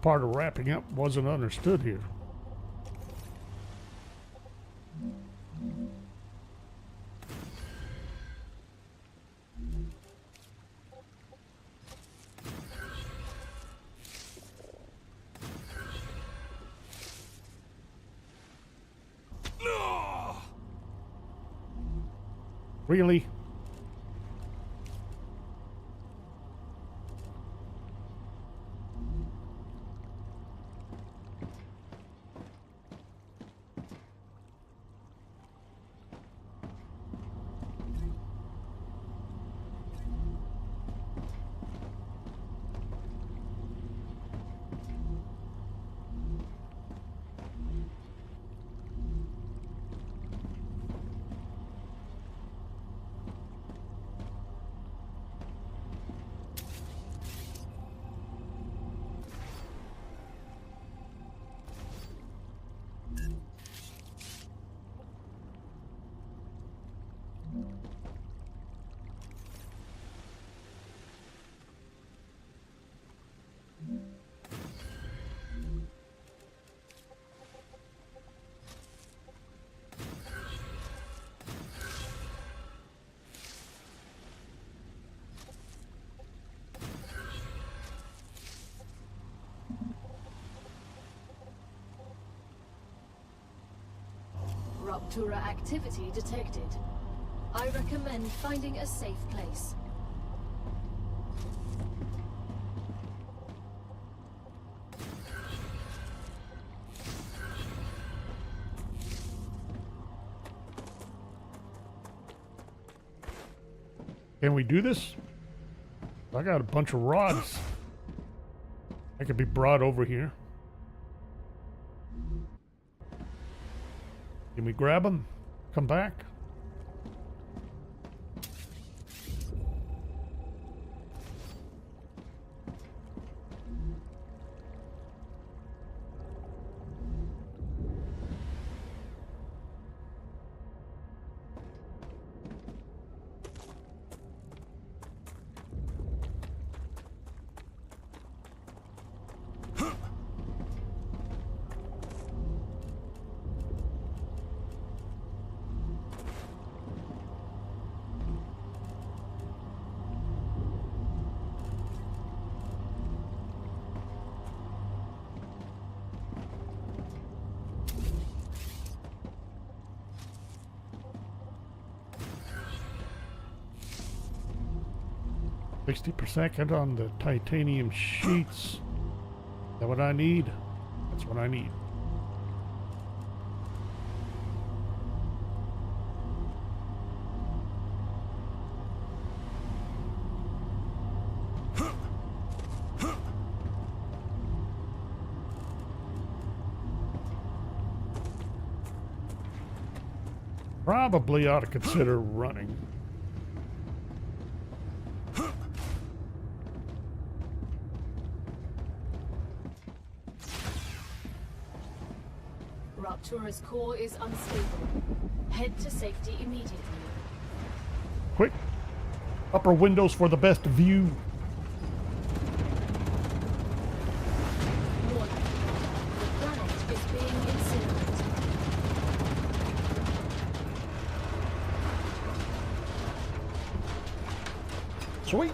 Part of wrapping up wasn't understood here. Really? Ruptura activity detected. I recommend finding a safe place. Can we do this? I got a bunch of rods. I could be brought over here. Can we grab them? Come back? $60% on the titanium sheets. Is that what I need? That's what I need. Probably ought to consider running. Ruptura's core is unstable. Head to safety immediately. Quick! Upper windows for the best view. Warning. The planet is being incinerated. Sweet!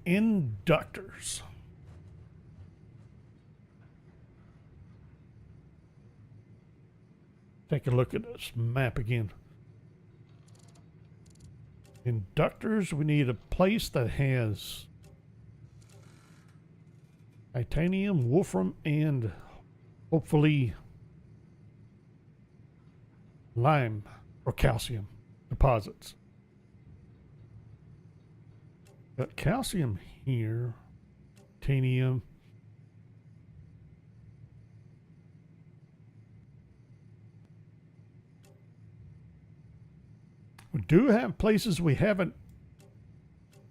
Inductors. take a look at this map again. Inductors, we need a place that has titanium, wolfram, and hopefully lime or calcium deposits. Got calcium here, titanium. We do have places we haven't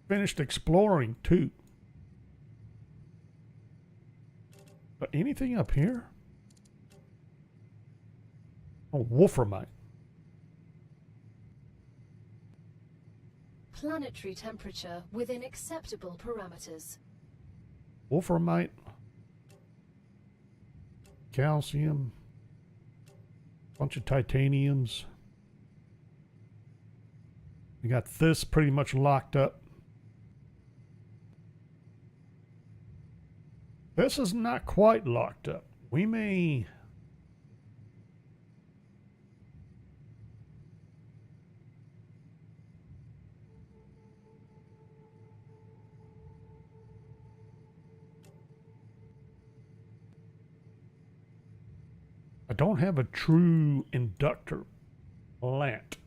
finished exploring too. But anything up here? Oh, wolframite. Planetary temperature within acceptable parameters. Wolframite. Calcium. Bunch of titaniums. We got this pretty much locked up. This is not quite locked up. We may... I don't have a true inductor plant.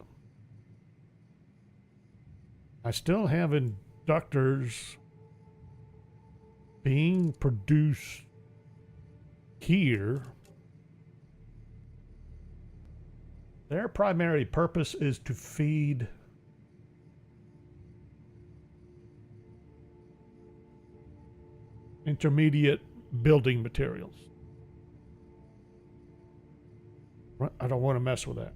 I still have inductors being produced here. Their primary purpose is to feed intermediate building materials. I don't want to mess with that.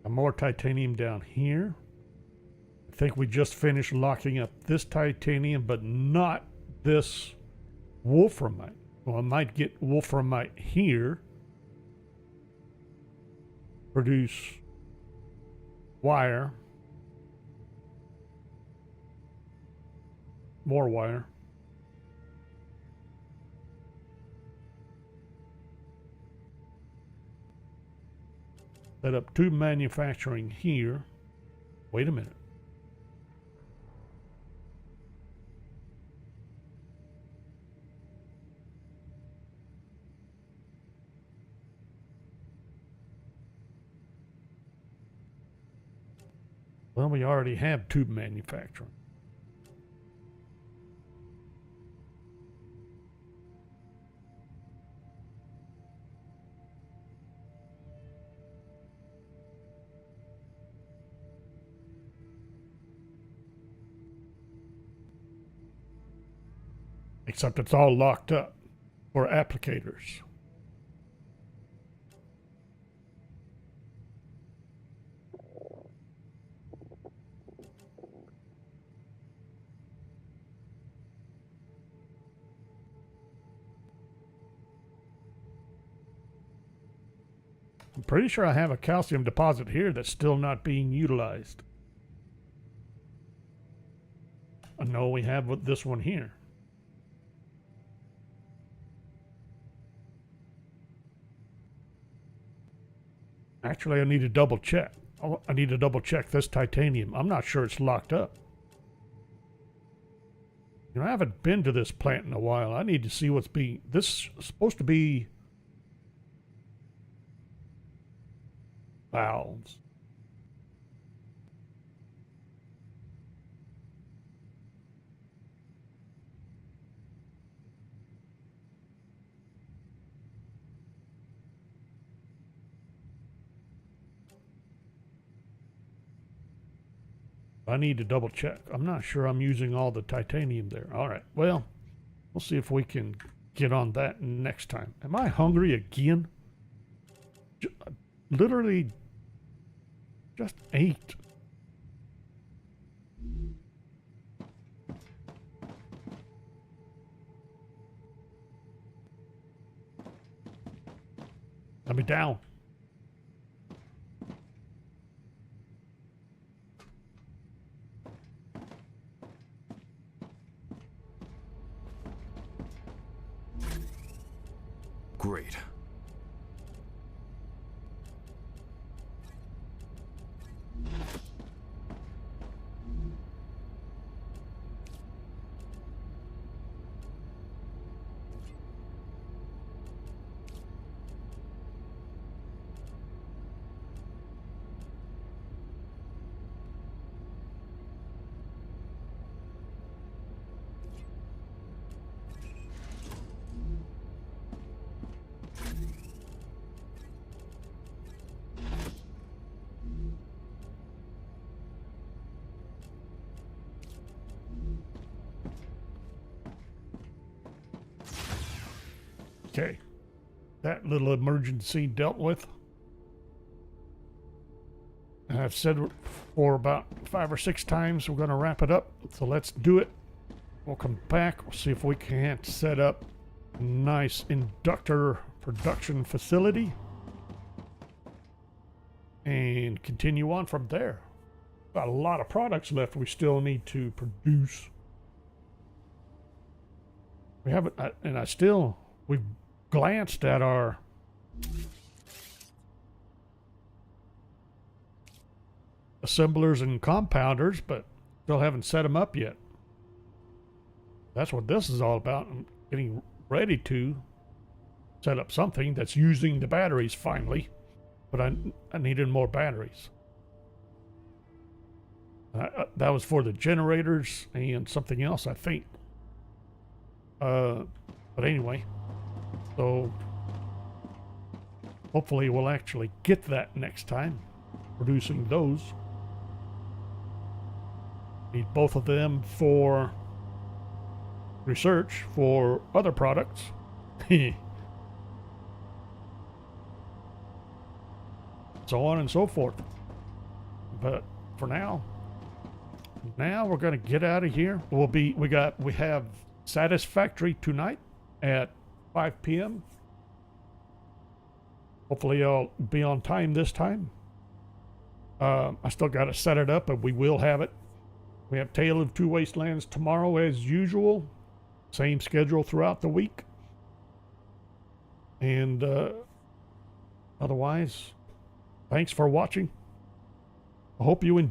More titanium down here. I think we just finished locking up this titanium, but not this wolframite. Well, I might get wolframite here. Produce wire. More wire. Set up two manufacturing here. Wait a minute. Well, we already have tube manufacturing. Except it's all locked up for applicators. I'm pretty sure I have a calcium deposit here that's still not being utilized. I know we have this one here. Actually, I need to double check. I need to double check this titanium. I'm not sure it's locked up. You know, I haven't been to this plant in a while. I need to see what's being... This is supposed to be... valves. I need to double check. I'm not sure I'm using all the titanium there. All right. Well, we'll see if we can get on that next time. Am I hungry again? Literally just ate. Let me down. Great. Okay. That little emergency dealt with. And I've said for about 5 or 6 times we're going to wrap it up. So let's do it. We'll come back. We'll see if we can't set up a nice inductor production facility. And continue on from there. Got a lot of products left we still need to produce. We haven't, we've glanced at our assemblers and compounders, but still haven't set them up yet. That's what this is all about. I'm getting ready to set up something that's using the batteries finally, but I needed more batteries. That was for the generators and something else, I think. But anyway, so hopefully we'll actually get that next time, producing those. Need both of them for research for other products. So on and so forth. But for now we're going to get out of here. We have Satisfactory tonight at 5 p.m. Hopefully I'll be on time this time. I still got to set it up, but we will have it. We have Tale of Two Wastelands tomorrow as usual. Same schedule throughout the week. And otherwise, thanks for watching. I hope you enjoy.